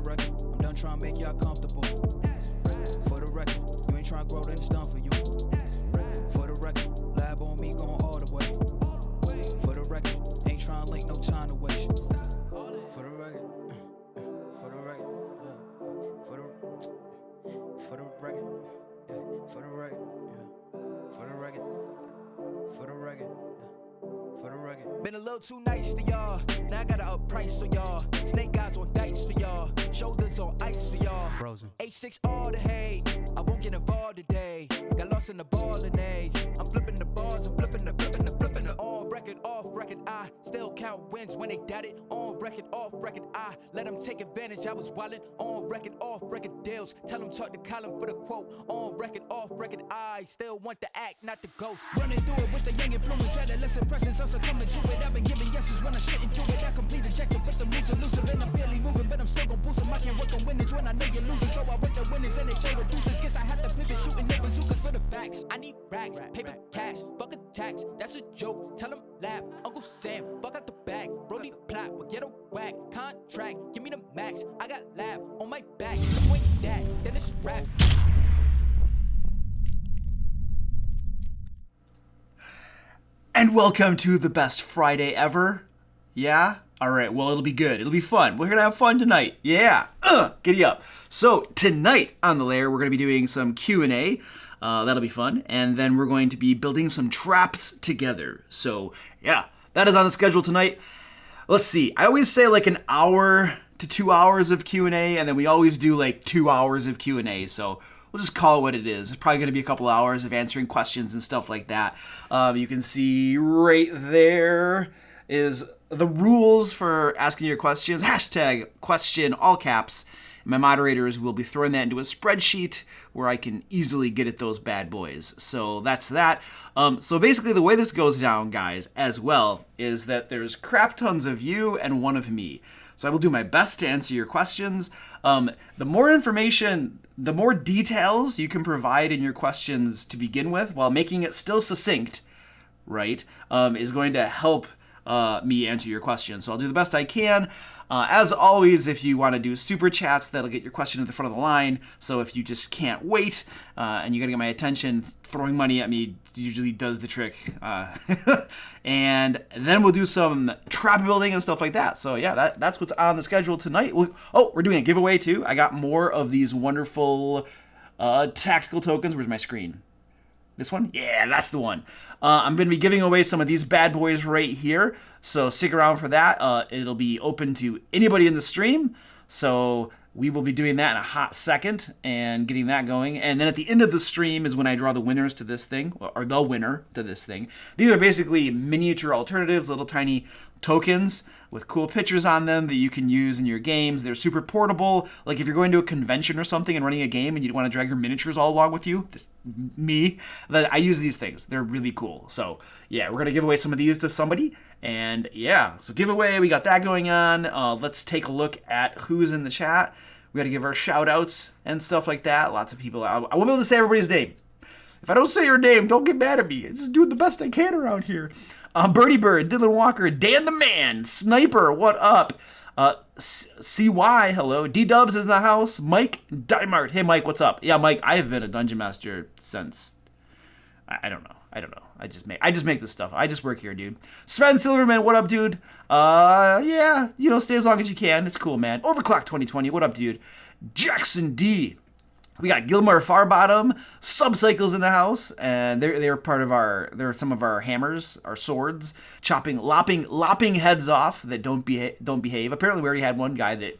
the record, I'm done trying to make y'all comfortable. For the record, you ain't trying to grow, then it's done for you. For the record, lab on me going all the way. For the record, ain't trying to link, no time to waste. For the record, for the record, for the record, for the record, for the record, for the record, for the record. Been a little too nice to y'all. Now I gotta up price for y'all. Snake eyes on dice for y'all. Shoulders on ice for y'all. Frozen. A6 all the hate. I won't get involved today. Got lost in the ballin' age. I'm flipping the bars. I'm flipping the. On record, off record. I still count wins when they doubt it. On record, off record. I let them take advantage. I was wildin'. On record, off record deals. Tell them talk to Colin for the quote. On record, off record. I still want the act, not the ghost. Running through it with the young influence. Adolescent presence. Also coming to it. I've been giving yeses when I shouldn't do it. I complete ejected with the moves elusive. And I'm barely moving, but I'm still gon' boost them. I can't work on winners when I know you're losing. So I work the winners and they play reducers. Guess I have to pivot, shooting no bazookas for the facts. I need racks, paper, cash, fuck a tax. That's a joke, tell them laugh. Uncle Sam, fuck out the bag. Brody plot, but get a whack. Contract, give me the max. I got lab on my back. You ain't that, then it's rap. And welcome to the best Friday ever. Yeah? Alright, well, it'll be good. It'll be fun. We're gonna have fun tonight. Yeah! Giddy up. So, tonight on the Lair, we're gonna be doing some Q&A. That'll be fun. And then we're going to be building some traps together. So, yeah, that is on the schedule tonight. Let's see. I always say like an hour to 2 hours of Q&A, and then we always do like 2 hours of Q&A. So, we'll just call it what it is. It's probably going to be a couple hours of answering questions and stuff like that. You can see right there is the rules for asking your questions. Hashtag question, all caps. My moderators will be throwing that into a spreadsheet where I can easily get at those bad boys. So that's that. So basically the way this goes down, guys, as well, is that there's crap tons of you and one of me. So I will do my best to answer your questions. The more information, the more details you can provide in your questions to begin with, while making it still succinct, right, is going to help me answer your questions. So I'll do the best I can. As always, if you want to do super chats, that'll get your question at the front of the line. So if you just can't wait and you got to get my attention, throwing money at me usually does the trick. And then we'll do some trap building and stuff like that. So yeah, that's what's on the schedule tonight. We're doing a giveaway too. I got more of these wonderful tactical tokens. Where's my screen? This one? Yeah, that's the one. I'm going to be giving away some of these bad boys right here, so stick around for that. It'll be open to anybody in the stream, so we will be doing that in a hot second and getting that going. And then at the end of the stream is when I draw the winners to this thing, or the winner to this thing. These are basically miniature alternatives, little tiny tokens with cool pictures on them that you can use in your games. They're super portable. Like if you're going to a convention or something and running a game and you don't want to drag your miniatures all along with you, then I use these things. They're really cool. So yeah, we're going to give away some of these to somebody. And yeah, so giveaway, we got that going on. Let's take a look at who's in the chat. We got to give our shout outs and stuff like that. Lots of people. I won't be able to say everybody's name. If I don't say your name, don't get mad at me. I'm just doing the best I can around here. Birdie Bird, Dylan Walker, Dan the Man, Sniper, what up? CY, hello. D-Dubs is in the house. Mike Dimart, hey Mike, what's up? Yeah, Mike, I have been a Dungeon Master since, I don't know. I just make this stuff. I just work here, dude. Sven Silverman, what up, dude? Yeah, stay as long as you can. It's cool, man. Overclock 2020, what up, dude? Jackson D. We got Gilmar Farbottom, Subcycles in the house, and they're they're some of our hammers, our swords, lopping heads off that don't behave. Apparently we already had one guy that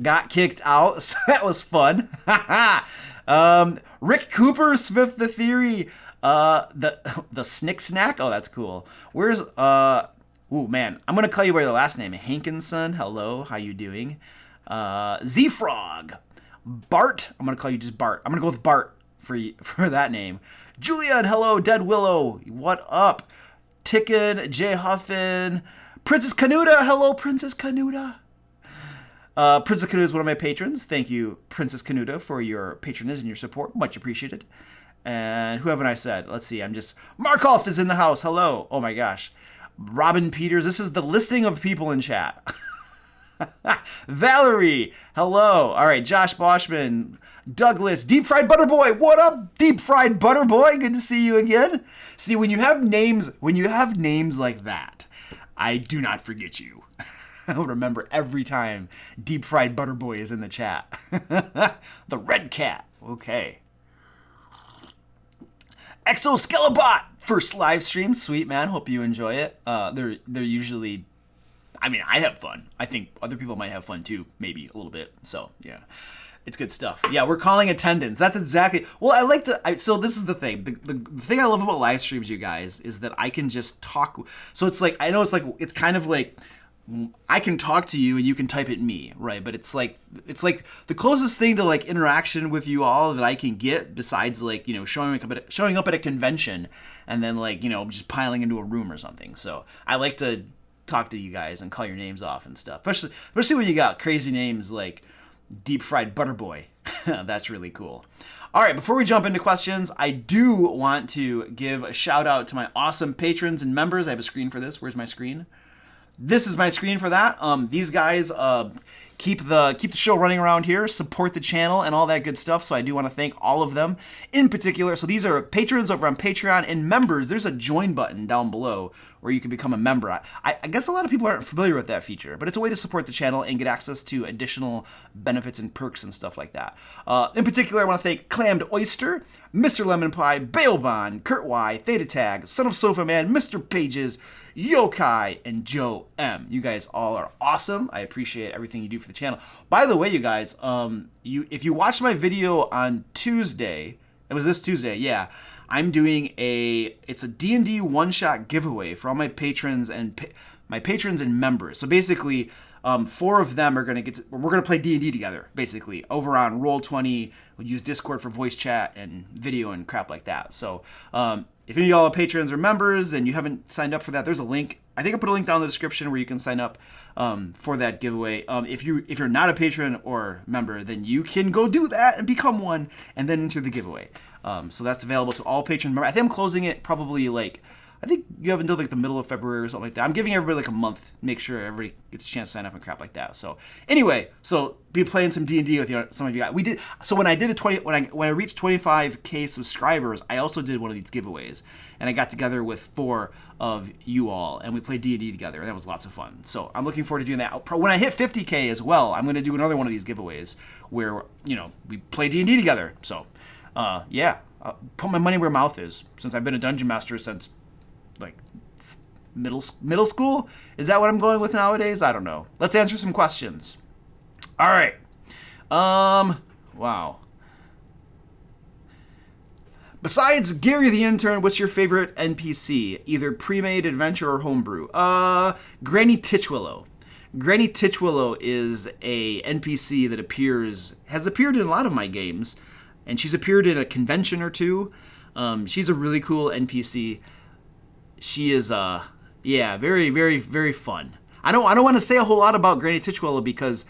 got kicked out, so that was fun. Rick Cooper, Smith the Theory, the Snick Snack, oh that's cool. Where's ooh man, I'm gonna call you by the last name. Hankinson, hello, how you doing? Z-Frog. Bart, I'm going to call you just Bart. I'm going to go with Bart for that name. Julian, hello. Dead Willow, what up? Ticken, J Huffin, Princess Canuta, hello, Princess Canuta. Princess Canuta is one of my patrons. Thank you, Princess Canuta, for your patronage and your support. Much appreciated. And who haven't I said? Let's see, Markoff is in the house, hello. Oh my gosh. Robin Peters, this is the listing of people in chat. Valerie, hello. All right, Josh Boschman, Douglas, Deep Fried Butter Boy. What up, Deep Fried Butter Boy? Good to see you again. See, when you have names like that, I do not forget you. I'll remember every time Deep Fried Butter Boy is in the chat. The Red Cat. Okay. Exoskelebot, first live stream. Sweet, man. Hope you enjoy it. They're usually, I mean, I have fun. I think other people might have fun too, maybe a little bit. So, yeah. It's good stuff. Yeah, we're calling attendance. That's exactly. Well, I like to. So this is the thing. The thing I love about live streams, you guys, is that I can just talk. So it's like, I know it's kind of like I can talk to you and you can type at me, right? But it's like the closest thing to like interaction with you all that I can get, besides like, you know, showing up at a convention and then like, you know, just piling into a room or something. So I like to talk to you guys and call your names off and stuff, especially when you got crazy names like Deep Fried Butter Boy. That's really cool. All right, before we jump into questions, I do want to give a shout out to my awesome patrons and members. I have a screen for this. Where's my screen? This is my screen for that. These guys keep the show running around here, support the channel, and all that good stuff. So I do want to thank all of them in particular. So these are patrons over on Patreon, and members. There's a join button down below where you can become a member. I guess a lot of people aren't familiar with that feature, but it's a way to support the channel and get access to additional benefits and perks and stuff like that. In particular, I want to thank Clammed Oyster, Mr. Lemon Pie, Bailbon, Kurt Y, Theta Tag, Son of Sofa Man, Mr. Pages, Yokai, and Joe M. You guys all are awesome. I appreciate everything you do for the channel. By the way, you guys, if you watched my video on Tuesday, it was this Tuesday, yeah, I'm doing it's a D&D one-shot giveaway for all my patrons and members. So basically, 4 of them are we're gonna play D&D together, basically, over on Roll20. We'll use Discord for voice chat and video and crap like that. So if any of y'all are patrons or members and you haven't signed up for that, there's a link. I think I put a link down in the description where you can sign up for that giveaway. If you're not a patron or member, then you can go do that and become one and then enter the giveaway. So that's available to all patron members. I think I'm closing it probably I think you have until like the middle of February or something like that. I'm giving everybody like a month, make sure everybody gets a chance to sign up and crap like that. So anyway, be playing some D&D with some of you guys. We did. So when I did when I reached 25K subscribers, I also did one of these giveaways, and I got together with 4 of you all, and we played D&D together, and that was lots of fun. So I'm looking forward to doing that. When I hit 50K as well, I'm going to do another one of these giveaways where, you know, we play D&D together. So yeah, I'll put my money where my mouth is, since I've been a dungeon master since like middle school. Is that what I'm going with nowadays? I don't know. Let's answer some questions. All right. Wow. Besides Gary the Intern, what's your favorite NPC? Either pre-made, adventure, or homebrew? Granny Titchwillow. Granny Titchwillow is a NPC that has appeared in a lot of my games, and she's appeared in a convention or two. She's a really cool NPC. She is, very, very, very fun. I don't want to say a whole lot about Granny Titchwillow because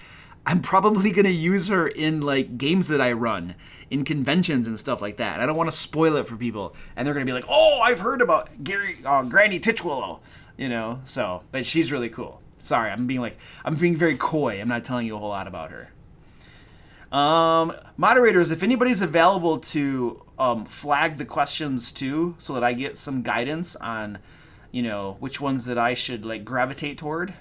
I'm probably going to use her in, like, games that I run, in conventions and stuff like that. I don't want to spoil it for people, and they're going to be like, oh, I've heard about Granny Titchwillow, you know, so, but she's really cool. Sorry, I'm being very coy. I'm not telling you a whole lot about her. Moderators, if anybody's available to flag the questions too, so that I get some guidance on, you know, which ones that I should like gravitate toward,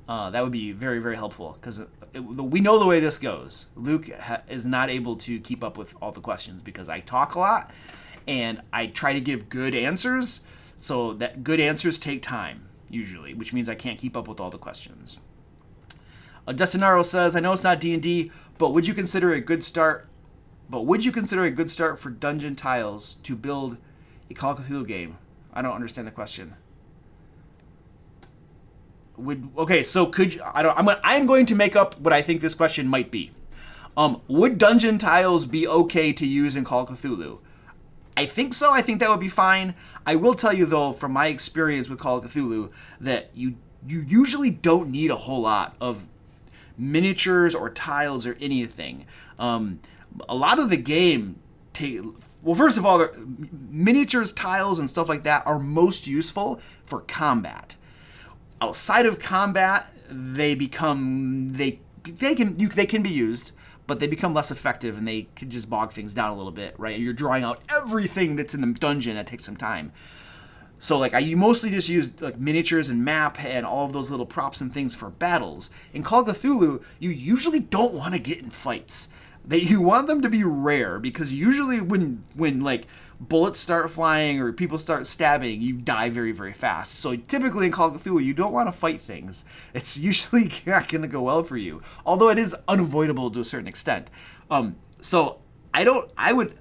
that would be very, very helpful, because we know the way this goes. Luke is not able to keep up with all the questions because I talk a lot and I try to give good answers, so that good answers take time usually, which means I can't keep up with all the questions. Destinaro says, I know it's not D&D, but would you consider a good start for dungeon tiles to build a Call of Cthulhu game? I don't understand the question. I'm going to make up what I think this question might be. Would dungeon tiles be okay to use in Call of Cthulhu? I think so. I think that would be fine. I will tell you though, from my experience with Call of Cthulhu, that you usually don't need a whole lot of miniatures or tiles or anything. A lot of the game first of all, miniatures, tiles, and stuff like that are most useful for combat. Outside of combat, they can be used, but they become less effective and they can just bog things down a little bit, right? You're drawing out everything that's in the dungeon. That takes some time. So like you mostly just use like miniatures and map and all of those little props and things for battles. In Call of Cthulhu, you usually don't want to get in fights. You want them to be rare, because usually when like bullets start flying or people start stabbing, you die very, very fast. So typically in Call of Cthulhu, you don't want to fight things. It's usually not going to go well for you, although it is unavoidable to a certain extent. So every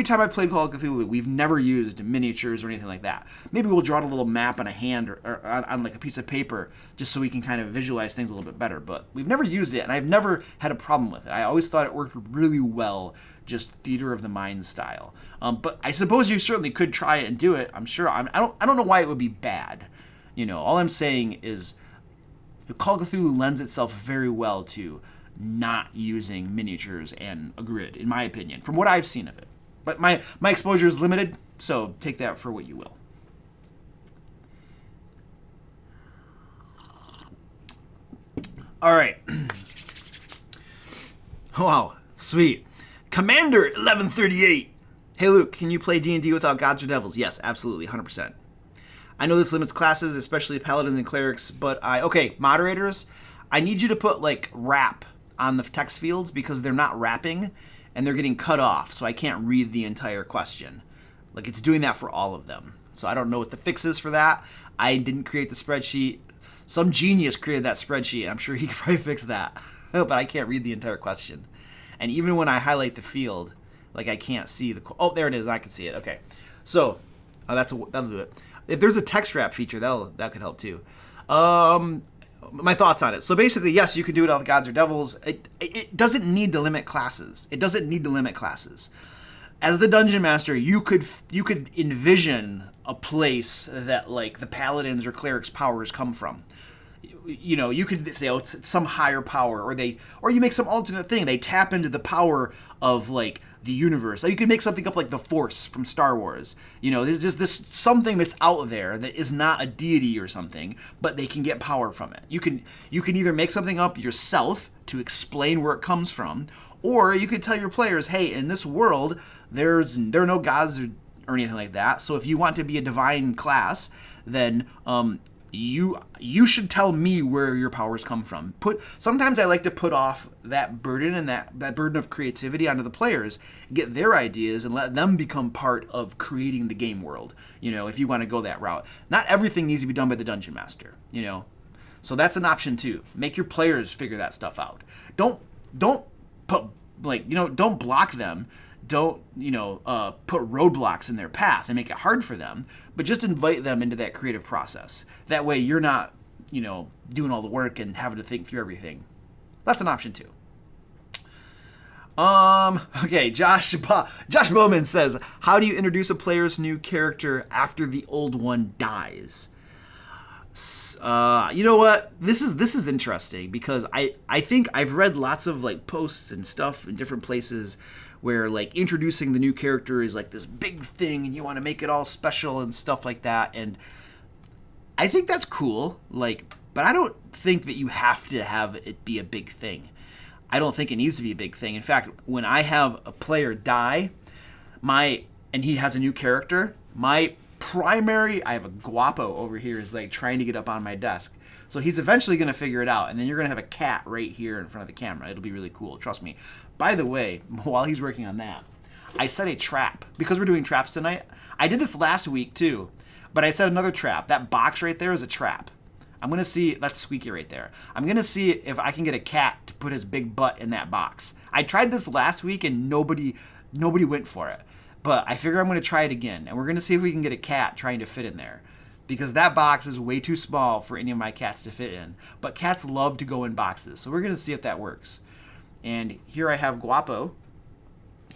time I played Call of Cthulhu, we've never used miniatures or anything like that. Maybe we'll draw a little map on a hand or on like a piece of paper just so we can kind of visualize things a little bit better. But we've never used it, and I've never had a problem with it. I always thought it worked really well, just theater of the mind style. But I suppose you certainly could try it and do it. I'm sure. I don't know why it would be bad. All I'm saying is Call of Cthulhu lends itself very well to not using miniatures and a grid, in my opinion, from what I've seen of it. But my exposure is limited, so take that for what you will. All right. Wow, sweet. Commander 1138. Hey Luke, can you play D&D without gods or devils? Yes, absolutely, 100%. I know this limits classes, especially paladins and clerics, but moderators, I need you to put like wrap on the text fields, because they're not wrapping and they're getting cut off, so I can't read the entire question. Like, it's doing that for all of them. So I don't know what the fix is for that. I didn't create the spreadsheet. Some genius created that spreadsheet. I'm sure he could probably fix that. But I can't read the entire question. And even when I highlight the field, like, I can't see the... Oh, there it is. I can see it. Okay. So, that'll do it. If there's a text wrap feature, that could help too. My thoughts on it. So basically, yes, you can do it without gods or devils. It doesn't need to limit classes. As the dungeon master, you could envision a place that like the paladins or clerics' powers come from. You could say, it's some higher power, or you make some alternate thing. They tap into the power of like the universe. You could make something up like the Force from Star Wars. There's just this something that's out there that is not a deity or something, but they can get power from it. You can either make something up yourself to explain where it comes from, or you could tell your players, hey, in this world, there are no gods or anything like that. So if you want to be a divine class, then you should tell me where your powers come from. Sometimes I like to put off that burden and that burden of creativity onto the players, get their ideas, and let them become part of creating the game world. If you want to go that route. Not everything needs to be done by the dungeon master. So that's an option too. Make your players figure that stuff out. Don't put don't block them. Don't put roadblocks in their path and make it hard for them, but just invite them into that creative process. That way you're not doing all the work and having to think through everything. That's an option too. Okay, Josh Bowman says, how do you introduce a player's new character after the old one dies? You know what? This is interesting, because I think I've read lots of like posts and stuff in different places where like introducing the new character is like this big thing and you want to make it all special and stuff like that. And I think that's cool, but I don't think that you have to have it be a big thing. I don't think it needs to be a big thing. In fact, when I have a player die, and he has a new character, I have a guapo over here is like trying to get up on my desk. So he's eventually going to figure it out, and then you're going to have a cat right here in front of the camera. It'll be really cool, trust me. By the way, while he's working on that, I set a trap. Because we're doing traps tonight, I did this last week too, but I set another trap. That box right there is a trap. I'm going to see, that's Squeaky right there. I'm going to see if I can get a cat to put his big butt in that box. I tried this last week and nobody went for it. But I figure I'm going to try it again, and we're going to see if we can get a cat trying to fit in there. Because that box is way too small for any of my cats to fit in. But cats love to go in boxes, so we're going to see if that works. And here I have Guapo.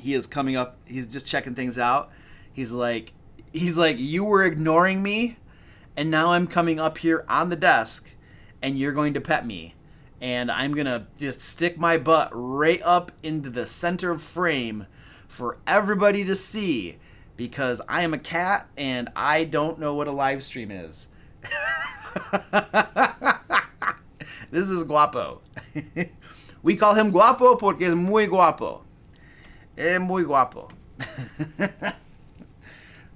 He is coming up. He's just checking things out. He's like, you were ignoring me, and now I'm coming up here on the desk, and you're going to pet me. And I'm going to just stick my butt right up into the center of frame for everybody to see, because I am a cat and I don't know what a live stream is. This is guapo. We call him guapo porque es muy guapo. Es muy guapo.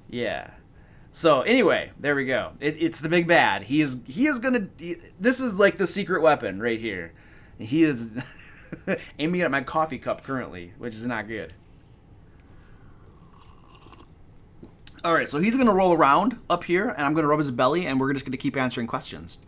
Yeah. So anyway, there we go. It's the big bad. He is gonna. This is like the secret weapon right here. He is aiming at my coffee cup currently, which is not good. All right, so he's gonna roll around up here, and I'm gonna rub his belly, and we're just gonna keep answering questions.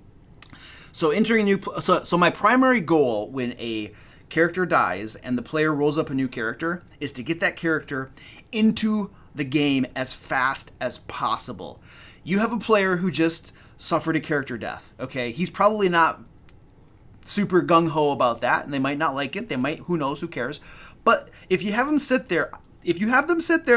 So entering new. So my primary goal when a character dies and the player rolls up a new character is to get that character into the game as fast as possible. You have a player who just suffered a character death, okay? He's probably not super gung-ho about that, and they might not like it. They might, who knows, who cares? But if you have them sit there,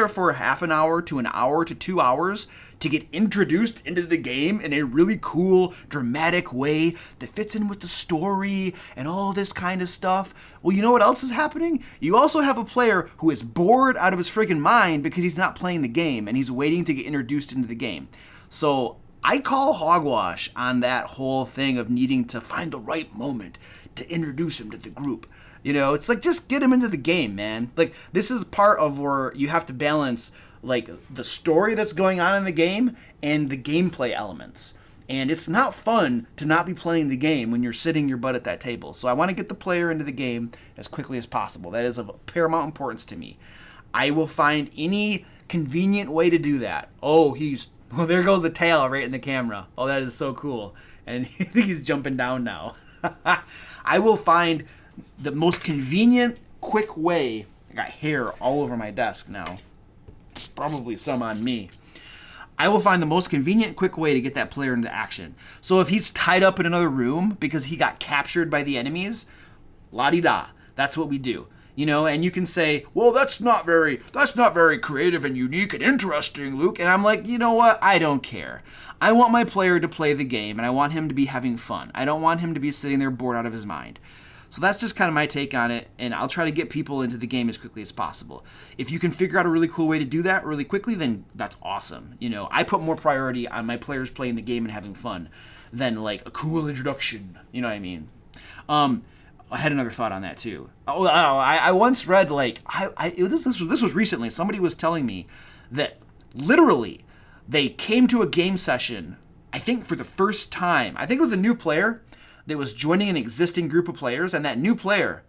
for half an hour to an hour to 2 hours to get introduced into the game in a really cool, dramatic way that fits in with the story and all this kind of stuff, well, you know what else is happening? You also have a player who is bored out of his friggin' mind because he's not playing the game and he's waiting to get introduced into the game. So I call hogwash on that whole thing of needing to find the right moment to introduce him to the group. You know, it's like, just get him into the game, man. Like, this is part of where you have to balance, like, the story that's going on in the game and the gameplay elements. And it's not fun to not be playing the game when you're sitting your butt at that table. So I want to get the player into the game as quickly as possible. That is of paramount importance to me. I will find any convenient way to do that. Oh, well, there goes the tail right in the camera. Oh, that is so cool. And he's jumping down now. I will find the most convenient, quick way. I got hair all over my desk now. Probably some on me. I will find the most convenient, quick way to get that player into action. So if he's tied up in another room because he got captured by the enemies, la-di-da. That's what we do. You know, and you can say, well, that's not very creative and unique and interesting, Luke. And I'm like, you know what? I don't care. I want my player to play the game, and I want him to be having fun. I don't want him to be sitting there bored out of his mind. So that's just kind of my take on it, and I'll try to get people into the game as quickly as possible. If you can figure out a really cool way to do that really quickly, then that's awesome. You know, I put more priority on my players playing the game and having fun than, like, a cool introduction. You know what I mean? I had another thought on that too. I once read, like, this was recently. Somebody was telling me that literally they came to a game session, I think for the first time. I think it was a new player that was joining an existing group of players, and that new player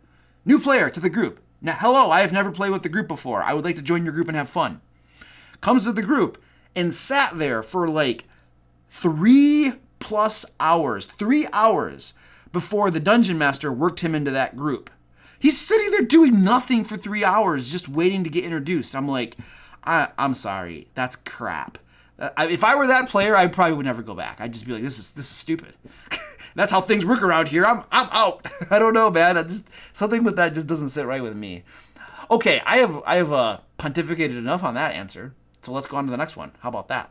to the group. Now, hello, I have never played with the group before. I would like to join your group and have fun. Comes to the group and sat there for like 3+ hours, 3 hours before the dungeon master worked him into that group. He's sitting there doing nothing for 3 hours, just waiting to get introduced. I'm like, I'm sorry, that's crap. If I were that player, I probably would never go back. I'd just be like, this is stupid. That's how things work around here. I'm out. I don't know, man. Something with that just doesn't sit right with me. Okay, I have pontificated enough on that answer. So let's go on to the next one. How about that?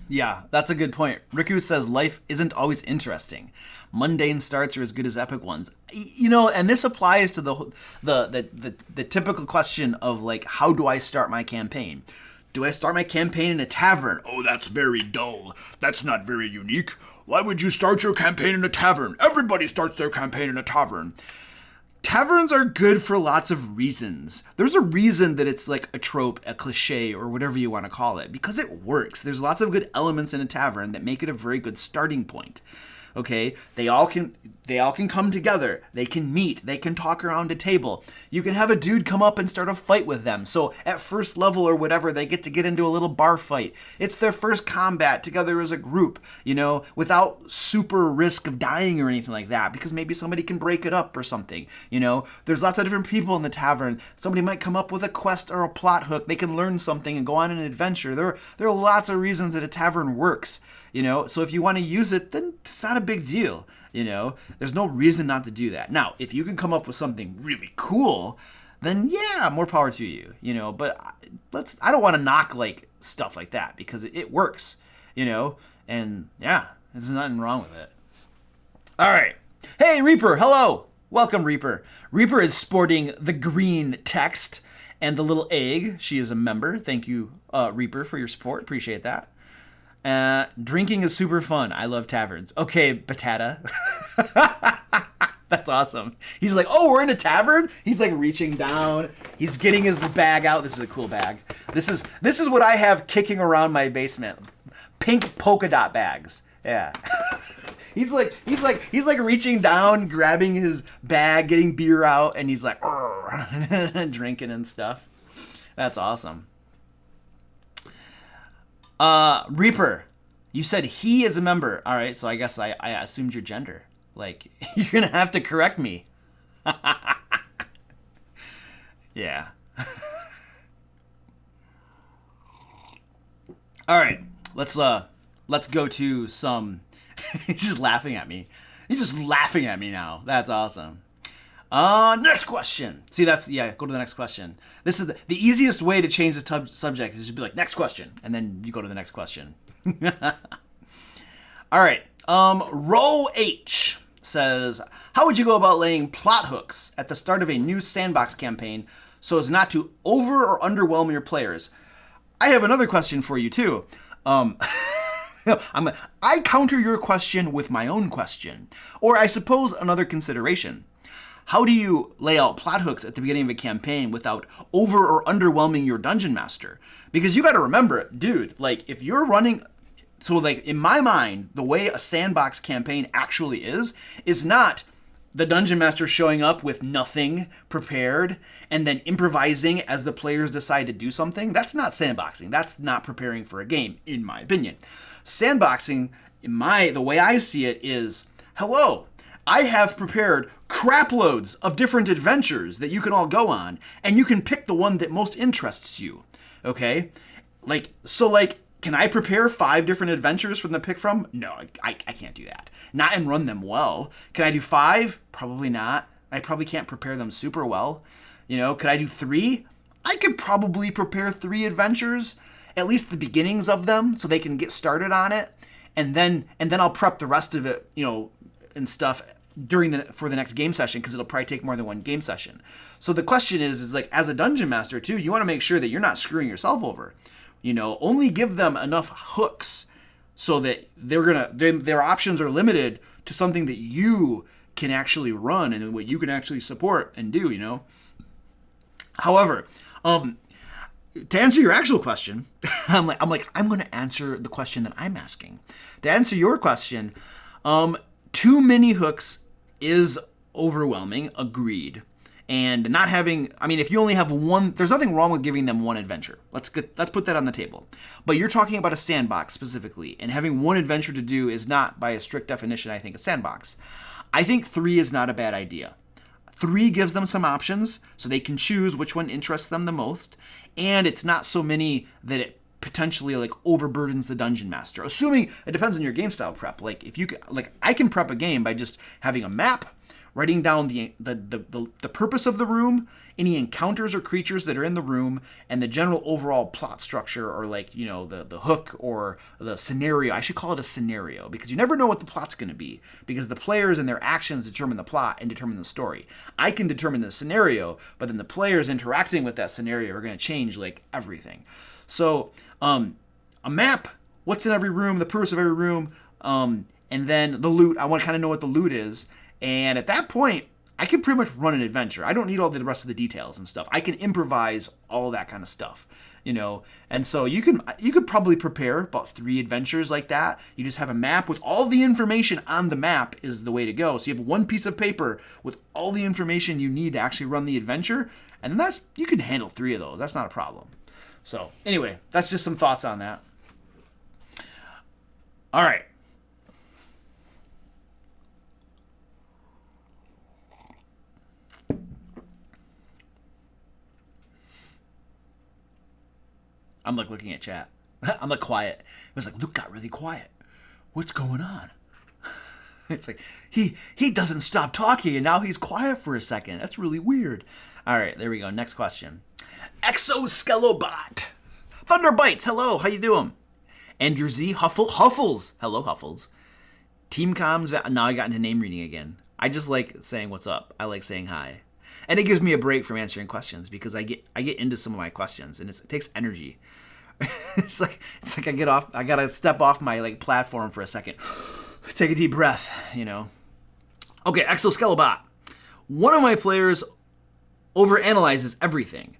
Yeah, that's a good point. Riku says life isn't always interesting. Mundane starts are as good as epic ones. You know, and this applies to the typical question of, like, how do I start my campaign? Do I start my campaign in a tavern? Oh, that's very dull. That's not very unique. Why would you start your campaign in a tavern? Everybody starts their campaign in a tavern. Taverns are good for lots of reasons. There's a reason that it's like a trope, a cliche, or whatever you want to call it, because it works. There's lots of good elements in a tavern that make it a very good starting point. Okay, they all can come together. They can meet. They can talk around a table. You can have a dude come up and start a fight with them. So at first level or whatever, they get into a little bar fight. It's their first combat together as a group, you know, without super risk of dying or anything like that, because maybe somebody can break it up or something. You know, there's lots of different people in the tavern. Somebody might come up with a quest or a plot hook. They can learn something and go on an adventure. There are lots of reasons that a tavern works. You know, so if you want to use it, then it's not a big deal. You know, there's no reason not to do that. Now, if you can come up with something really cool, then yeah, more power to you. You know, but I don't want to knock like stuff like that because it works. You know, and yeah, there's nothing wrong with it. All right, hey Reaper, hello, welcome Reaper. Reaper is sporting the green text. And the little egg, she is a member. Thank you, Reaper, for your support. Appreciate that. Drinking is super fun. I love taverns. Okay, Batata. That's awesome. He's like, oh, we're in a tavern? He's like reaching down. He's getting his bag out. This is a cool bag. This is what I have kicking around my basement. Pink polka dot bags. Yeah. He's like reaching down, grabbing his bag, getting beer out, and he's like drinking and stuff. That's awesome. Reaper, you said he is a member. All right, so I guess I assumed your gender. Like, you're gonna have to correct me. Yeah. All right, let's go to some. He's just laughing at me. You're just laughing at me now. That's awesome. Next question. See, go to the next question. This is the easiest way to change the subject is just be like, next question. And then you go to the next question. All right. Row H says, how would you go about laying plot hooks at the start of a new sandbox campaign so as not to over or underwhelm your players? I have another question for you too. I counter your question with my own question, or I suppose another consideration. How do you lay out plot hooks at the beginning of a campaign without over or underwhelming your dungeon master? Because you got to remember, dude, like if you're running, so like in my mind, the way a sandbox campaign actually is not the dungeon master showing up with nothing prepared and then improvising as the players decide to do something. That's not sandboxing. That's not preparing for a game, in my opinion. Sandboxing, the way I see it is, hello, I have prepared crap loads of different adventures that you can all go on, and you can pick the one that most interests you, okay? Can I prepare 5 different adventures for them to pick from? No, I can't do that. Not and run them well. Can I do 5? Probably not. I probably can't prepare them super well. Could I do 3? I could probably prepare 3 adventures, at least the beginnings of them, so they can get started on it, and then I'll prep the rest of it, and stuff for the next game session, because it'll probably take more than one game session. So the question is like, as a dungeon master too, you want to make sure that you're not screwing yourself over. Only give them enough hooks so that their options are limited to something that you can actually run and what you can actually support and do. However, to answer your actual question, I'm going to answer the question that I'm asking. To answer your question, too many hooks is overwhelming, agreed. And not having, if you only have one, there's nothing wrong with giving them one adventure. Let's put that on the table. But you're talking about a sandbox specifically, and having one adventure to do is not, by a strict definition, I think, a sandbox. I think 3 is not a bad idea. 3 gives them some options, so they can choose which one interests them the most, and it's not so many that it potentially overburdens the dungeon master. Assuming it depends on your game style prep. I can prep a game by just having a map, writing down the purpose of the room, any encounters or creatures that are in the room, and the general overall plot structure, or the hook or the scenario. I should call it a scenario, because you never know what the plot's going to be, because the players and their actions determine the plot and determine the story. I can determine the scenario, but then the players interacting with that scenario are going to change everything. So a map, what's in every room, the purpose of every room, and then the loot. I want to kind of know what the loot is. And at that point, I can pretty much run an adventure. I don't need all the rest of the details and stuff. I can improvise all that kind of stuff, And so you could probably prepare about 3 adventures like that. You just have a map with all the information on the map is the way to go. So you have one piece of paper with all the information you need to actually run the adventure, and then you can handle 3 of those. That's not a problem. So anyway, that's just some thoughts on that. All right. I'm looking at chat. I'm quiet. It was Luke got really quiet. What's going on? It's he doesn't stop talking and now he's quiet for a second. That's really weird. All right, there we go. Next question. Exoskelobot. Thunderbites. Hello, how you doing? Andrew Z. Huffles. Hello, Huffles. Team Comms. Now I got into name reading again. I just like saying what's up. I like saying hi. And it gives me a break from answering questions because I get into some of my questions, and it takes energy. it's like I gotta step off my like platform for a second, take a deep breath, Okay, Exoskelebot. One of my players overanalyzes everything.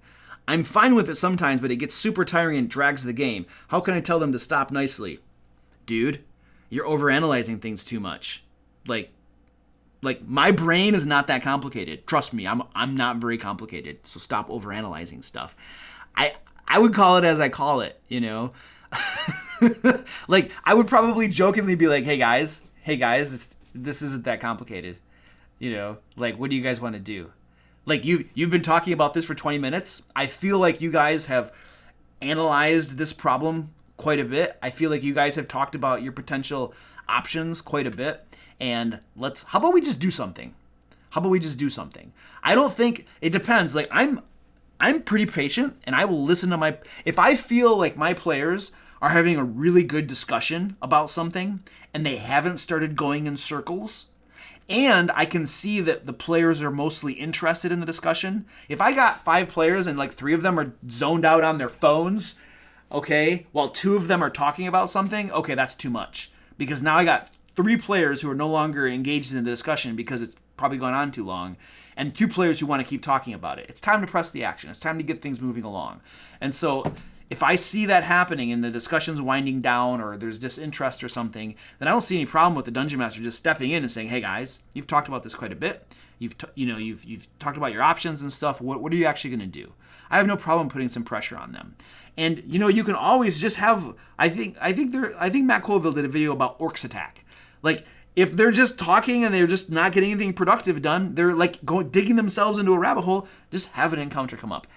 I'm fine with it sometimes, but it gets super tiring and drags the game. How can I tell them to stop nicely? Dude, you're overanalyzing things too much. Like my brain is not that complicated. Trust me, I'm not very complicated. So stop overanalyzing stuff. I would call it as I call it, Like I would probably jokingly be like, hey guys, this isn't that complicated. Like what do you guys want to do? Like you've been talking about this for 20 minutes. I feel like you guys have analyzed this problem quite a bit. I feel like you guys have talked about your potential options quite a bit. And how about we just do something? I don't think it depends. Like I'm pretty patient, and I will listen to if I feel like my players are having a really good discussion about something and they haven't started going in circles, and I can see that the players are mostly interested in the discussion. If I got 5 players and like 3 of them are zoned out on their phones, okay, while 2 of them are talking about something, okay, that's too much. Because now I got 3 players who are no longer engaged in the discussion because it's probably gone on too long, and 2 players who want to keep talking about it. It's time to press the action. It's time to get things moving along. And so if I see that happening and the discussion's winding down or there's disinterest or something, then I don't see any problem with the Dungeon Master just stepping in and saying, hey guys, you've talked about this quite a bit. You've talked about your options and stuff. What are you actually going to do? I have no problem putting some pressure on them. And you can always just have. I think Matt Colville did a video about Orcs Attack. Like if they're just talking and they're just not getting anything productive done, they're like digging themselves into a rabbit hole. Just have an encounter come up.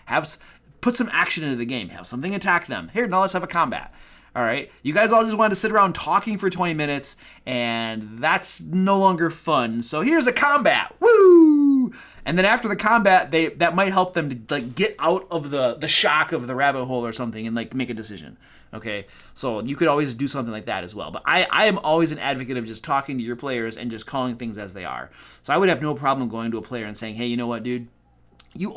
Put some action into the game. Have something attack them. Here, now let's have a combat. All right, you guys all just wanted to sit around talking for 20 minutes, and that's no longer fun. So here's a combat. Woo! And then after the combat, that might help them to like get out of the shock of the rabbit hole or something and like make a decision. Okay, so you could always do something like that as well. But I am always an advocate of just talking to your players and just calling things as they are. So I would have no problem going to a player and saying, hey, you know what, dude? You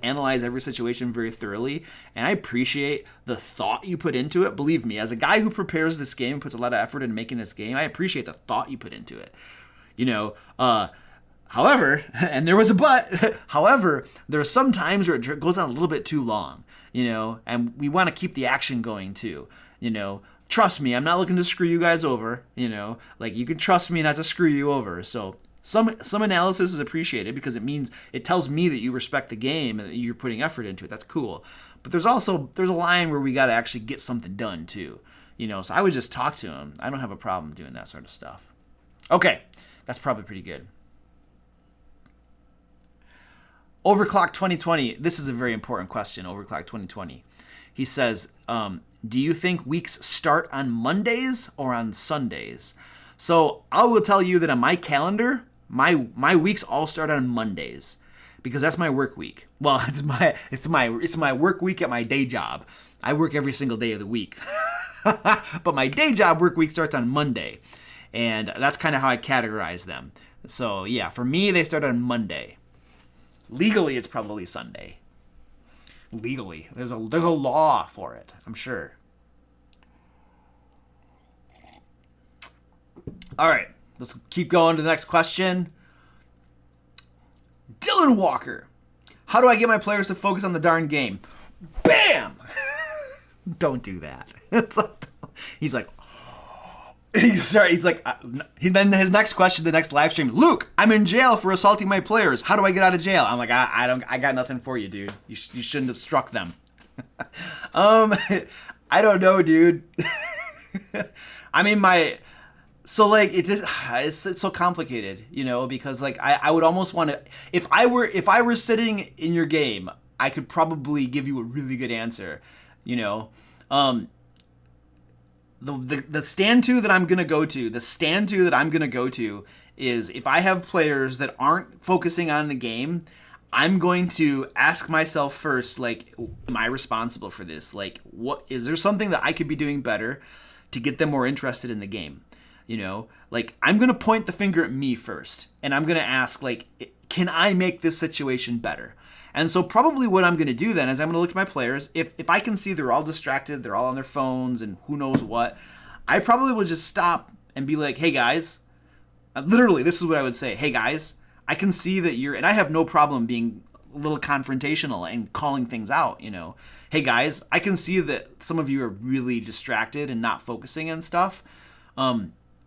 analyze every situation very thoroughly, and I appreciate the thought you put into it. Believe me, as a guy who prepares this game and puts a lot of effort into making this game, I appreciate the thought you put into it. However, and there was a but, however, there are some times where it goes on a little bit too long, and we want to keep the action going too, Trust me, I'm not looking to screw you guys over, like you can trust me not to screw you over. So some analysis is appreciated because it tells me that you respect the game and that you're putting effort into it. That's cool. But there's a line where we got to actually get something done too, so I would just talk to him. I don't have a problem doing that sort of stuff. Okay, that's probably pretty good. Overclock 2020. This is a very important question. Overclock 2020. He says, do you think weeks start on Mondays or on Sundays? So I will tell you that on my calendar, my weeks all start on Mondays because that's my work week. Well, it's my work week at my day job. I work every single day of the week, but my day job work week starts on Monday, and that's kind of how I categorize them. So yeah, for me, they start on Monday. Legally, it's probably Sunday. Legally, there's a law for it, I'm sure. All right, let's keep going to the next question. Dylan Walker. How do I get my players to focus on the darn game? Bam! Don't do that. He's like, then his next question, the next live stream, Luke, I'm in jail for assaulting my players. How do I get out of jail? I'm like, I got nothing for you, dude. You shouldn't have struck them. I don't know, dude. I mean, it's so complicated, because like I would almost want to, if I were sitting in your game, I could probably give you a really good answer, The stand to that I'm going to go to is if I have players that aren't focusing on the game, I'm going to ask myself first, like, am I responsible for this? Like, what is there something that I could be doing better to get them more interested in the game? Like, I'm going to point the finger at me first, and I'm going to ask, like, can I make this situation better? And so probably what I'm going to do then is I'm going to look at my players. If I can see they're all distracted, they're all on their phones and who knows what, I probably will just stop and be like, hey guys, literally, this is what I would say. Hey guys, I can see that and I have no problem being a little confrontational and calling things out, you know. Hey guys, I can see that some of you are really distracted and not focusing and stuff.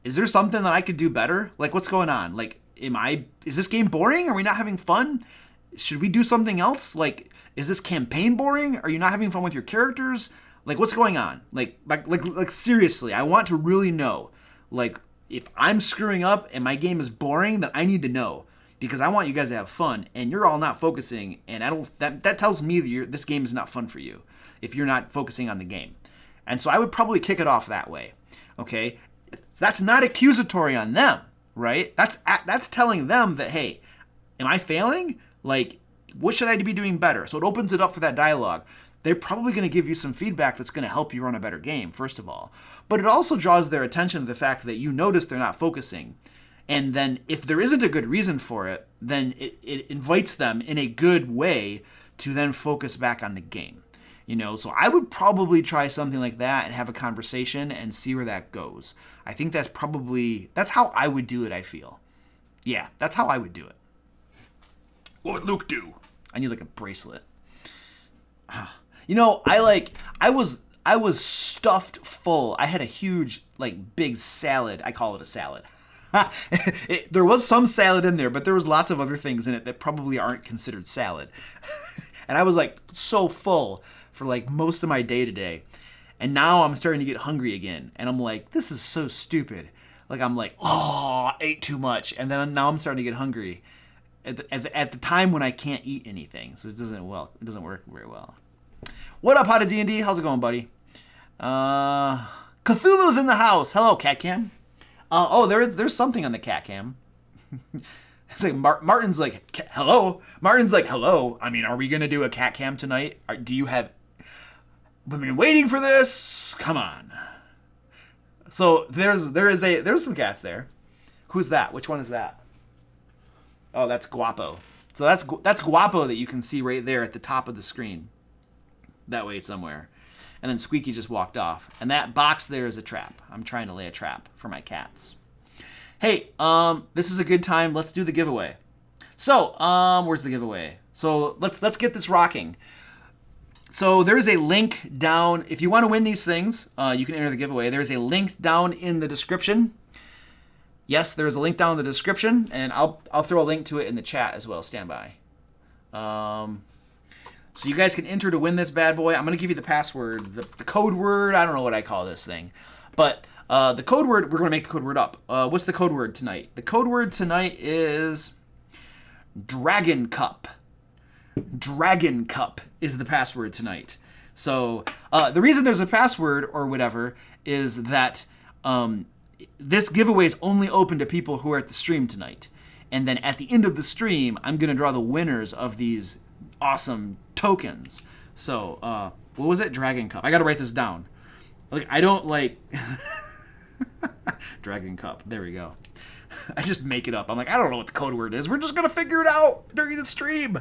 Is there something that I could do better? Like, what's going on? Like, is this game boring? Are we not having fun? Should we do something else? Like, is this campaign boring? Are you not having fun with your characters? Like, what's going on? Like seriously, I want to really know. Like, if I'm screwing up and my game is boring, then I need to know, because I want you guys to have fun, and you're all not focusing, and that tells me that this game is not fun for you if you're not focusing on the game. And so I would probably kick it off that way. Okay, that's not accusatory on them, right? That's telling them that, hey, am I failing? Like, what should I be doing better? So it opens it up for that dialogue. They're probably going to give you some feedback that's going to help you run a better game, first of all. But it also draws their attention to the fact that you notice they're not focusing. And then if there isn't a good reason for it, then it invites them in a good way to then focus back on the game. You know, so I would probably try something like that and have a conversation and see where that goes. I think that's how I would do it, I feel. Yeah, that's how I would do it. What would Luke do? I need like a bracelet. You know, I was stuffed full. I had a huge, like, big salad. I call it a salad. There was some salad in there, but there was lots of other things in it that probably aren't considered salad. And I was like so full for like most of my day today. And now I'm starting to get hungry again. And I'm like, this is so stupid. Like, I'm like, oh, I ate too much. And then now I'm starting to get hungry at the time when I can't eat anything. So it doesn't work very well. What up, How to D&D? How's it going, buddy? Cthulhu's in the house. Hello, Cat Cam. There's something on the Cat Cam. It's like Martin's like, hello. Martin's like, hello. I mean, are we gonna do a Cat Cam tonight? Do you have? I've been waiting for this. Come on. So there's some cats there. Who's that? Which one is that? Oh, that's Guapo. So that's Guapo that you can see right there at the top of the screen. That way somewhere. And then Squeaky just walked off. And that box there is a trap. I'm trying to lay a trap for my cats. Hey, this is a good time. Let's do the giveaway. So, where's the giveaway? So let's get this rocking. So there's a link down. If you want to win these things, you can enter the giveaway. There's a link down in the description. Yes, there's a link down in the description, and I'll throw a link to it in the chat as well. Stand by. So you guys can enter to win this bad boy. I'm going to give you the password, the code word. I don't know what I call this thing. But the code word, we're going to make the code word up. What's the code word tonight? The code word tonight is Dragon Cup. Dragon Cup is the password tonight. So the reason there's a password or whatever is that this giveaway is only open to people who are at the stream tonight. And then at the end of the stream, I'm going to draw the winners of these awesome tokens. So, what was it? Dragon Cup. I got to write this down. Like, I don't like... Dragon Cup. There we go. I just make it up. I'm like, I don't know what the code word is. We're just going to figure it out during the stream.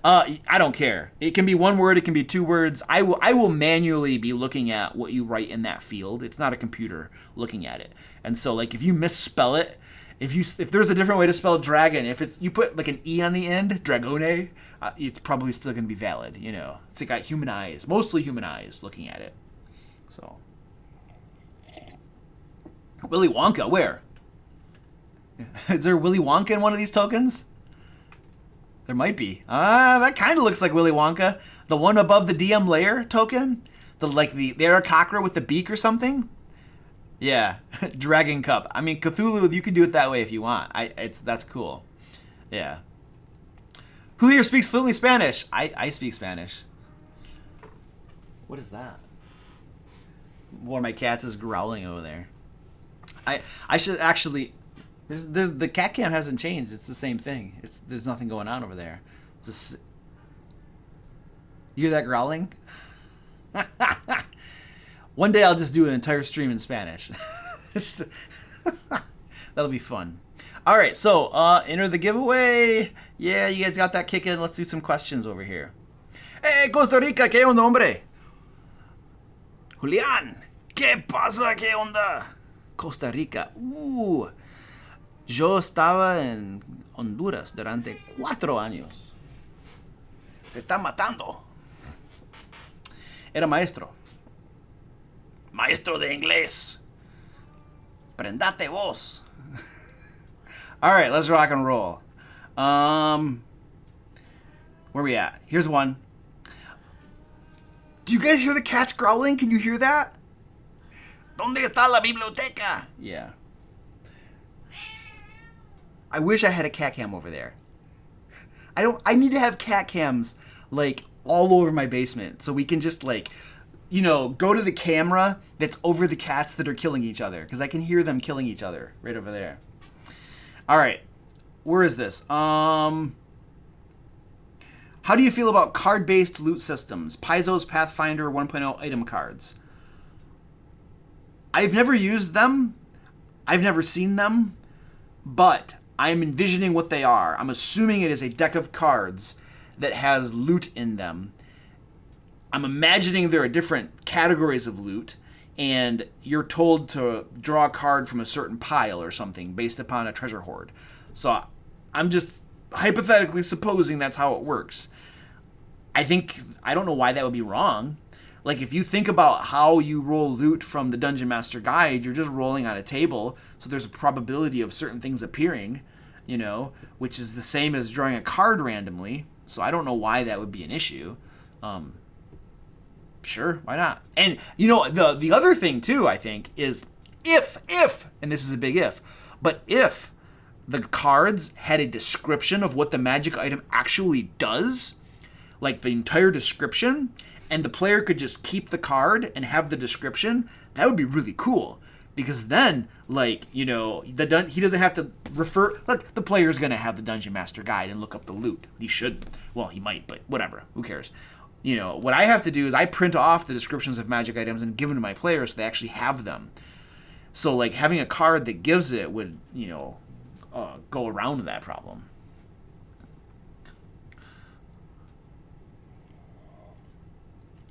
I don't care. It can be one word. It can be two words. I will manually be looking at what you write in that field. It's not a computer looking at it. And so, like, if you misspell it, if there's a different way to spell dragon, if you put like an E on the end, dragone, it's probably still going to be valid, you know. It's got human eyes, mostly human eyes looking at it. So. Willy Wonka, where? Is there Willy Wonka in one of these tokens? There might be. That kind of looks like Willy Wonka. The one above the DM Lair token? The Aarakocra with the beak or something? Yeah, Dragon Cup. I mean, Cthulhu, you can do it that way if you want. That's cool. Yeah. Who here speaks fluently Spanish? I speak Spanish. What is that? One of my cats is growling over there. I should actually... the cat cam hasn't changed. It's the same thing. There's nothing going on over there. You hear that growling? One day I'll just do an entire stream in Spanish. That'll be fun. All right, so enter the giveaway. Yeah, you guys got that kick in. Let's do some questions over here. Hey, Costa Rica, ¿qué onda, hombre? Julián, ¿qué pasa? ¿Qué onda? Costa Rica. Yo estaba en Honduras durante 4 años. Se está matando. Era maestro. Maestro de inglés. Prendate vos. All right, let's rock and roll. Where we at? Here's one. Do you guys hear the cats growling? Can you hear that? ¿Dónde está la biblioteca? Yeah. I wish I had a cat cam over there. I need to have cat cams like all over my basement so we can just like, go to the camera that's over the cats that are killing each other, because I can hear them killing each other right over there. All right, where is this? How do you feel about card-based loot systems? Paizo's Pathfinder 1.0 item cards. I've never used them. I've never seen them, but I'm envisioning what they are. I'm assuming it is a deck of cards that has loot in them. I'm imagining there are different categories of loot, and you're told to draw a card from a certain pile or something based upon a treasure hoard. So I'm just hypothetically supposing that's how it works. I don't know why that would be wrong. Like, if you think about how you roll loot from the Dungeon Master Guide, you're just rolling on a table, so there's a probability of certain things appearing, which is the same as drawing a card randomly. So I don't know why that would be an issue. Sure, why not? And, the other thing, too, I think, is if, and this is a big if, but if the cards had a description of what the magic item actually does, like the entire description, and the player could just keep the card and have the description, that would be really cool. Because then, he doesn't have to refer. Look, the player's going to have the Dungeon Master Guide and look up the loot. He should. Well, he might, but whatever. Who cares? What I have to do is I print off the descriptions of magic items and give them to my players so they actually have them. So, having a card that gives it would, go around that problem.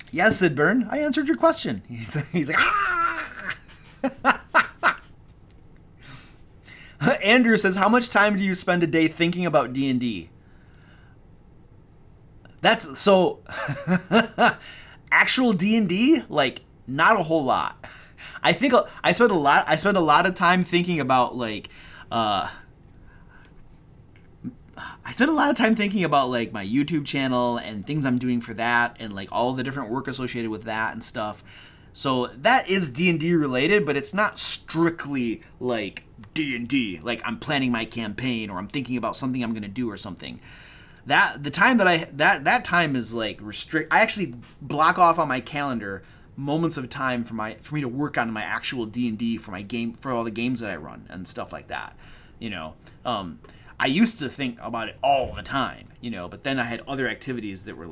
Yes, Sidburn, I answered your question. He's like, Andrew says, how much time do you spend a day thinking about D&D? That's so actual D&D, not a whole lot. I think I spend a lot of time thinking about my YouTube channel and things I'm doing for that, and all the different work associated with that and stuff. So that is D&D related, but it's not strictly D&D. I'm planning my campaign, or I'm thinking about something I'm going to do or something. That the time that time is restrict. I actually block off on my calendar moments of time for me to work on my actual D&D for all the games that I run and stuff like that. I used to think about it all the time, but then I had other activities that were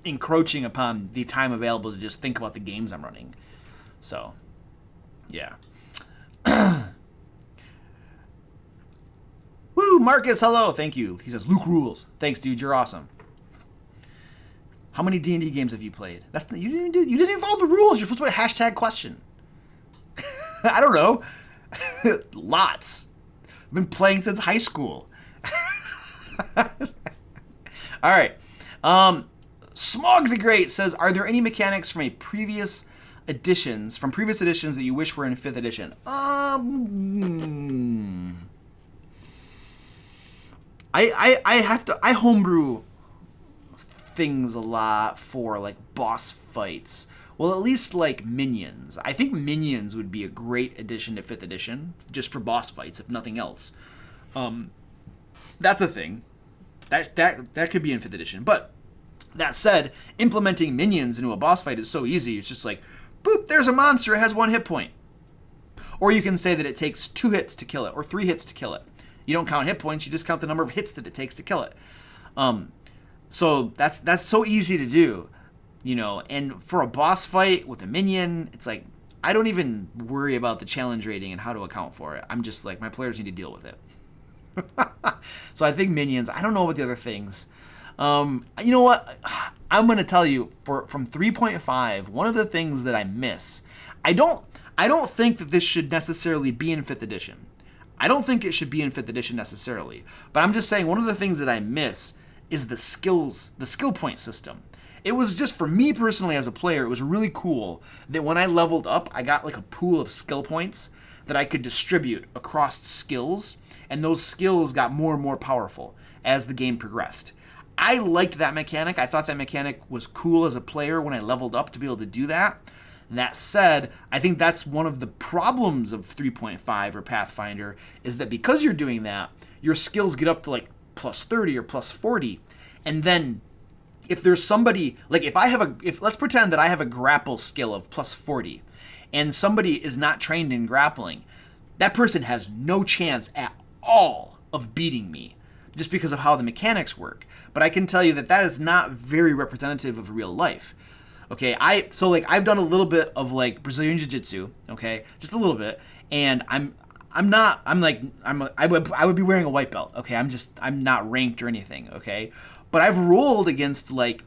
encroaching upon the time available to just think about the games I'm running. So, yeah. Woo, Marcus, hello, thank you. He says, Luke rules. Thanks, dude, you're awesome. How many D&D games have you played? You didn't even follow the rules. You're supposed to put a hashtag question. I don't know. Lots. I've been playing since high school. All right. Smog the Great says, are there any mechanics from previous editions that you wish were in 5th edition? I homebrew things a lot for boss fights. Well, at least minions. I think minions would be a great addition to 5th edition, just for boss fights, if nothing else. That's a thing. That could be in 5th edition. But that said, implementing minions into a boss fight is so easy. It's just boop, there's a monster, it has 1 hit point. Or you can say that it takes 2 hits to kill it, or 3 hits to kill it. You don't count hit points, you just count the number of hits that it takes to kill it. So that's so easy to do. And for a boss fight with a minion, it's I don't even worry about the challenge rating and how to account for it. I'm just my players need to deal with it. So I think minions. I don't know about the other things. You know what? I'm gonna tell you from 3.5. One of the things that I miss. I don't think that this should necessarily be in 5th edition. I don't think it should be in 5th edition necessarily. But I'm just saying one of the things that I miss is the skill point system. It was just, for me personally as a player, it was really cool that when I leveled up, I got like a pool of skill points that I could distribute across skills, and those skills got more and more powerful as the game progressed. I liked that mechanic. I thought that mechanic was cool as a player when I leveled up to be able to do that. That said, I think that's one of the problems of 3.5 or Pathfinder, is that because you're doing that, your skills get up to like plus 30 or plus 40, and then if there's somebody, like if let's pretend that I have a grapple skill of plus 40, and somebody is not trained in grappling, that person has no chance at all of beating me just because of how the mechanics work. But I can tell you that that is not very representative of real life. Okay, I've done a little bit of like Brazilian Jiu-Jitsu, okay, just a little bit, and I would be wearing a white belt, okay, I'm not ranked or anything, okay, but I've rolled against like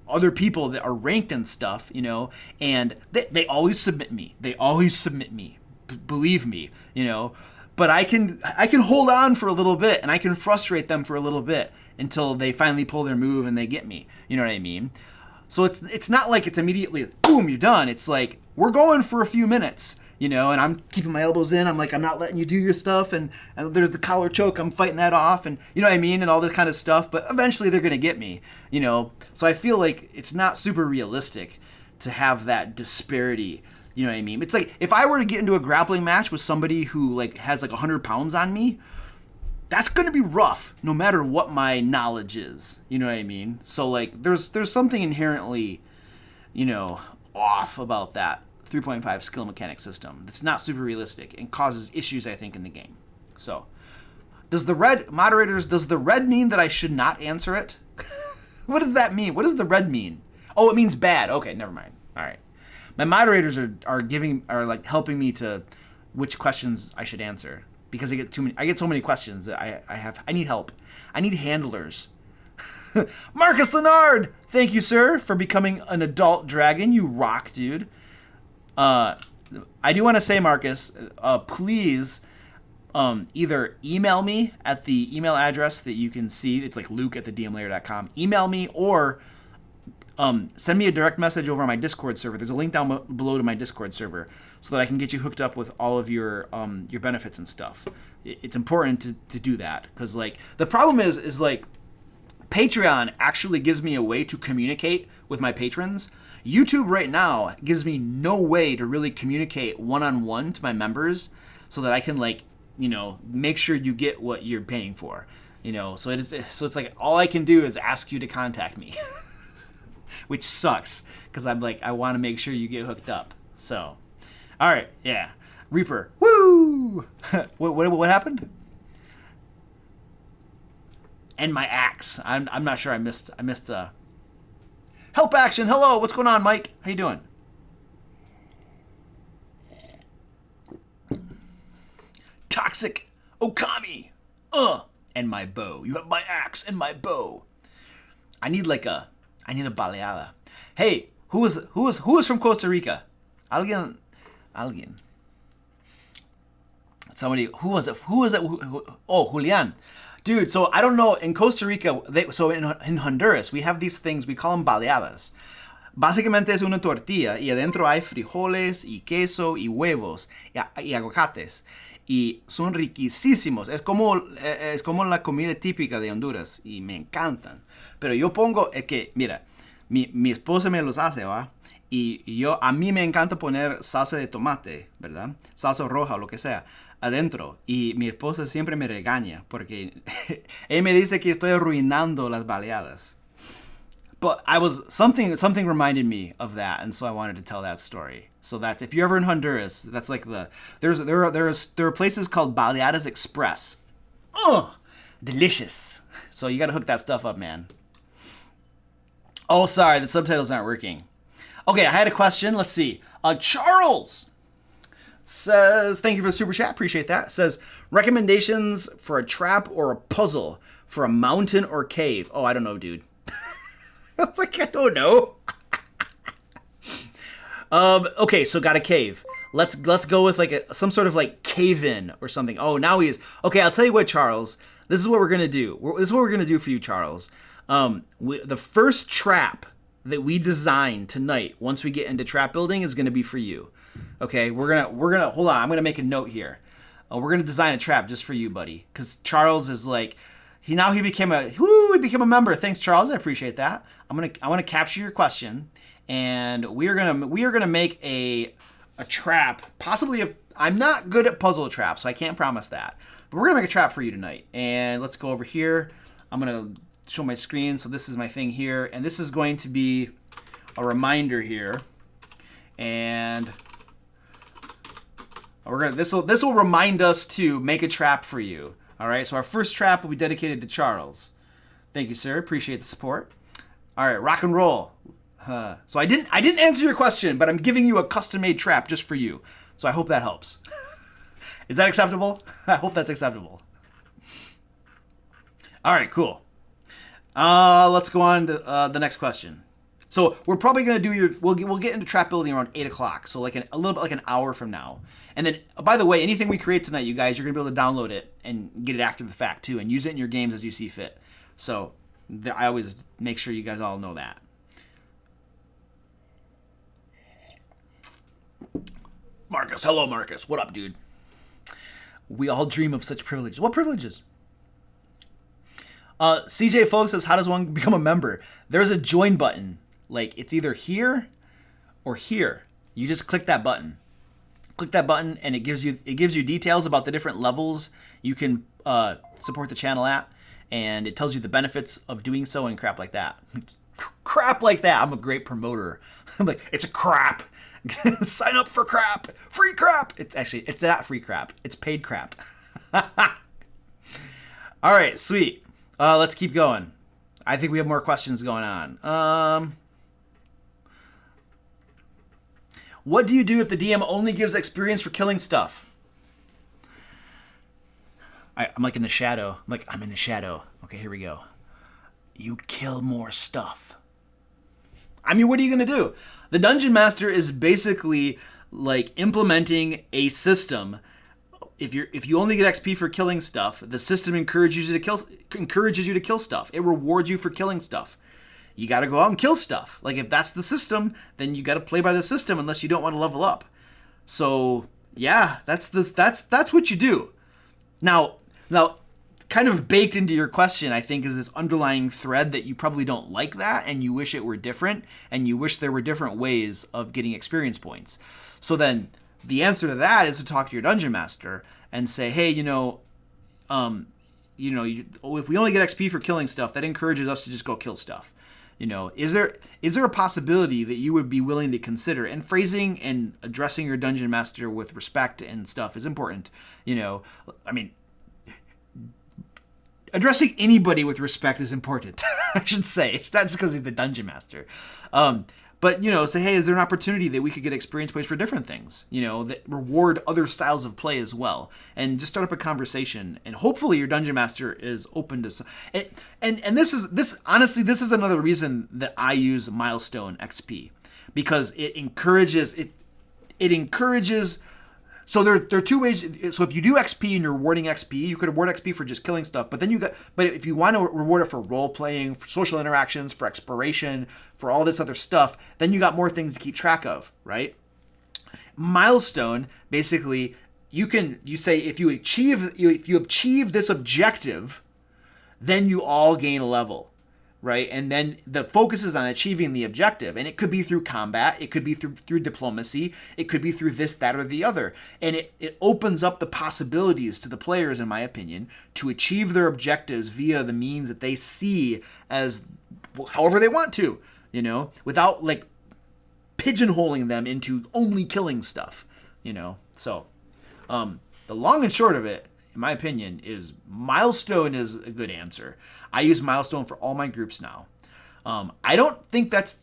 other people that are ranked and stuff, you know, and they always submit me, believe me, you know, but I can hold on for a little bit, and I can frustrate them for a little bit until they finally pull their move and they get me, you know what I mean? So it's not like it's immediately, boom, you're done. It's like, we're going for a few minutes, you know, and I'm keeping my elbows in. I'm like, I'm not letting you do your stuff. And there's the collar choke. I'm fighting that off. And you know what I mean? And all this kind of stuff. But eventually they're going to get me, you know. So I feel like it's not super realistic to have that disparity. You know what I mean? It's like, if I were to get into a grappling match with somebody who like has like 100 pounds on me, that's going to be rough no matter what my knowledge is. You know what I mean? So like there's something inherently, you know, off about that 3.5 skill mechanic system that's not super realistic and causes issues, I think, in the game. So does the red mean that I should not answer it? What does that mean? What does the red mean? Oh, it means bad. Okay, never mind. All right. My moderators are like helping me to which questions I should answer. Because I get so many questions that I need help. I need handlers. Marcus Leonard, thank you, sir, for becoming an adult dragon. You rock, dude. I do want to say, Marcus, please either email me at the email address that you can see. It's like luke@thedmlayer.com. Email me, or send me a direct message over on my Discord server. There's a link down below to my Discord server so that I can get you hooked up with all of your benefits and stuff. It's important to do that, because like the problem is like Patreon actually gives me a way to communicate with my patrons. YouTube right now gives me no way to really communicate one-on-one to my members so that I can, like, you know, make sure you get what you're paying for. You know, so it's like all I can do is ask you to contact me. Which sucks, because I'm like, I want to make sure you get hooked up. So, all right, yeah, Reaper, woo! what happened? And my axe. I'm not sure. I missed help action. Hello, what's going on, Mike? How you doing? Toxic Okami. And my bow. You have my axe and my bow. I need a baleada. Hey, who is from Costa Rica? Alguien. Somebody. Who was it? Oh, Julian. Dude, so I don't know. In Costa Rica, in Honduras, we have these things. We call them baleadas. Básicamente es una tortilla y adentro hay frijoles y queso y huevos y aguacates. Y son riquísimos. Es como la comida típica de Honduras. Y me encantan. Pero yo pongo, es que, mira, mi esposa me los hace, ¿va? Y a mí me encanta poner salsa de tomate, ¿verdad? Salsa roja o lo que sea, adentro. Y mi esposa siempre me regaña porque ella me dice que estoy arruinando las baleadas. But something reminded me of that, and so I wanted to tell that story. So that's, if you're ever in Honduras, that's like there are places called Baleadas Express. Delicious. So you got to hook that stuff up, man. Oh, sorry, the subtitles aren't working. Okay, I had a question. Let's see. Charles, says, thank you for the super chat. Appreciate that. Says, recommendations for a trap or a puzzle for a mountain or cave. Oh, I don't know, dude. Like, I don't know. Okay, so got a cave. Let's go with like some sort of like cave in or something. Oh, now he is. Okay, I'll tell you what, Charles. This is what we're gonna do. This is what we're gonna do for you, Charles. The first trap that we design tonight, once we get into trap building, is gonna be for you. Okay, we're gonna hold on. I'm gonna make a note here. We're gonna design a trap just for you, buddy, because Charles is like, he became a member. Thanks, Charles. I appreciate that. I want to capture your question, and we are gonna make a trap. Possibly I'm not good at puzzle traps, so I can't promise that. But we're gonna make a trap for you tonight. And let's go over here. I'm gonna show my screen. So this is my thing here, and this is going to be a reminder here. And this will remind us to make a trap for you. All right. So our first trap will be dedicated to Charles. Thank you, sir. Appreciate the support. All right, rock and roll. So I didn't answer your question, but I'm giving you a custom-made trap just for you. So I hope that helps. Is that acceptable? I hope that's acceptable. All right, cool. Let's go on to the next question. So we're probably gonna do we'll get into trap building around 8 o'clock. So like a little bit like an hour from now. And then, by the way, anything we create tonight, you guys, you're gonna be able to download it and get it after the fact too, and use it in your games as you see fit. So I always make sure you guys all know that. Marcus, hello, Marcus. What up, dude? We all dream of such privileges. What privileges? CJ Folks says, how does one become a member? There's a join button. Like, it's either here or here. You just click that button. Click that button, and it gives you details about the different levels you can support the channel at, and it tells you the benefits of doing so and crap like that. Crap like that. I'm a great promoter. I'm like, it's a crap. Sign up for crap. Free crap. It's not free crap. It's paid crap. All right, sweet. Let's keep going. I think we have more questions going on. What do you do if the DM only gives experience for killing stuff? I'm like in the shadow. I'm in the shadow. Okay, here we go. You kill more stuff. I mean, what are you going to do? The Dungeon Master is basically like implementing a system. If you only get XP for killing stuff, the system encourages you to kill stuff. It rewards you for killing stuff. You got to go out and kill stuff. Like, if that's the system, then you got to play by the system unless you don't want to level up. So yeah, that's what you do. Now, kind of baked into your question, I think, is this underlying thread that you probably don't like that, and you wish it were different, and you wish there were different ways of getting experience points. So then the answer to that is to talk to your Dungeon Master and say, hey, if we only get XP for killing stuff, that encourages us to just go kill stuff. Is there a possibility that you would be willing to consider? And phrasing and addressing your Dungeon Master with respect and stuff is important. Addressing anybody with respect is important, I should say. It's not just because he's the Dungeon Master. But, say, hey, is there an opportunity that we could get experience points for different things, that reward other styles of play as well? And just start up a conversation. And hopefully your Dungeon Master is open to... And this is another reason that I use Milestone XP. Because it encourages... It encourages... So there are two ways. So if you do XP and you're rewarding XP, you could reward XP for just killing stuff. But if you want to reward it for role playing, for social interactions, for exploration, for all this other stuff, then you got more things to keep track of, right? Milestone, basically, you say if you achieve this objective, then you all gain a level. Right? And then the focus is on achieving the objective. And it could be through combat. It could be through diplomacy. It could be through this, that, or the other. And it opens up the possibilities to the players, in my opinion, to achieve their objectives via the means that they see as however they want to, without like pigeonholing them into only killing stuff, So the long and short of it, in my opinion, is Milestone is a good answer. I use Milestone for all my groups now. I don't think that's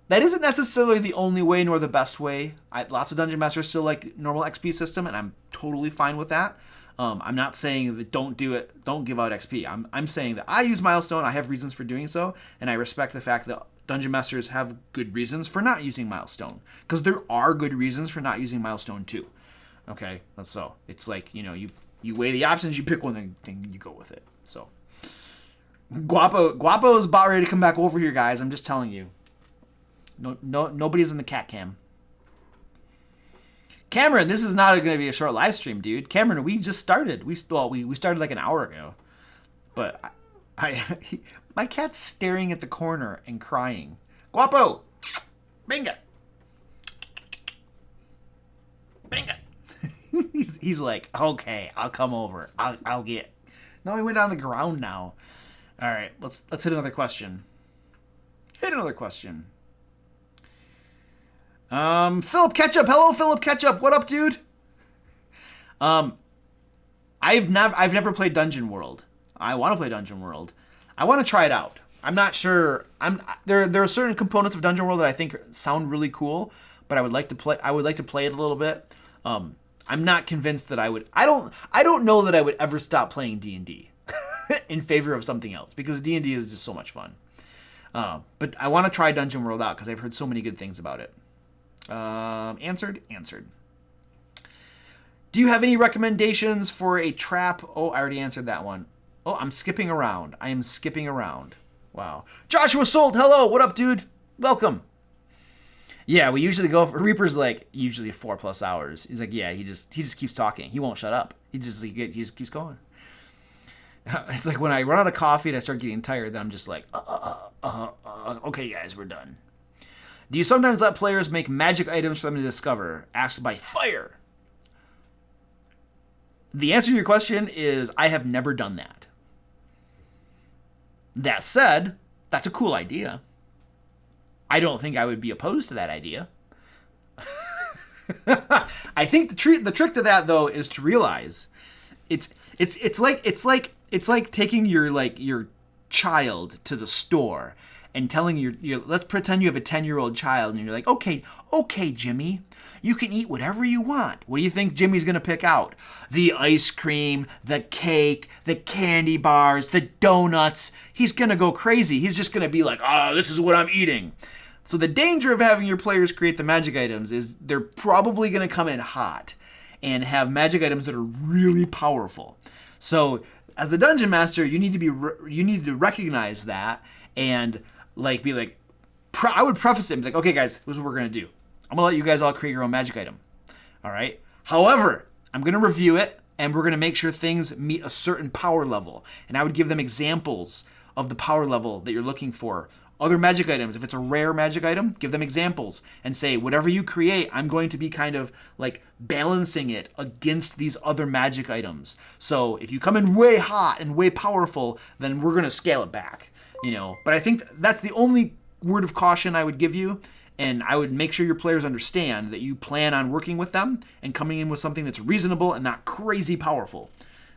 That isn't necessarily the only way nor the best way. Lots of Dungeon Masters still like normal XP system, and I'm totally fine with that. I'm not saying that don't do it, don't give out XP. I'm saying that I use Milestone, I have reasons for doing so, and I respect the fact that Dungeon Masters have good reasons for not using Milestone. Because there are good reasons for not using Milestone too. Okay? So, it's like, you weigh the options, you pick one, then you go with it. So, Guapo's about ready to come back over here, guys. I'm just telling you. Nobody's in the cat cam. Cameron, this is not going to be a short live stream, dude. Cameron, we just started. We started like an hour ago. But my cat's staring at the corner and crying. Guapo! Binga! Binga! he's like, okay, I'll come over. I'll get. No, he went on the ground now. All right, let's hit another question. Philip Ketchup. Hello, Philip Ketchup. What up, dude? I've never played Dungeon World. I want to play Dungeon World. I want to try it out. I'm not sure. There are certain components of Dungeon World that I think sound really cool, but I would like to play it a little bit. I'm not convinced that I would. I don't know that I would ever stop playing D&D in favor of something else, because D&D is just so much fun. But I want to try Dungeon World out because I've heard so many good things about it. Answered. Do you have any recommendations for a trap? Oh, I already answered that one. Oh, I'm skipping around. I am skipping around. Wow. Joshua Sold, hello. What up, dude? Welcome. Yeah, we usually go for Reaper's like usually 4+ hours. He's like, yeah, he just keeps talking. He won't shut up. He just keeps going. It's like when I run out of coffee and I start getting tired, then I'm just like, okay, guys, we're done. Do you sometimes let players make magic items for them to discover? Asked by Fire. The answer to your question is I have never done that. That said, that's a cool idea. I don't think I would be opposed to that idea. I think the trick to that though is to realize it's like taking your child to the store and telling your let's pretend you have a 10-year-old child and you're like, okay, Jimmy, you can eat whatever you want. What do you think Jimmy's going to pick out? The ice cream, the cake, the candy bars, the donuts. He's going to go crazy. He's just going to be like, this is what I'm eating. So the danger of having your players create the magic items is they're probably going to come in hot and have magic items that are really powerful. So as the dungeon master, you need to recognize that and be like, I would preface it like, okay, guys, this is what we're going to do. I'm going to let you guys all create your own magic item. All right. However, I'm going to review it and we're going to make sure things meet a certain power level. And I would give them examples of the power level that you're looking for. Other magic items, if it's a rare magic item, give them examples and say, whatever you create, I'm going to be kind of like balancing it against these other magic items. So if you come in way hot and way powerful, then we're going to scale it back, But I think that's the only word of caution I would give you. And I would make sure your players understand that you plan on working with them and coming in with something that's reasonable and not crazy powerful.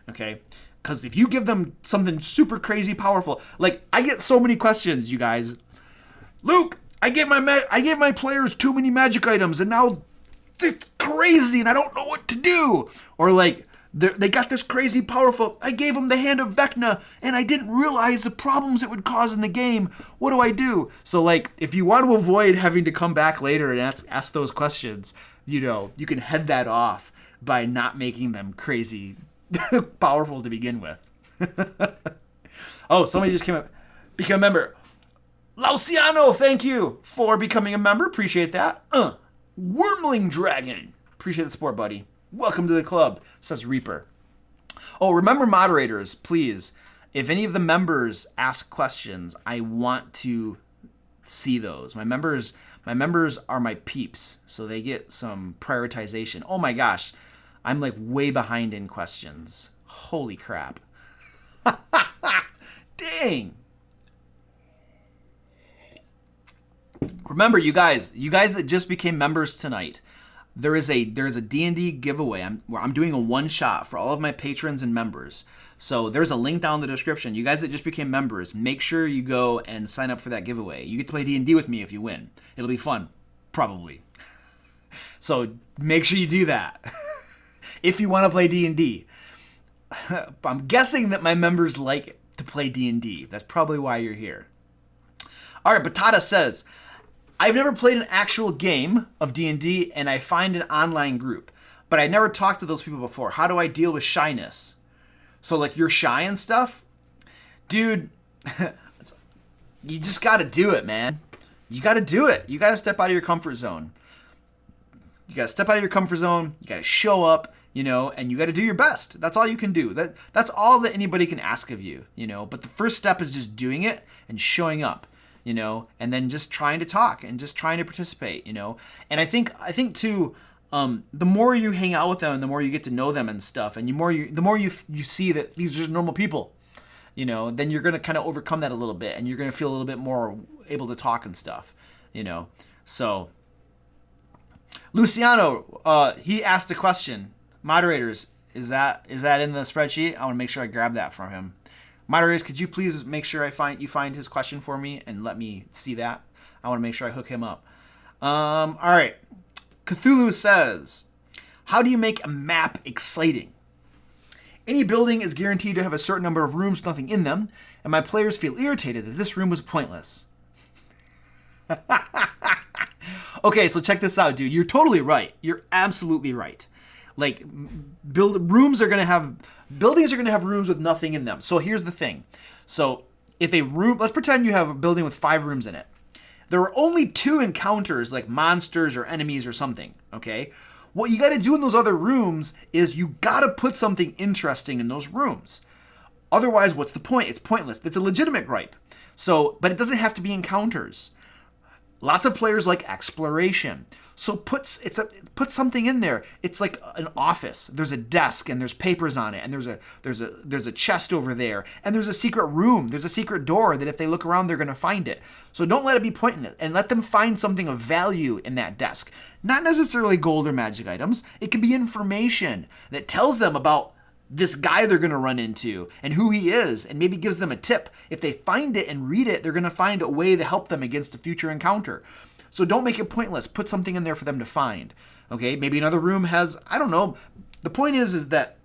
Okay? Because if you give them something super crazy powerful, like I get so many questions, you guys. Luke, I gave my players too many magic items and now it's crazy and I don't know what to do. Or like they got this crazy powerful. I gave them the Hand of Vecna and I didn't realize the problems it would cause in the game. What do I do? So like if you want to avoid having to come back later and ask those questions, you can head that off by not making them crazy powerful to begin with. Oh, somebody just became a member. Lauciano, thank you for becoming a member. Appreciate that. Wormling Dragon. Appreciate the support, buddy. Welcome to the club, says Reaper. Oh, remember moderators, please. If any of the members ask questions, I want to see those. My members are my peeps, so they get some prioritization. Oh my gosh. I'm like way behind in questions. Holy crap. Dang. Remember, you guys that just became members tonight, There's a D&D giveaway. I'm doing a one shot for all of my patrons and members. So there's a link down in the description. You guys that just became members, make sure you go and sign up for that giveaway. You get to play D&D with me if you win. It'll be fun, probably. So make sure you do that if you want to play D&D. I'm guessing that my members like to play D&D. That's probably why you're here. All right, Batata says, I've never played an actual game of D&D, and I find an online group, but I never talked to those people before. How do I deal with shyness? So, like, you're shy and stuff? Dude, you just got to do it, man. You got to do it. You got to step out of your comfort zone. You got to step out of your comfort zone. You got to show up, and you got to do your best. That's all you can do. That's all that anybody can ask of you, But the first step is just doing it and showing up. And then just trying to talk and just trying to participate, And I think too, the more you hang out with them and the more you get to know them and stuff, and the more you see that these are just normal people, then you're going to kind of overcome that a little bit, and you're going to feel a little bit more able to talk and stuff, So, Luciano, he asked a question. Moderators, is that in the spreadsheet? I want to make sure I grab that from him. Moderators, could you please make sure you find his question for me and let me see that? I want to make sure I hook him up. All right. Cthulhu says, how do you make a map exciting? Any building is guaranteed to have a certain number of rooms with nothing in them, and my players feel irritated that this room was pointless. Okay, so check this out, dude. You're totally right. You're absolutely right. Like, buildings are going to have rooms with nothing in them. So here's the thing. So if let's pretend you have a building with 5 rooms in it. There are only 2 encounters, like monsters or enemies or something, okay? What you got to do in those other rooms is you got to put something interesting in those rooms. Otherwise, what's the point? It's pointless. It's a legitimate gripe. So, but it doesn't have to be encounters. Lots of players like exploration. So put something in there. It's like an office. There's a desk and there's papers on it, and there's a chest over there, and there's a secret room. There's a secret door that if they look around, they're going to find it. So don't let it be pointless, and let them find something of value in that desk. Not necessarily gold or magic items. It can be information that tells them about this guy they're going to run into and who he is, and maybe gives them a tip. If they find it and read it, they're going to find a way to help them against a future encounter. So don't make it pointless. Put something in there for them to find. Okay, maybe another room has, I don't know. The point is that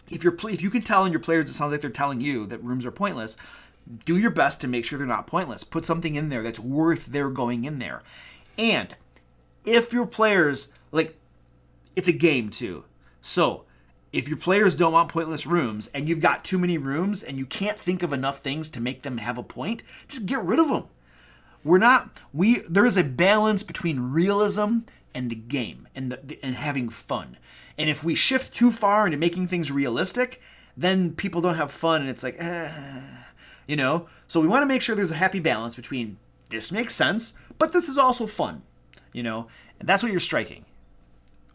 if you can tell in your players, it sounds like they're telling you that rooms are pointless, do your best to make sure they're not pointless. Put something in there that's worth their going in there. And if your players, like, it's a game too. So if your players don't want pointless rooms and you've got too many rooms and you can't think of enough things to make them have a point, just get rid of them. There is a balance between realism and the game and having fun. And if we shift too far into making things realistic, then people don't have fun, and it's like, So we want to make sure there's a happy balance between this makes sense, but this is also fun, and that's what you're striking.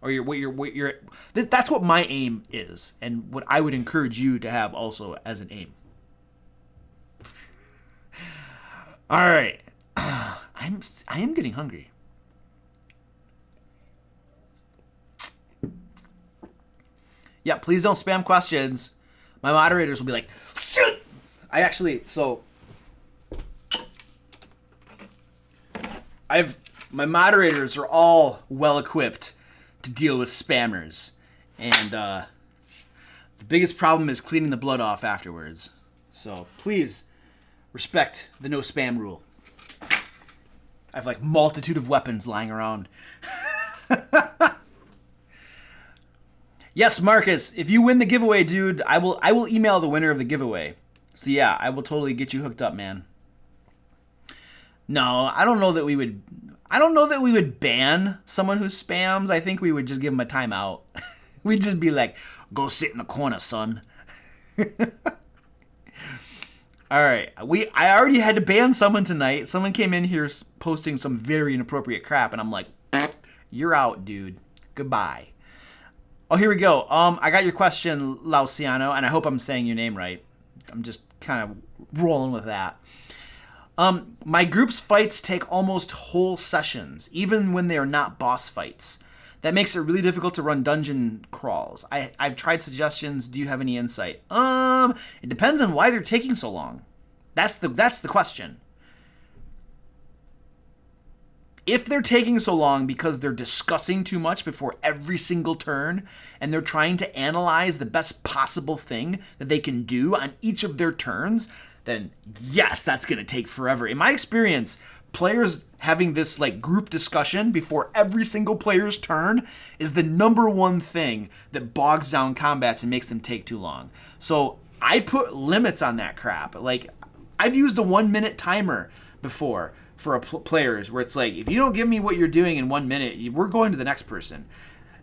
Or that's what my aim is, and what I would encourage you to have also as an aim. All right. I am getting hungry. Yeah, please don't spam questions. My moderators will be like, shoot! My moderators are all well equipped to deal with spammers, and the biggest problem is cleaning the blood off afterwards. So please respect the no spam rule. I have like multitude of weapons lying around. Yes, Marcus, if you win the giveaway, dude, I will email the winner of the giveaway. So yeah, I will totally get you hooked up, man. No, I don't know that we would ban someone who spams. I think we would just give them a timeout. We'd just be like, go sit in the corner, son. All right, I already had to ban someone tonight. Someone came in here posting some very inappropriate crap, and I'm like, you're out, dude. Goodbye. Oh, here we go. I got your question, Lauciano, and I hope I'm saying your name right. I'm just kind of rolling with that. My group's fights take almost whole sessions, even when they are not boss fights. That makes it really difficult to run dungeon crawls. I've tried suggestions. Do you have any insight? It depends on why they're taking so long. That's the question. If they're taking so long because they're discussing too much before every single turn and they're trying to analyze the best possible thing that they can do on each of their turns, then yes, that's going to take forever. In my experience, players having this like group discussion before every single player's turn is the number one thing that bogs down combats and makes them take too long. So I put limits on that crap. Like, I've used a 1 minute timer before for players where it's like, if you don't give me what you're doing in 1 minute, we're going to the next person.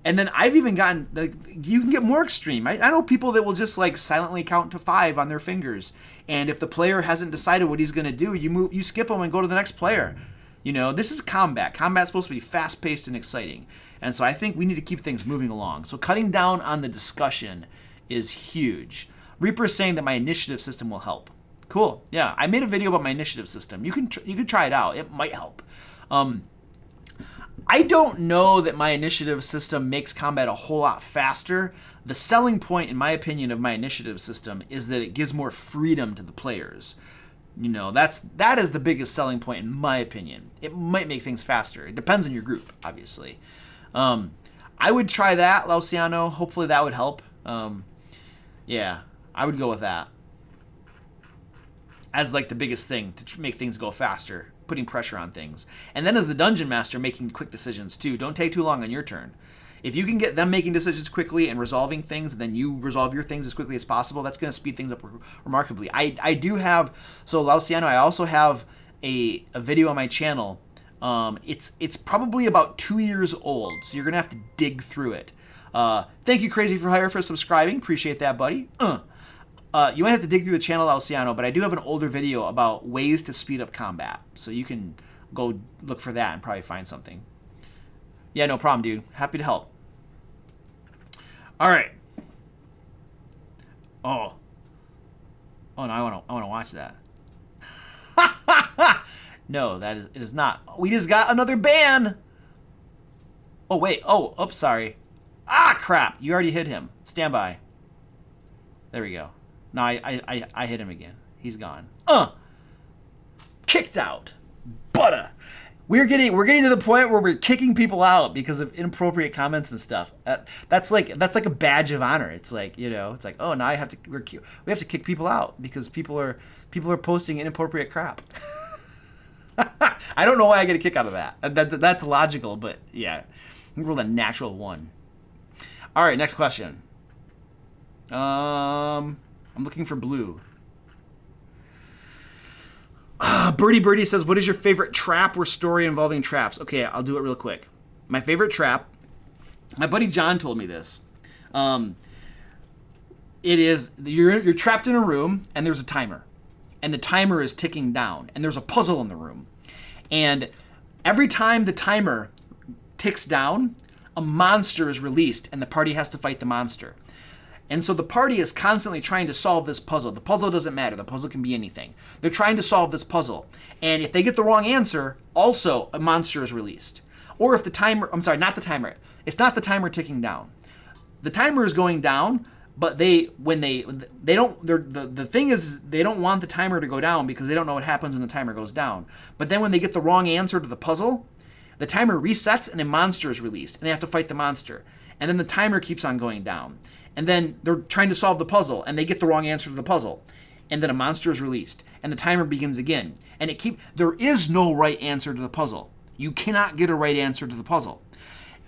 And then I've even gotten, like, you can get more extreme. I know people that will just like silently count to 5 on their fingers. And if the player hasn't decided what he's going to do, you skip them and go to the next player. You know, this is combat. Combat's supposed to be fast-paced and exciting. And so I think we need to keep things moving along. So cutting down on the discussion is huge. Reaper is saying that my initiative system will help. Cool. Yeah, I made a video about my initiative system. You can try it out. It might help. I don't know that my initiative system makes combat a whole lot faster. The selling point, in my opinion, of my initiative system is that it gives more freedom to the players. You know, that is the biggest selling point, in my opinion. It might make things faster. It depends on your group, obviously. I would try that, Lauciano. Hopefully that would help. Yeah, I would go with that as like the biggest thing to make things go faster, putting pressure on things. And then as the dungeon master, making quick decisions too. Don't take too long on your turn. If you can get them making decisions quickly and resolving things, and then you resolve your things as quickly as possible, that's going to speed things up remarkably. I do have, so Lauciano, I also have a video on my channel. It's probably about 2 years old, so you're going to have to dig through it. Thank you, Crazy for Hire, for subscribing. Appreciate that, buddy. You might have to dig through the channel, Lauciano, but I do have an older video about ways to speed up combat. So you can go look for that and probably find something. Yeah, no problem, dude. Happy to help. All right. Oh, no, I want to watch that. No, it is not. We just got another ban. Oh, wait. Oh, oops, sorry. Ah, crap. You already hit him. Stand by. There we go. No, I hit him again. He's gone. Kicked out. Butter. We're getting to the point where we're kicking people out because of inappropriate comments and stuff. That's like a badge of honor. It's like, you know, it's like, oh, now we have to kick people out because people are posting inappropriate crap. I don't know why I get a kick out of that. That's logical, but yeah, we rolled a natural 1. All right, next question. I'm looking for blue. Birdie says, what is your favorite trap or story involving traps? Okay, I'll do it real quick. My favorite trap, my buddy John told me this. It is, you're trapped in a room and there's a timer. And the timer is ticking down. And there's a puzzle in the room. And every time the timer ticks down, a monster is released and the party has to fight the monster. And so the party is constantly trying to solve this puzzle. The puzzle doesn't matter. The puzzle can be anything. They're trying to solve this puzzle. And if they get the wrong answer, also a monster is released. Or if the timer, I'm sorry, not the timer. It's not the timer ticking down. The timer is going down, but the thing is they don't want the timer to go down because they don't know what happens when the timer goes down. But then when they get the wrong answer to the puzzle, the timer resets and a monster is released. And they have to fight the monster. And then the timer keeps on going down. And then they're trying to solve the puzzle, and they get the wrong answer to the puzzle. And then a monster is released, and the timer begins again. And there is no right answer to the puzzle. You cannot get a right answer to the puzzle.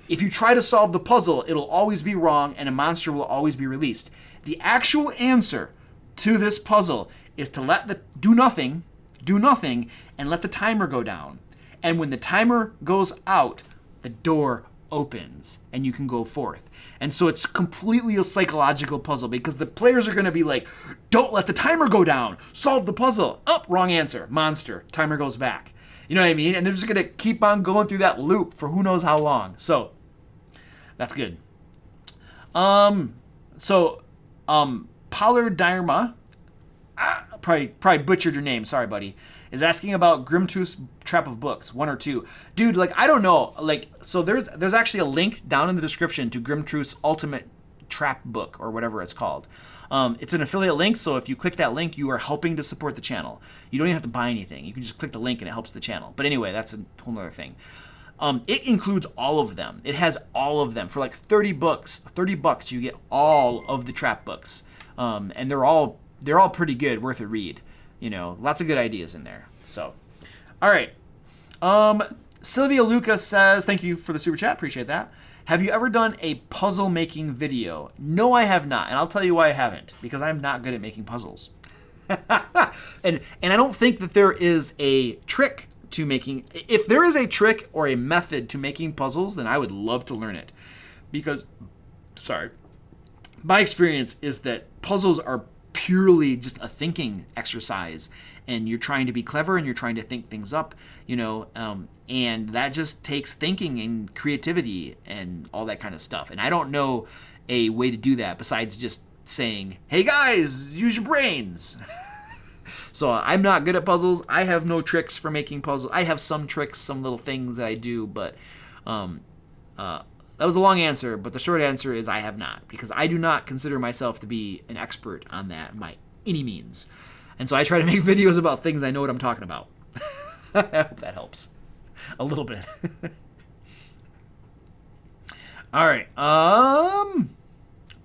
If you try to solve the puzzle, it'll always be wrong, and a monster will always be released. The actual answer to this puzzle is to do nothing, and let the timer go down. And when the timer goes out, the door opens, and you can go forth. And so it's completely a psychological puzzle because the players are going to be like, don't let the timer go down. Solve the puzzle. Oh, wrong answer. Monster. Timer goes back. You know what I mean? And they're just going to keep on going through that loop for who knows how long. So that's good. Pollard Dharma, probably butchered your name. Sorry, buddy. is asking about Grimtooth's Trap of Books, 1 or 2. Dude, like, I don't know. Like, so there's actually a link down in the description to Grimtooth's Ultimate Trap Book, or whatever it's called. It's an affiliate link, so if you click that link, you are helping to support the channel. You don't even have to buy anything. You can just click the link and it helps the channel. But anyway, that's a whole other thing. It includes all of them. It has all of them. For like 30 bucks, you get all of the trap books. And they're all pretty good, worth a read. You know, lots of good ideas in there. So, all right. Sylvia Lucas says, thank you for the super chat. Appreciate that. Have you ever done a puzzle making video? No, I have not. And I'll tell you why I haven't. Because I'm not good at making puzzles. and I don't think that there is a trick to making. If there is a trick or a method to making puzzles, then I would love to learn it. Because, my experience is that puzzles are purely just a thinking exercise, and you're trying to be clever and you're trying to think things up, you know, and that just takes thinking and creativity and all that kind of stuff. And I don't know a way to do that besides just saying, hey guys, use your brains. So I'm not good at puzzles. I have no tricks for making puzzles. I have some tricks, some little things that I do, but that was a long answer, but the short answer is I have not, because I do not consider myself to be an expert on that by any means. And so I try to make videos about things I know what I'm talking about. I hope that helps a little bit. All right.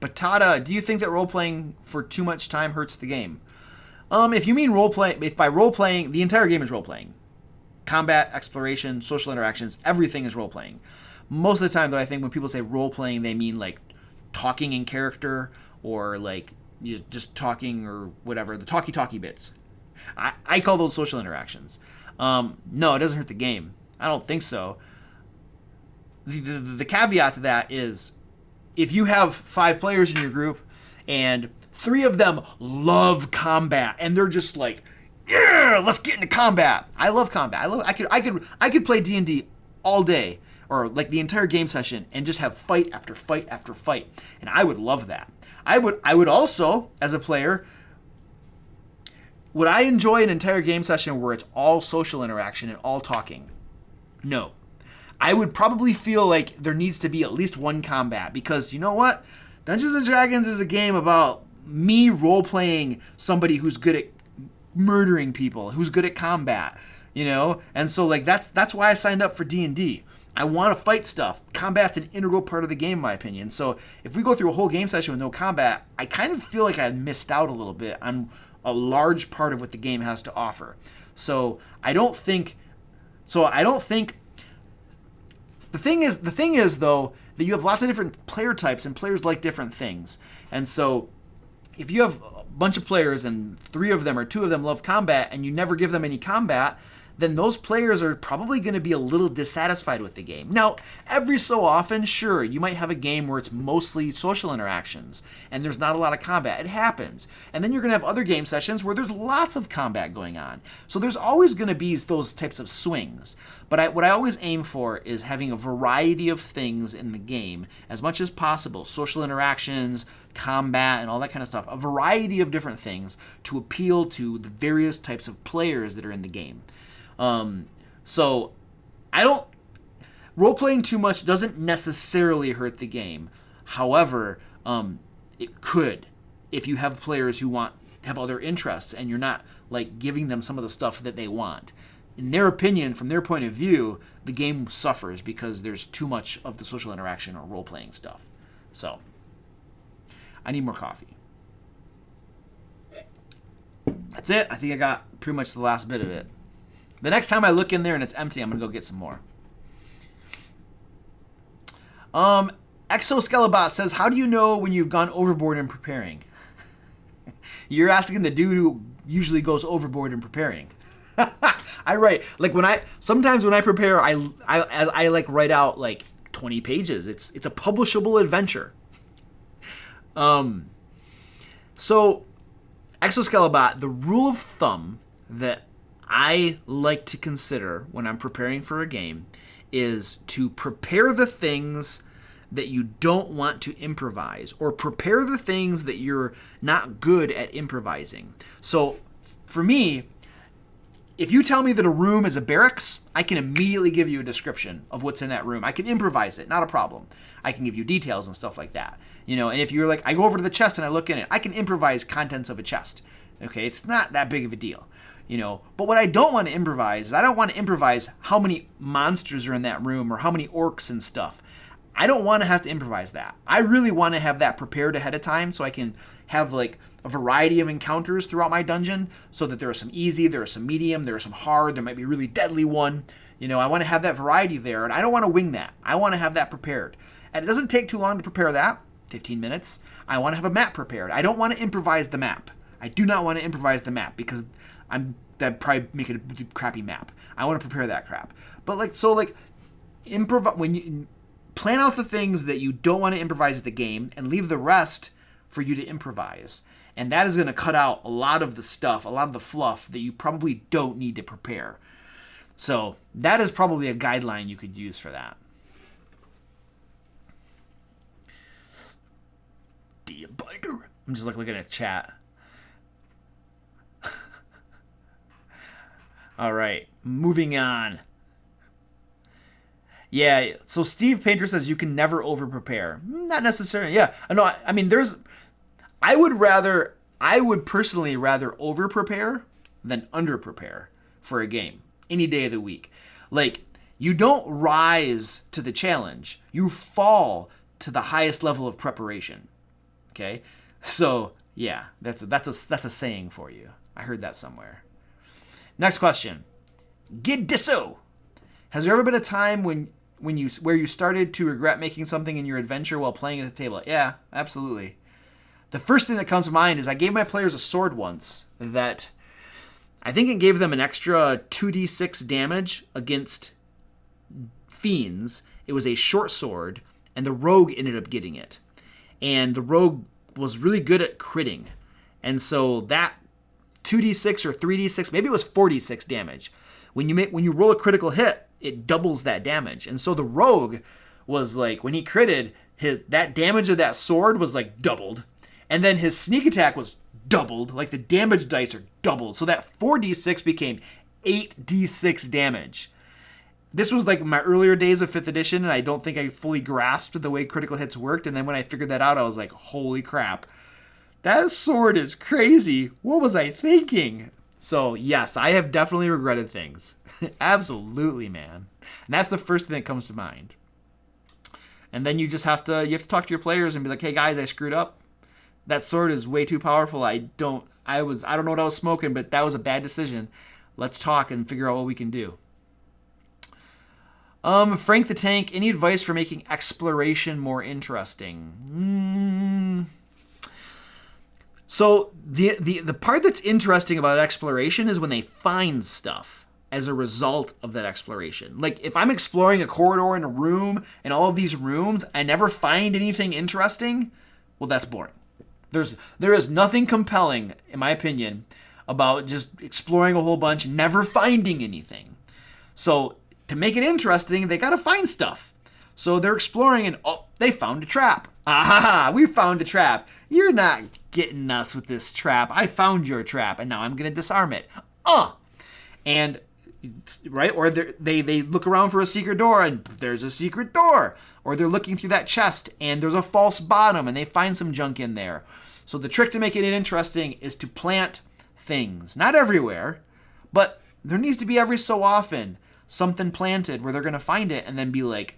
Batata, do you think that role-playing for too much time hurts the game? If you mean role-playing, if by role-playing, the entire game is role-playing. Combat, exploration, social interactions, everything is role-playing. Most of the time, though, I think when people say role-playing, they mean, like, talking in character or, like, just talking or whatever, the talky bits. I call those social interactions. No, it doesn't hurt the game. I don't think so. The caveat to that is if you have 5 players in your group and 3 of them love combat and they're just like, yeah, let's get into combat. I love combat. I could play D&D all day, or like the entire game session, and just have fight after fight after fight. And I would love that. I would also, as a player, would I enjoy an entire game session where it's all social interaction and all talking? No. I would probably feel like there needs to be at least one combat, because you know what? Dungeons and Dragons is a game about me role-playing somebody who's good at murdering people, who's good at combat, you know? And so like that's why I signed up for D&D. I want to fight stuff. Combat's an integral part of the game, in my opinion. So if we go through a whole game session with no combat, I kind of feel like I missed out a little bit on a large part of what the game has to offer. So I don't think. The thing is though, that you have lots of different player types and players like different things. And so if you have a bunch of players and 3 of them or 2 of them love combat and you never give them any combat, then those players are probably going to be a little dissatisfied with the game. Now, every so often, sure, you might have a game where it's mostly social interactions and there's not a lot of combat. It happens. And then you're going to have other game sessions where there's lots of combat going on. So there's always going to be those types of swings. But what I always aim for is having a variety of things in the game as much as possible. Social interactions, combat, and all that kind of stuff. A variety of different things to appeal to the various types of players that are in the game. So I don't, role-playing too much doesn't necessarily hurt the game. However, it could if you have players who have other interests and you're not like giving them some of the stuff that they want. In their opinion, from their point of view, the game suffers because there's too much of the social interaction or role-playing stuff. So I need more coffee. That's it. I think I got pretty much the last bit of it. The next time I look in there and it's empty, I'm going to go get some more. Exoskelebot says, how do you know when you've gone overboard in preparing? You're asking the dude who usually goes overboard in preparing. I write, like sometimes when I prepare, I like write out like 20 pages. It's a publishable adventure. So Exoskelebot, the rule of thumb that I like to consider when I'm preparing for a game is to prepare the things that you don't want to improvise, or prepare the things that you're not good at improvising. So for me, if you tell me that a room is a barracks, I can immediately give you a description of what's in that room. I can improvise it, not a problem. I can give you details and stuff like that. And if you're like, I go over to the chest and I look in it, I can improvise contents of a chest. Okay, it's not that big of a deal. But what I don't want to improvise is I don't want to improvise how many monsters are in that room or how many orcs and stuff. I don't want to have to improvise that. I really want to have that prepared ahead of time so I can have like a variety of encounters throughout my dungeon so that there are some easy, there are some medium, there are some hard, there might be a really deadly one. I want to have that variety there, and I don't want to wing that. I want to have that prepared. And it doesn't take too long to prepare that, 15 minutes. I want to have a map prepared. I don't want to improvise the map. I do not want to improvise the map because that'd probably make it a crappy map. I want to prepare that crap. But when you plan out the things that you don't want to improvise at the game and leave the rest for you to improvise. And that is going to cut out a lot of the stuff, a lot of the fluff that you probably don't need to prepare. So that is probably a guideline you could use for that. Biker. I'm just looking at chat. All right, moving on. Yeah, so Steve Painter says you can never over-prepare. Not necessarily. Yeah, no, I mean, I would personally rather over-prepare than under-prepare for a game any day of the week. Like, you don't rise to the challenge. You fall to the highest level of preparation. Okay? So, yeah, that's a saying for you. I heard that somewhere. Next question. Giddisso. Has there ever been a time where you started to regret making something in your adventure while playing at the table? Yeah, absolutely. The first thing that comes to mind is I gave my players a sword once that I think it gave them an extra 2d6 damage against fiends. It was a short sword, and the rogue ended up getting it. And the rogue was really good at critting. And so that 2d6 or 3d6, maybe it was 4d6 damage. When you roll a critical hit, it doubles that damage. And so the rogue was like, when he critted, that damage of that sword was like doubled. And then his sneak attack was doubled. Like the damage dice are doubled. So that 4d6 became 8d6 damage. This was like my earlier days of 5th edition, and I don't think I fully grasped the way critical hits worked. And then when I figured that out, I was like, holy crap. That sword is crazy. What was I thinking? So, yes, I have definitely regretted things. Absolutely, man. And that's the first thing that comes to mind. And then you have to talk to your players and be like, hey, guys, I screwed up. That sword is way too powerful. I don't know what I was smoking, but that was a bad decision. Let's talk and figure out what we can do. Frank the Tank, any advice for making exploration more interesting? So the part that's interesting about exploration is when they find stuff as a result of that exploration. Like if I'm exploring a corridor in a room and all of these rooms, I never find anything interesting, well, that's boring. There is nothing compelling, in my opinion, about just exploring a whole bunch and never finding anything. So to make it interesting, they got to find stuff. So they're exploring and, oh, they found a trap. Ah, we found a trap. You're not getting us with this trap. I found your trap, and now I'm going to disarm it. And, right? Or they look around for a secret door, and there's a secret door. Or they're looking through that chest, and there's a false bottom, and they find some junk in there. So the trick to making it interesting is to plant things. Not everywhere, but there needs to be every so often something planted where they're going to find it and then be like,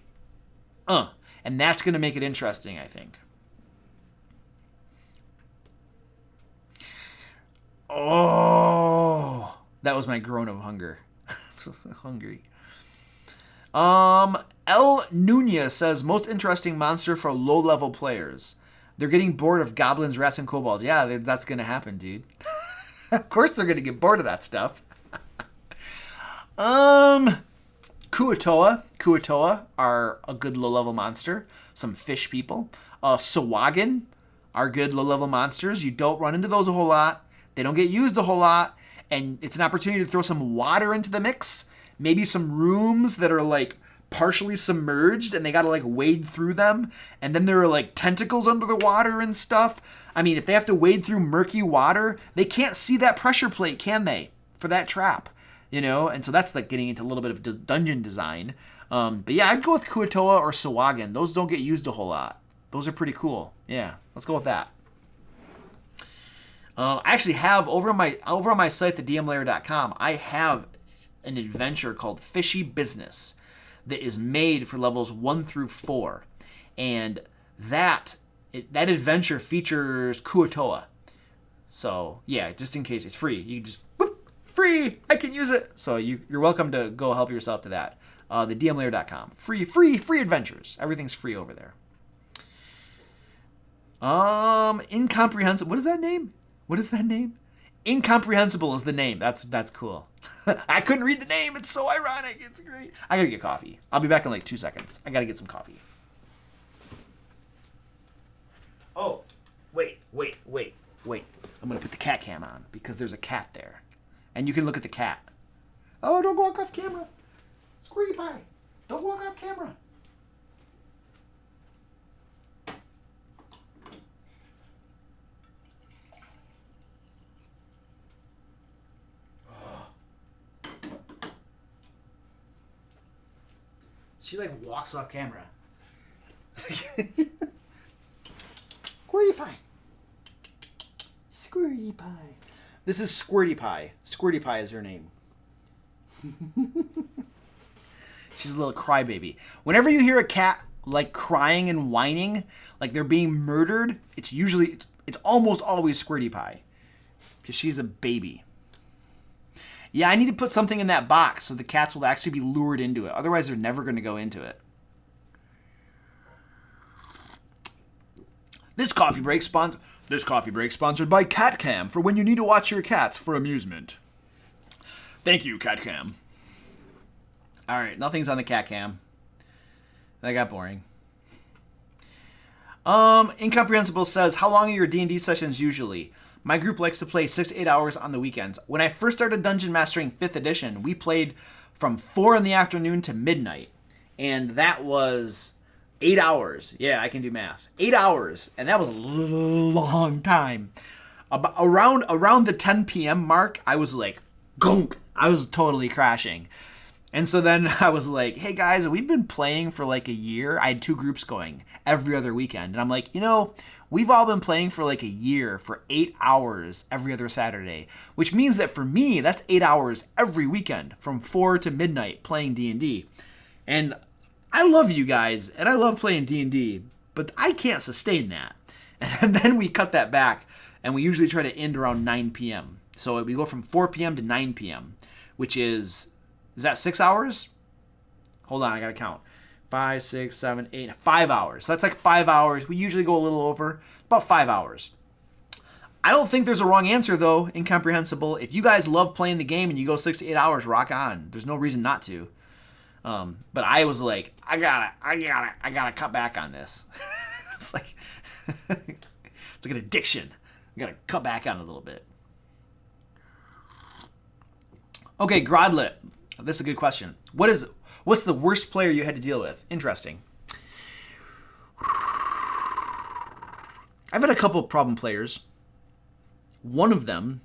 and that's going to make it interesting, I think. Oh, that was my groan of hunger. I'm so hungry. El Nunez says, most interesting monster for low-level players. They're getting bored of goblins, rats, and kobolds. Yeah, that's going to happen, dude. Of course they're going to get bored of that stuff. Kuatoa are a good low-level monster. Some fish people. Sawagan are good low-level monsters. You don't run into those a whole lot. They don't get used a whole lot. And it's an opportunity to throw some water into the mix. Maybe some rooms that are like partially submerged and they got to like wade through them. And then there are like tentacles under the water and stuff. I mean, if they have to wade through murky water, they can't see that pressure plate, can they? For that trap. you know, and so that's like getting into a little bit of dungeon design. But yeah, I'd go with Kuatoa or Sawagan. Those don't get used a whole lot. Those are pretty cool. Yeah, let's go with that. I actually have over on my site, thedmlayer.com, I have an adventure called Fishy Business that is made for levels 1 through 4, and that adventure features Kuatoa. So yeah, just in case, it's free. You just whoop, free. I can use it. So you're welcome to go help yourself to that. Thedmlayer.com. Free adventures. Everything's free over there. Incomprehensible. What is that name? Incomprehensible is the name. That's cool. I couldn't read the name. It's so ironic. It's great. I gotta get coffee. I'll be back in like 2 seconds. I gotta get some coffee. Oh, wait. I'm gonna put the cat cam on because there's a cat there. And you can look at the cat. Oh, don't walk off camera. Squirty pie. Don't walk off camera. She like walks off camera. Squirty pie. Squirty pie. This is Squirty Pie. Squirty Pie is her name. She's a little crybaby. Whenever you hear a cat like crying and whining, like they're being murdered, it's almost always Squirty Pie, because she's a baby. Yeah, I need to put something in that box so the cats will actually be lured into it. Otherwise, they're never going to go into it. This coffee break sponsored by CatCam for when you need to watch your cats for amusement. Thank you, CatCam. All right, nothing's on the CatCam. That got boring. Incomprehensible says, how long are your D&D sessions usually? My group likes to play 6 to 8 hours on the weekends. When I first started Dungeon Mastering 5th edition, we played from 4 in the afternoon to midnight. And that was 8 hours. Yeah, I can do math. 8 hours. And that was a long time. Around the 10 p.m. mark, I was like, gunk. I was totally crashing. And so then I was like, hey guys, we've been playing for like a year. I had 2 groups going every other weekend. And I'm like, we've all been playing for like a year for 8 hours every other Saturday, which means that for me, that's 8 hours every weekend from 4 to midnight playing D&D. And I love you guys and I love playing D&D, but I can't sustain that. And then we cut that back and we usually try to end around 9 p.m. So we go from 4 p.m. to 9 p.m., which is that 6 hours? Hold on, I gotta count. 5, 6, 7, 8, 5 hours. So that's like 5 hours. We usually go a little over, about 5 hours. I don't think there's a wrong answer though, incomprehensible. If you guys love playing the game and you go 6 to 8 hours, rock on. There's no reason not to. But I was like, I gotta cut back on this. It's like it's like an addiction. I gotta cut back on it a little bit. Okay, Grodlet. This is a good question. What's the worst player you had to deal with? Interesting. I've had a couple of problem players. One of them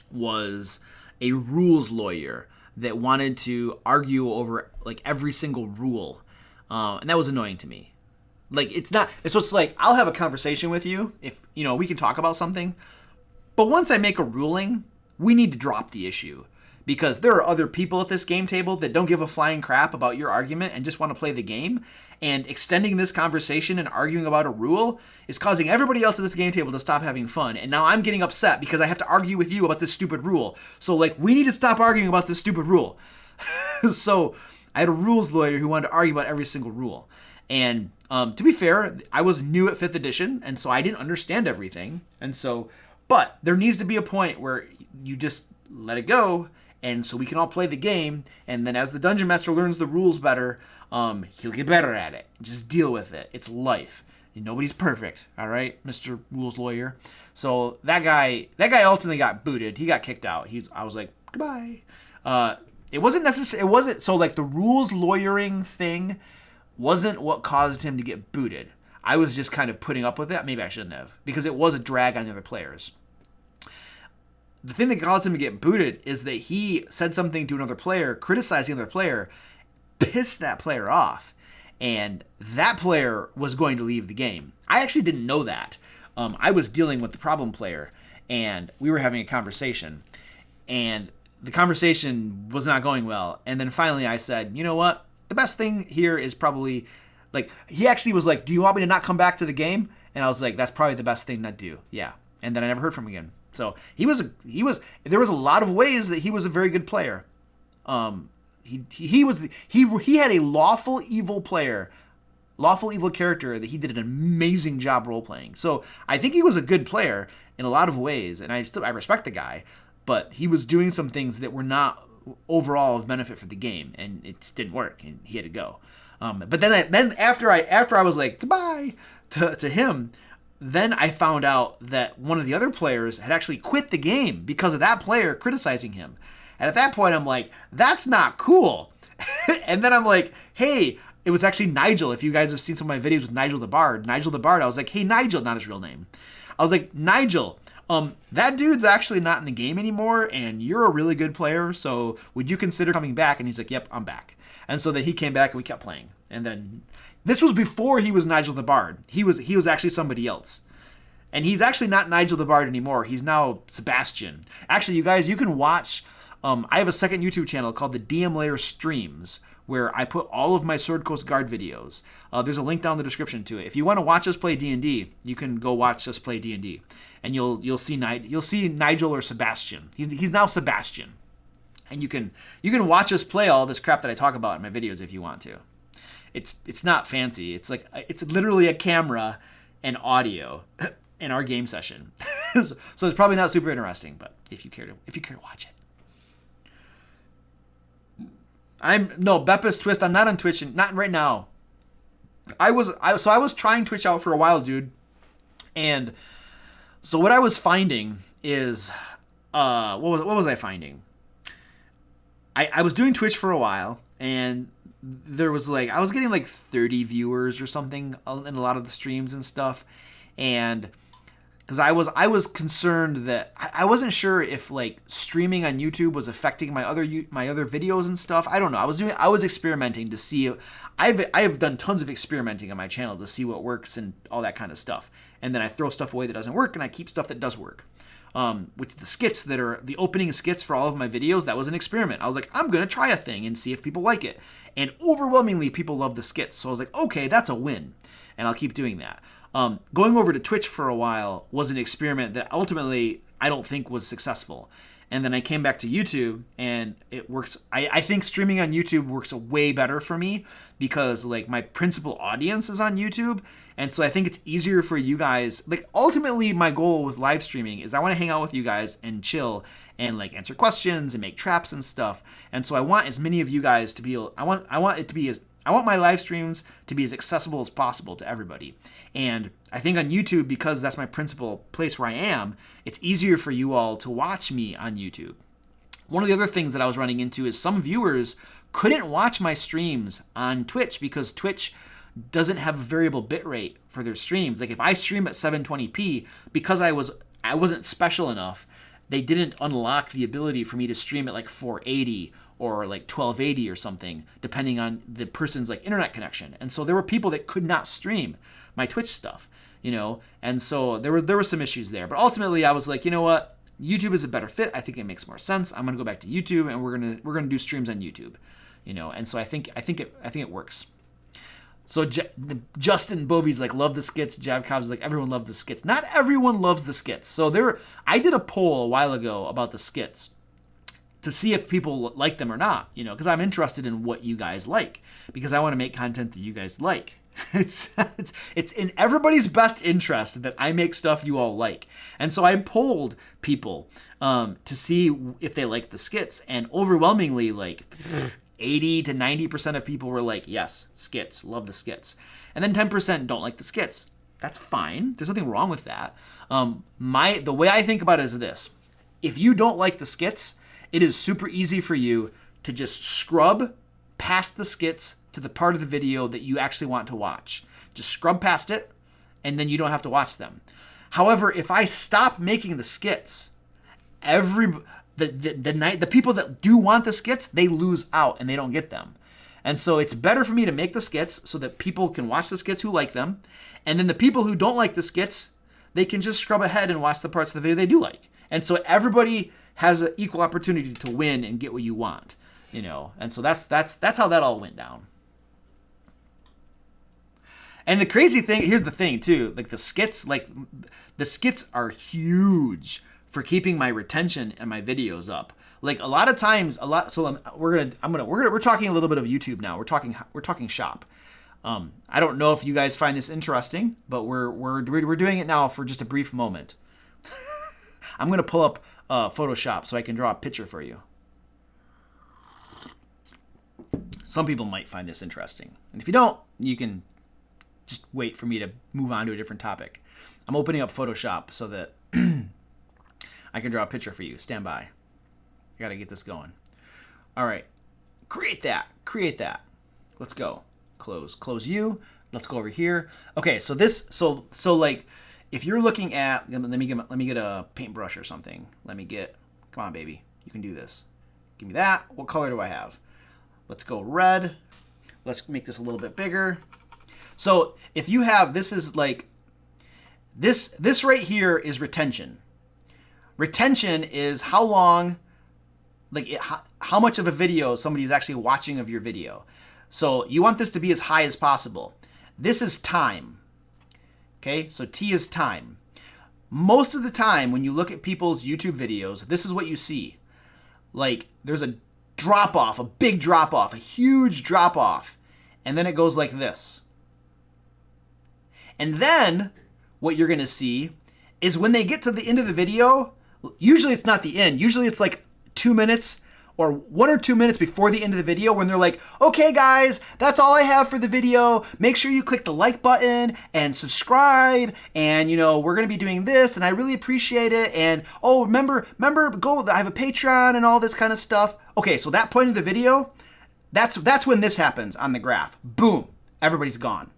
was a rules lawyer that wanted to argue over like every single rule. And that was annoying to me. Like it's just like, I'll have a conversation with you if, we can talk about something. But once I make a ruling, we need to drop the issue. Because there are other people at this game table that don't give a flying crap about your argument and just want to play the game. And extending this conversation and arguing about a rule is causing everybody else at this game table to stop having fun. And now I'm getting upset because I have to argue with you about this stupid rule. So, we need to stop arguing about this stupid rule. So, I had a rules lawyer who wanted to argue about every single rule. And to be fair, I was new at 5th edition, and so I didn't understand everything. But there needs to be a point where you just let it go. And so we can all play the game, and then as the Dungeon Master learns the rules better, he'll get better at it. Just deal with it. It's life. Nobody's perfect, all right, Mr. Rules Lawyer. So that guy ultimately got booted. He got kicked out. I was like, goodbye. It wasn't necessary. It wasn't so like the rules lawyering thing wasn't what caused him to get booted. I was just kind of putting up with it. Maybe I shouldn't have, because it was a drag on the other players. the thing that caused him to get booted is that he said something to another player, criticizing another player, pissed that player off, and that player was going to leave the game. I actually didn't know that. I was dealing with the problem player, and we were having a conversation, and the conversation was not going well. And then finally I said, you know what? The best thing here is probably, like, he actually was like, do you want me to not come back to the game? And I was like, that's probably the best thing to do. Yeah. And then I never heard from him again. So there was a lot of ways that he was a very good player. He had a lawful evil character that he did an amazing job role playing. So I think he was a good player in a lot of ways, and I respect the guy, but he was doing some things that were not overall of benefit for the game, and it just didn't work, and he had to go. But then after I was like goodbye to him, then I found out that one of the other players had actually quit the game because of that player criticizing him. And at that point, I'm like, that's not cool. And then I'm like, hey, it was actually Nigel. If you guys have seen some of my videos with Nigel the Bard, I was like, hey, Nigel, not his real name. I was like, Nigel, that dude's actually not in the game anymore, and you're a really good player, so would you consider coming back? And he's like, yep, I'm back. And so then he came back and we kept playing. And then this was before he was Nigel the Bard. He was actually somebody else. And he's actually not Nigel the Bard anymore. He's now Sebastian. Actually, you guys, you can watch, I have a second YouTube channel called the DM Lair Streams, where I put all of my Sword Coast Guard videos. There's a link down in the description to it. If you want to watch us play D&D, you can go watch us play D&D. And you'll see Nigel or Sebastian. He's now Sebastian. And you can watch us play all this crap that I talk about in my videos if you want to. It's not fancy. It's literally a camera and audio in our game session. So it's probably not super interesting, but if you care to watch it. Beppis Twist, I'm not on Twitch, not right now. I was trying Twitch out for a while, dude. And so what I was finding is what was I finding? I was doing Twitch for a while, and there was I was getting 30 viewers or something in a lot of the streams and stuff, and because I was concerned that I wasn't sure if streaming on YouTube was affecting my other videos and stuff. I don't know. I was experimenting to see. I've done tons of experimenting on my channel to see what works and all that kind of stuff, and then I throw stuff away that doesn't work, and I keep stuff that does work. Which the skits that are the opening skits for all of my videos, that was an experiment. I was like, I'm going to try a thing and see if people like it. And overwhelmingly, people love the skits. So I was like, okay, that's a win. And I'll keep doing that. Going over to Twitch for a while was an experiment that ultimately I don't think was successful. And then I came back to YouTube, and it works. I think streaming on YouTube works way better for me because my principal audience is on YouTube. And so I think it's easier for you guys. Ultimately, my goal with live streaming is I want to hang out with you guys and chill and answer questions and make traps and stuff. And so I want as many of you guys to be. I want my live streams to be as accessible as possible to everybody. And I think on YouTube, because that's my principal place where I am, it's easier for you all to watch me on YouTube. One of the other things that I was running into is some viewers couldn't watch my streams on Twitch because Twitch doesn't have a variable bitrate for their streams. If I stream at 720p, because I wasn't special enough, they didn't unlock the ability for me to stream at 480 or 1280 or something, depending on the person's internet connection. And so there were people that could not stream my Twitch stuff, and so there were some issues there. But ultimately, I was like, you know what? YouTube is a better fit. I think it makes more sense. I'm gonna go back to YouTube, and we're gonna do streams on YouTube, And so I think it works. So Justin Bovey's love the skits. Jab Cobb's everyone loves the skits. Not everyone loves the skits. So I did a poll a while ago about the skits to see if people like them or not, because I'm interested in what you guys like, because I want to make content that you guys like. It's in everybody's best interest that I make stuff you all like. And so I polled people to see if they like the skits, and overwhelmingly 80 to 90% of people were like, yes, skits, love the skits. And then 10% don't like the skits. That's fine. There's nothing wrong with that. The way I think about it is this. If you don't like the skits, it is super easy for you to just scrub past the skits to the part of the video that you actually want to watch. Just scrub past it, and then you don't have to watch them. However, if I stop making the skits, the people that do want the skits, they lose out and they don't get them. And so it's better for me to make the skits so that people can watch the skits who like them. And then the people who don't like the skits, they can just scrub ahead and watch the parts of the video they do like. And so everybody has an equal opportunity to win and get what you want, you know. And so that's how that all went down. And the crazy thing, here's the thing too, like the skits are huge for keeping my retention and my videos up. Like a lot of times, so we're talking a little bit of YouTube now. We're talking shop. I don't know if you guys find this interesting, but we're doing it now for just a brief moment. I'm gonna pull up Photoshop so I can draw a picture for you. Some people might find this interesting, and if you don't, you can just wait for me to move on to a different topic. I'm opening up Photoshop so that I can draw a picture for you. Stand by. I gotta get this going. All right, create that. Let's go. Close you. Let's go over here. Okay, so like, if you're looking at, let me get a paintbrush or something. Come on, baby, you can do this. Give me that. What color do I have? Let's go red. Let's make this a little bit bigger. So if you have, this is like, this right here is retention. Retention is how long, how much of a video somebody is actually watching of your video. So you want this to be as high as possible. This is time. Okay, so T is time. Most of the time when you look at people's YouTube videos, this is what you see. Like, there's a drop off, a big drop off, a huge drop off, and then it goes like this. And then what you're gonna see is when they get to the end of the video, usually it's not the end, usually it's like 2 minutes or 1 or 2 minutes before the end of the video, when they're like, okay guys, that's all I have for the video. Make sure you click the like button and subscribe, and you know, we're gonna be doing this and I really appreciate it, and oh, remember, I have a Patreon and all this kind of stuff. Okay, so that point of the video, that's when this happens on the graph. Boom, everybody's gone.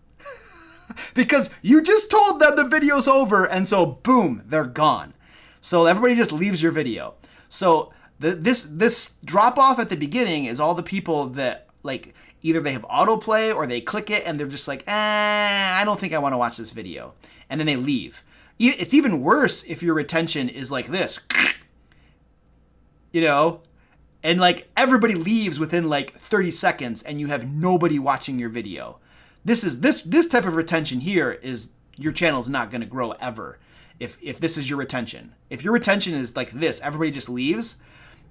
Because you just told them the video's over, and so boom, they're gone. So everybody just leaves your video. So this drop off at the beginning is all the people that, like, either they have autoplay or they click it and they're just like, I don't think I want to watch this video, and then they leave. It's even worse if your retention is like this, you know, and like everybody leaves within like 30 seconds and you have nobody watching your video. This type of retention here is, your channel is not going to grow ever. If this is your retention, if your retention is like this, everybody just leaves.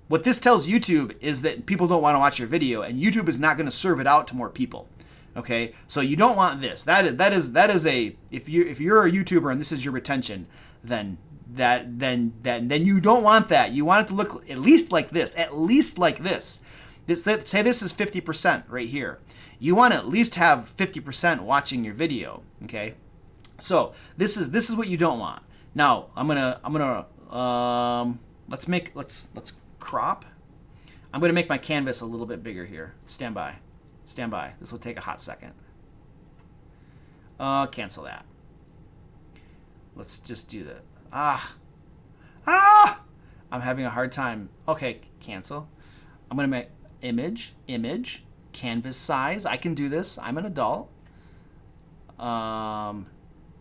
What this tells YouTube is that people don't want to watch your video, and YouTube is not going to serve it out to more people. Okay, so you don't want this. That is a, if you're a YouTuber and this is your retention, then you don't want that. You want it to look at least like this. At least like this. Say this is 50% right here. You want to at least have 50% watching your video, okay? So this is what you don't want. Now let's crop. I'm gonna make my canvas a little bit bigger here. Stand by. This will take a hot second. Cancel that. Let's just do that. I'm having a hard time. Okay, cancel. I'm gonna make image. Canvas size. I can do this. I'm an adult. Dang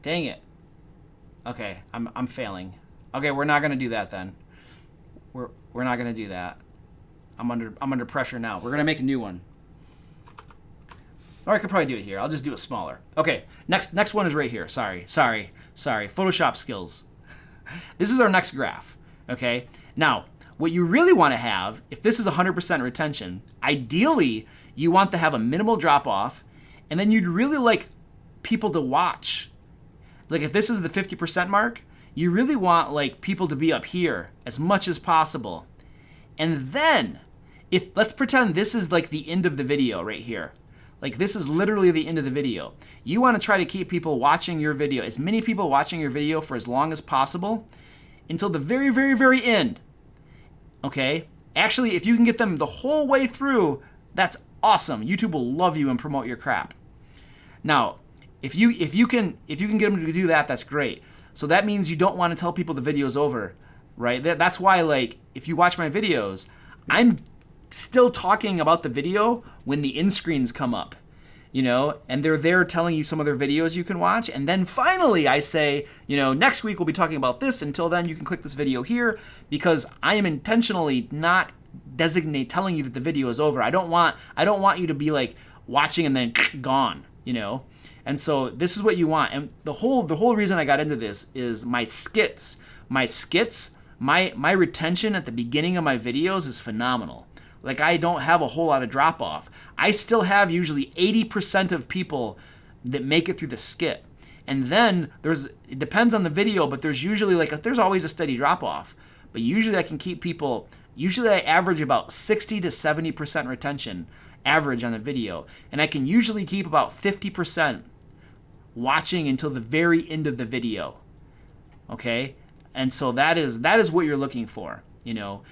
it. Okay, I'm failing. Okay, we're not gonna do that then. We're not gonna do that. I'm under pressure now. We're gonna make a new one. Or I could probably do it here. I'll just do it smaller. Okay, next one is right here. Sorry. Photoshop skills. This is our next graph. Okay. Now, what you really want to have, if this is 100% retention, ideally you want to have a minimal drop off, and then you'd really like people to watch. Like if this is the 50% mark, you really want like people to be up here as much as possible. And then let's pretend this is like the end of the video right here. Like this is literally the end of the video. You want to try to keep people watching your video, as many people watching your video for as long as possible until the very, very, very end. Okay? Actually, if you can get them the whole way through, that's awesome. YouTube will love you and promote your crap. Now, if you can get them to do that, that's great. So that means you don't want to tell people the video's over right? That's why, like, if you watch my videos, I'm still talking about the video when the end screens come up, you know, and they're there telling you some other videos you can watch. And then finally I say, you know, next week we'll be talking about this. Until then, you can click this video here, because I am intentionally not telling you that the video is over. I don't want you to be like watching and then gone, you know? And so this is what you want. And the whole reason I got into this is my skits, my retention at the beginning of my videos is phenomenal. Like, I don't have a whole lot of drop off. I still have usually 80% of people that make it through the skit. And then it depends on the video, but there's usually there's always a steady drop off. But usually I can keep people, usually I average about 60 to 70% retention average on the video. And I can usually keep about 50% watching until the very end of the video. Okay? And so that is what you're looking for, you know.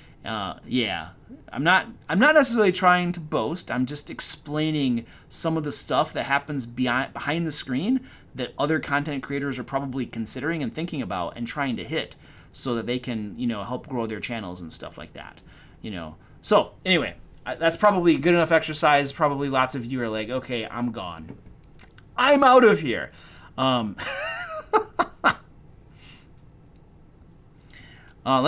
Yeah, I'm not necessarily trying to boast. I'm just explaining some of the stuff that happens behind the screen that other content creators are probably considering and thinking about and trying to hit, so that they can, you know, help grow their channels and stuff like that, you know. So anyway, that's probably good enough exercise. Probably lots of you are like, okay, I'm gone. I'm out of here. Let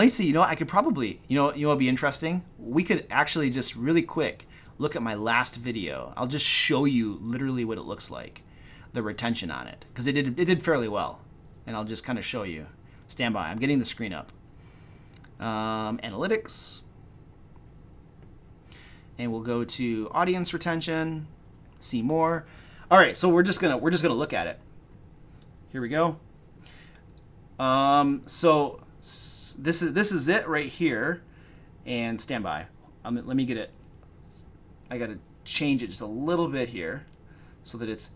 me see. You know, I could probably, you know what would be interesting? We could actually just really quick look at my last video. I'll just show you literally what it looks like, the retention on it, because it did fairly well. And I'll just kind of show you. Stand by. I'm getting the screen up. Analytics, and we'll go to audience retention. See more. All right, so we're just gonna look at it. Here we go. So this is it right here, and stand by. Let me get it. I gotta change it just a little bit here so that it's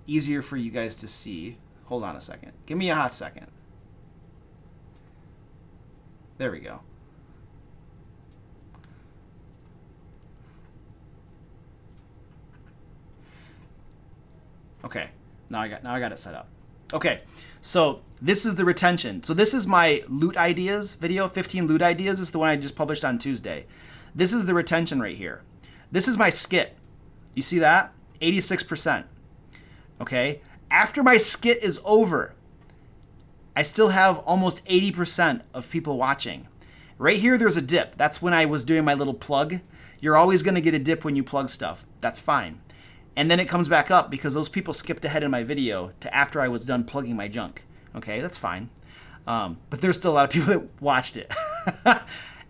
easier for you guys to see. Hold on a second. Give me a hot second. There we go. Okay. Now I got it set up. Okay. So this is the retention. So this is my loot ideas video. 15 loot ideas is the one I just published on Tuesday. This is the retention right here. This is my skit. You see that? 86%. Okay. After my skit is over, I still have almost 80% of people watching. Right here, there's a dip. That's when I was doing my little plug. You're always going to get a dip when you plug stuff. That's fine. And then it comes back up because those people skipped ahead in my video to after I was done plugging my junk. Okay, that's fine. But there's still a lot of people that watched it.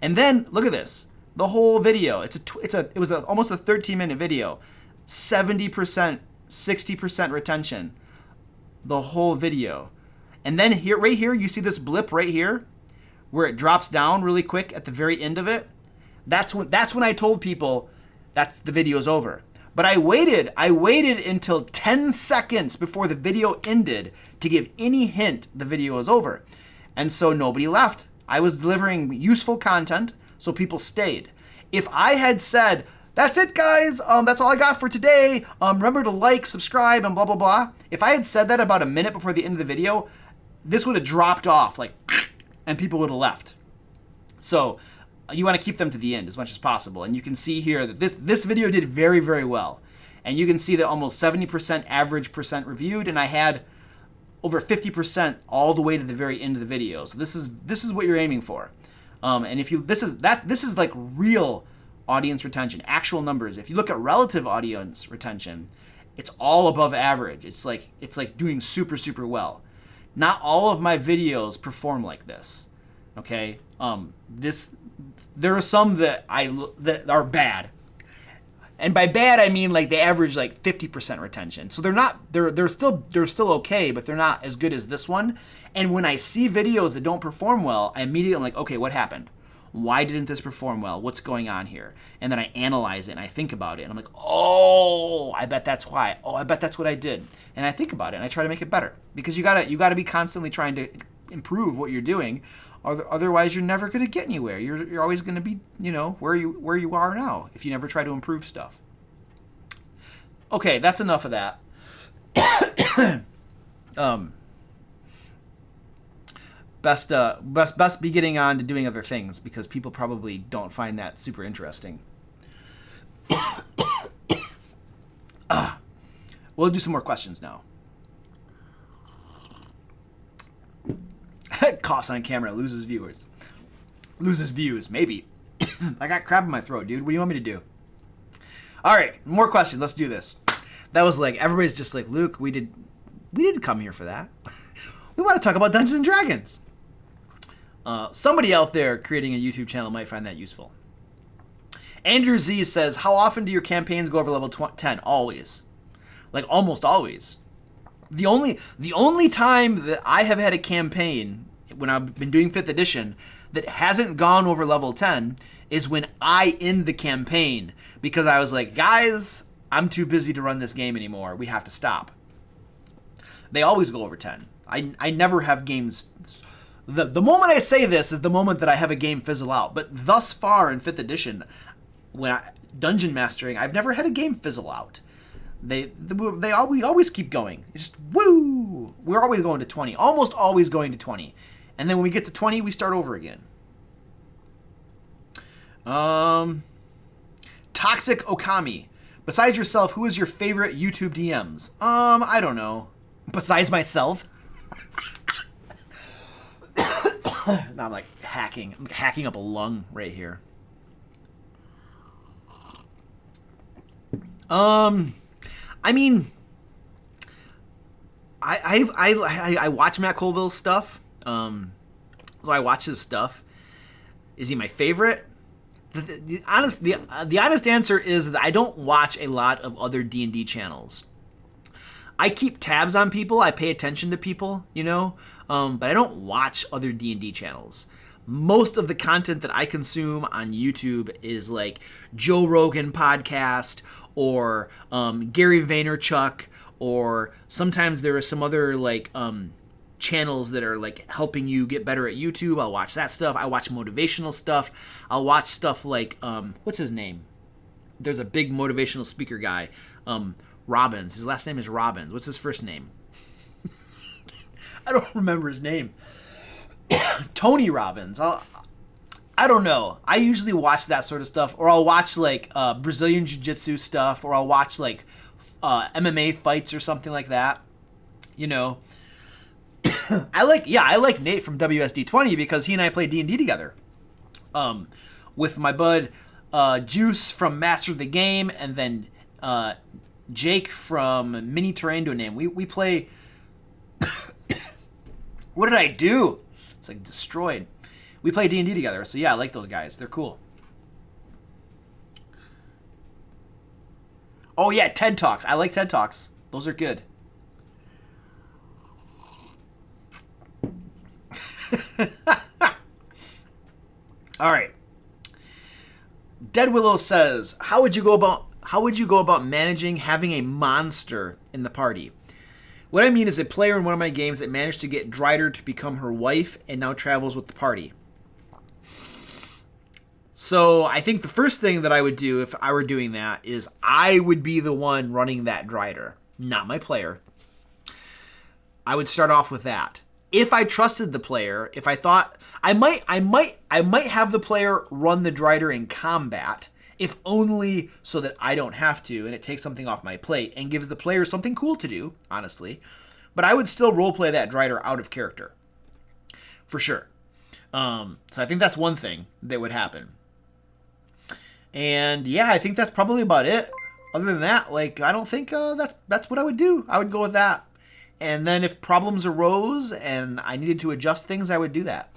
And then look at this. The whole video. It was almost a 13-minute video. 70%, 60% retention. The whole video. And then here, right here, you see this blip right here where it drops down really quick at the very end of it. That's when I told people that's the video's over. But I waited until 10 seconds before the video ended to give any hint the video was over. And so nobody left. I was delivering useful content, so people stayed. If I had said, that's it, guys, that's all I got for today, remember to like, subscribe, and blah, blah, blah. If I had said that about a minute before the end of the video, this would have dropped off, like, and people would have left. So you want to keep them to the end as much as possible. And you can see here that this video did very, very well. And you can see that almost 70% average percent reviewed, and I had over 50% all the way to the very end of the video. So this is what you're aiming for. And if you this is like real audience retention, actual numbers. If you look at relative audience retention, it's all above average. It's like doing super, super well. Not all of my videos perform like this. Okay? There are some that are bad. And by bad I mean like they average like 50% retention. So they're still okay, but they're not as good as this one. And when I see videos that don't perform well, I immediately am like, okay, what happened? Why didn't this perform well? What's going on here? And then I analyze it and I think about it and I'm like, oh, I bet that's why. Oh, I bet that's what I did. And I think about it and I try to make it better, because you gotta be constantly trying to improve what you're doing. Otherwise, you're never going to get anywhere. You're always going to be, where you are now if you never try to improve stuff. Okay, that's enough of that. best be getting on to doing other things because people probably don't find that super interesting. We'll do some more questions now. Coughs on camera, loses viewers. Loses views, maybe. I got crap in my throat, dude. What do you want me to do? All right, more questions. Let's do this. That was like, everybody's just like, Luke, we didn't come here for that. We want to talk about Dungeons and Dragons. Somebody out there creating a YouTube channel might find that useful. Andrew Z says, how often do your campaigns go over level 10? Always. Like, almost always. The only time that I have had a campaign, when I've been doing 5th edition, that hasn't gone over level 10 is when I end the campaign. Because I was like, guys, I'm too busy to run this game anymore. We have to stop. They always go over 10. I never have games... The moment I say this is the moment that I have a game fizzle out. But thus far in 5th edition, dungeon mastering, I've never had a game fizzle out. We always keep going. It's just, woo! We're always going to 20. Almost always going to 20. And then when we get to 20, we start over again. Toxic Okami. Besides yourself, who is your favorite YouTube DMs? I don't know. Besides myself? Now I'm like hacking. I'm hacking up a lung right here. I mean, I watch Matt Colville's stuff. So I watch his stuff. Is he my favorite? The honest answer is that I don't watch a lot of other D&D channels. I keep tabs on people. I pay attention to people, you know, but I don't watch other D&D channels. Most of the content that I consume on YouTube is like Joe Rogan podcast or Gary Vaynerchuk, or sometimes there are some other like channels that are like helping you get better at YouTube. I'll watch that stuff. I watch motivational stuff. I'll watch stuff like what's his name? There's a big motivational speaker guy, Robbins. His last name is Robbins. What's his first name? I don't remember his name. Tony Robbins. I don't know. I usually watch that sort of stuff, or I'll watch like Brazilian Jiu-Jitsu stuff, or I'll watch like MMA fights or something like that. You know, I like Nate from WSD20 because he and I play D&D together. With my bud Juice from Master of the Game, and then Jake from Mini Terrain to a Name. We play. What did I do? It's like destroyed. We play D&D together, so yeah, I like those guys. They're cool. Oh yeah, TED Talks. I like TED Talks. Those are good. All right. Dead Willow says, how would you go about managing having a monster in the party? What I mean is a player in one of my games that managed to get Drider to become her wife and now travels with the party. So I think the first thing that I would do if I were doing that is I would be the one running that Drider, not my player. I would start off with that. If I trusted the player, if I thought I might have the player run the Drider in combat, if only so that I don't have to, and it takes something off my plate and gives the player something cool to do, honestly. But I would still roleplay that Drider out of character, for sure. So I think that's one thing that would happen. And yeah, I think that's probably about it. Other than that, like, I don't think that's what I would do. I would go with that. And then if problems arose and I needed to adjust things, I would do that.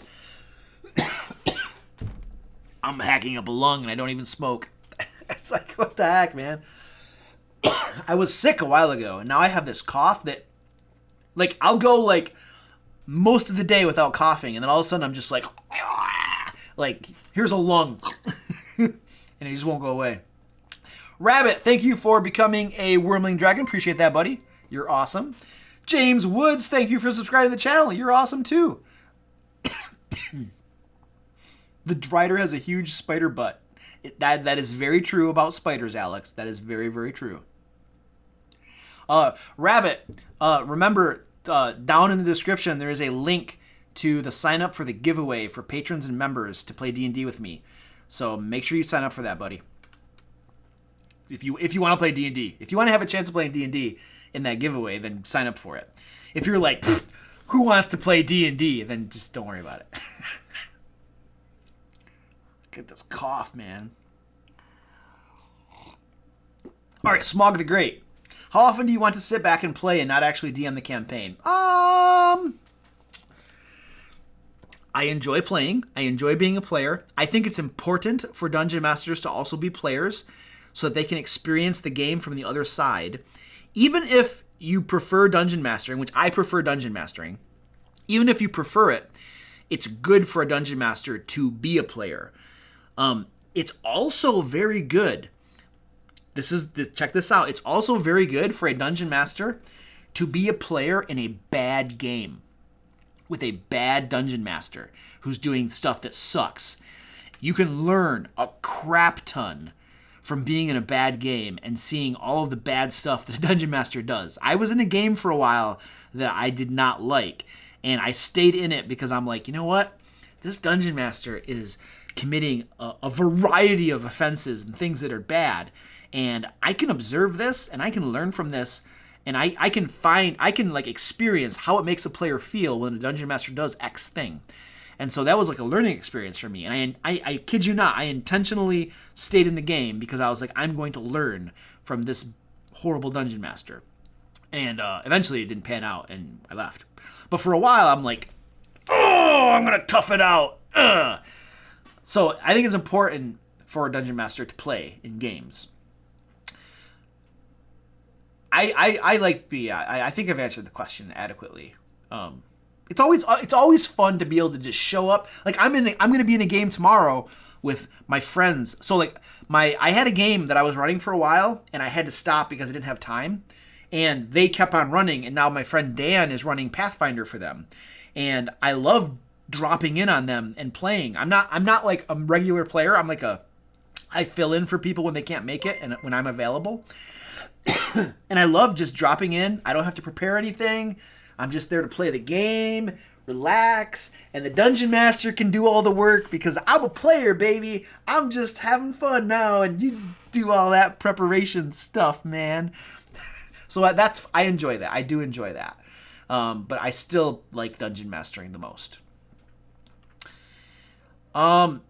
I'm hacking up a lung and I don't even smoke. It's like, what the heck, man? I was sick a while ago, and now I have this cough that, like, I'll go, like, most of the day without coughing, and then all of a sudden I'm just like, here's a lung. And it just won't go away. Rabbit, thank you for becoming a Wormling Dragon. Appreciate that, buddy. You're awesome. James Woods, thank you for subscribing to the channel. You're awesome, too. The Drider has a huge spider butt. That is very true about spiders, Alex. That is very, very true. Rabbit, remember, down in the description, there is a link to the sign up for the giveaway for patrons and members to play D&D with me. So make sure you sign up for that, buddy. If you want to play D&D. If you want to have a chance of playing D&D in that giveaway, then sign up for it. If you're like, who wants to play D&D, then just don't worry about it. Get this cough, man. All right, Smog the Great. How often do you want to sit back and play and not actually DM the campaign? I enjoy playing. I enjoy being a player. I think it's important for Dungeon Masters to also be players so that they can experience the game from the other side. Even if you prefer Dungeon Mastering, which I prefer Dungeon Mastering, even if you prefer it, it's good for a Dungeon Master to be a player. It's also very good. Check this out. It's also very good for a Dungeon Master to be a player in a bad game with a bad Dungeon Master who's doing stuff that sucks. You can learn a crap ton from being in a bad game and seeing all of the bad stuff that a Dungeon Master does. I was in a game for a while that I did not like, and I stayed in it because I'm like, you know what? This Dungeon Master is committing a variety of offenses and things that are bad, and I can observe this and I can learn from this, and I can experience how it makes a player feel when a Dungeon Master does X thing. And so that was like a learning experience for me. And I kid you not, I intentionally stayed in the game because I was like, I'm going to learn from this horrible Dungeon Master. And eventually it didn't pan out and I left. But for a while I'm like, oh, I'm going to tough it out. Ugh. So I think it's important for a Dungeon Master to play in games. I think I've answered the question adequately. It's always fun to be able to just show up. Like I'm going to be in a game tomorrow with my friends. So like I had a game that I was running for a while and I had to stop because I didn't have time, and they kept on running, and now my friend Dan is running Pathfinder for them. And I love dropping in on them and playing. I'm not like a regular player. I'm like I fill in for people when they can't make it and when I'm available. And I love just dropping in. I don't have to prepare anything. I'm just there to play the game, relax, and the Dungeon Master can do all the work because I'm a player, baby. I'm just having fun now, and you do all that preparation stuff, man. So I enjoy that. I do enjoy that. But I still like Dungeon Mastering the most. What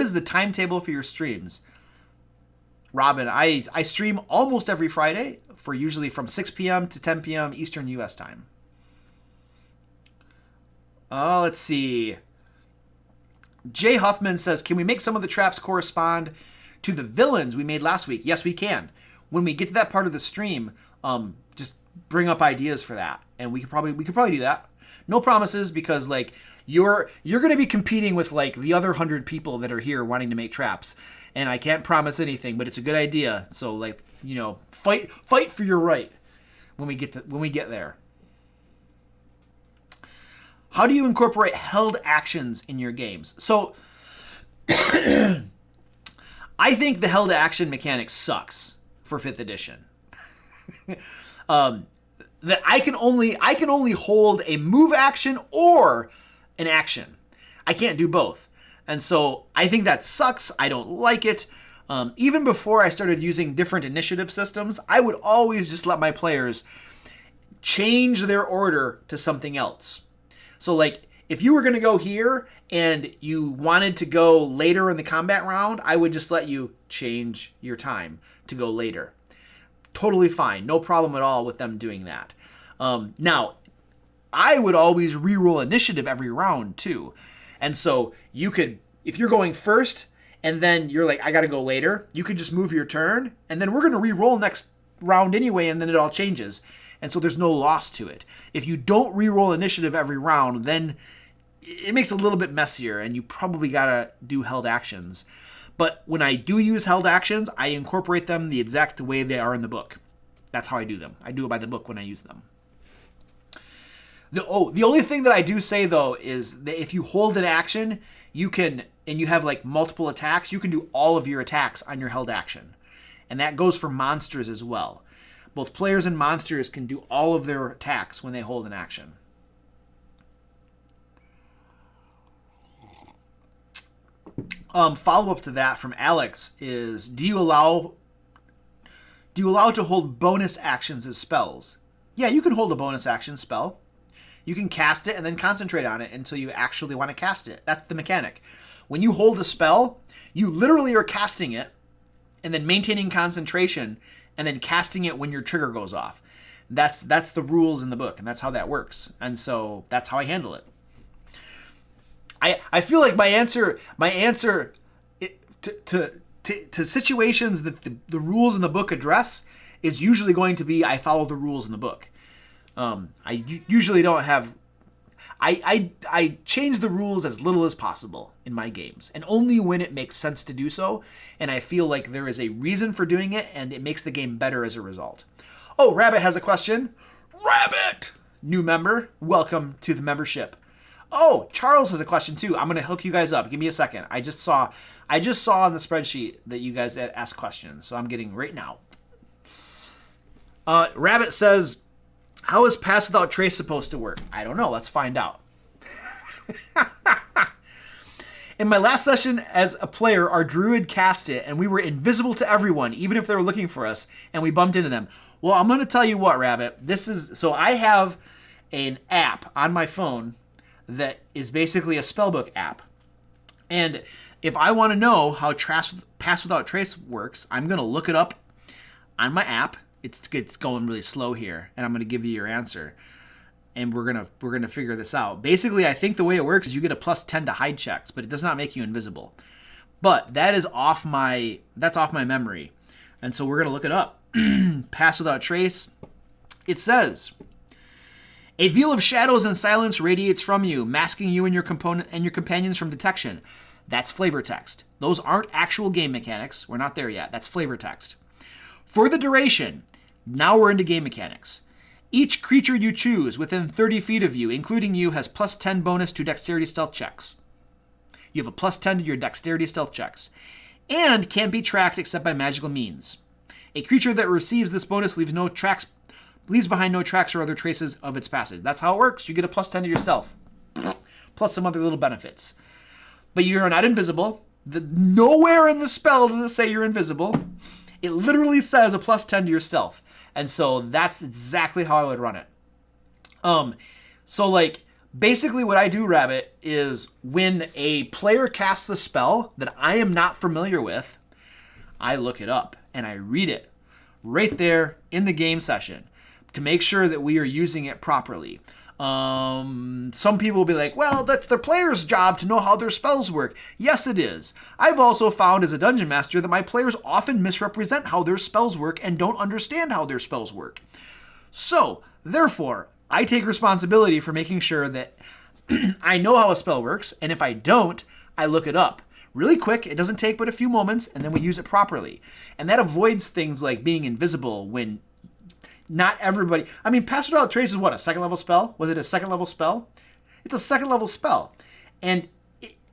is the timetable for your streams? Robin, I stream almost every Friday for usually from 6 p.m. to 10 p.m. Eastern U.S. time. Let's see. Jay Huffman says, can we make some of the traps correspond to the villains we made last week? Yes, we can. When we get to that part of the stream, just bring up ideas for that, and we could probably do that. No promises, because like you're going to be competing with like the other 100 people that are here wanting to make traps, and I can't promise anything, but it's a good idea. So like, you know, fight for your right when we get there. How do you incorporate held actions in your games? So I think the held action mechanic sucks for 5th edition. That I can only hold a move action or an action. I can't do both. And so I think that sucks. I don't like it. Even before I started using different initiative systems, I would always just let my players change their order to something else. So like if you were going to go here and you wanted to go later in the combat round, I would just let you change your time to go later. Totally fine. No problem at all with them doing that. Now, I would always reroll initiative every round too. And so you could, if you're going first and then you're like, I got to go later, you could just move your turn and then we're going to reroll next round anyway, and then it all changes. And so there's no loss to it. If you don't reroll initiative every round, then it makes it a little bit messier and you probably got to do held actions. But when I do use held actions, I incorporate them the exact way they are in the book. That's how I do them. I do it by the book when I use them. The only thing that I do say, though, is that if you hold an action, you can, and you have like multiple attacks, you can do all of your attacks on your held action. And that goes for monsters as well. Both players and monsters can do all of their attacks when they hold an action. Follow up to that from Alex is, do you allow to hold bonus actions as spells? Yeah, you can hold a bonus action spell. You can cast it and then concentrate on it until you actually want to cast it. That's the mechanic. When you hold a spell, you literally are casting it and then maintaining concentration and then casting it when your trigger goes off. That's the rules in the book, and that's how that works. And so that's how I handle it. I feel like my answer to situations that the rules in the book address is usually going to be, I follow the rules in the book. I usually don't have... I change the rules as little as possible in my games, and only when it makes sense to do so, and I feel like there is a reason for doing it, and it makes the game better as a result. Oh, Rabbit has a question. Rabbit! New member, welcome to the membership. Oh, Charles has a question too. I'm going to hook you guys up. Give me a second. I just saw on the spreadsheet that you guys had asked questions, so I'm getting right now. Rabbit says, how is Pass Without Trace supposed to work? I don't know. Let's find out. In my last session as a player, our druid cast it, and we were invisible to everyone, even if they were looking for us, and we bumped into them. Well, I'm going to tell you what, Rabbit. So I have an app on my phone that is basically a spellbook app. And if I want to know how Pass Without Trace works, I'm going to look it up on my app. It's going really slow here, and I'm going to give you your answer. And we're gonna figure this out. Basically, I think the way it works is you get a +10 to hide checks, but it does not make you invisible. But that's off my memory. And so we're gonna look it up. Pass Without Trace. It says, a veil of shadows and silence radiates from you, masking you and your companions from detection. That's flavor text. Those aren't actual game mechanics. We're not there yet. That's flavor text. For the duration, now we're into game mechanics. Each creature you choose within 30 feet of you, including you, has +10 bonus to dexterity stealth checks. You have a +10 to your dexterity stealth checks, and can't be tracked except by magical means. A creature that receives this bonus leaves behind no tracks or other traces of its passage. That's how it works. You get a +10 to your stealth, plus some other little benefits. But you're not invisible. Nowhere in the spell does it say you're invisible. It literally says a +10 to your stealth. And so that's exactly how I would run it. So like basically what I do, Rabbit, is when a player casts a spell that I am not familiar with, I look it up and I read it right there in the game session to make sure that we are using it properly. Some people will be like, well, that's the player's job to know how their spells work. Yes, it is. I've also found as a dungeon master that my players often misrepresent how their spells work and don't understand how their spells work. So, therefore, I take responsibility for making sure that I know how a spell works, and if I don't, I look it up. Really quick, it doesn't take but a few moments, and then we use it properly. And that avoids things like being invisible when not everybody... I mean, Pass Without Trace is what, a second level spell? Was it a second level spell? It's a second level spell. And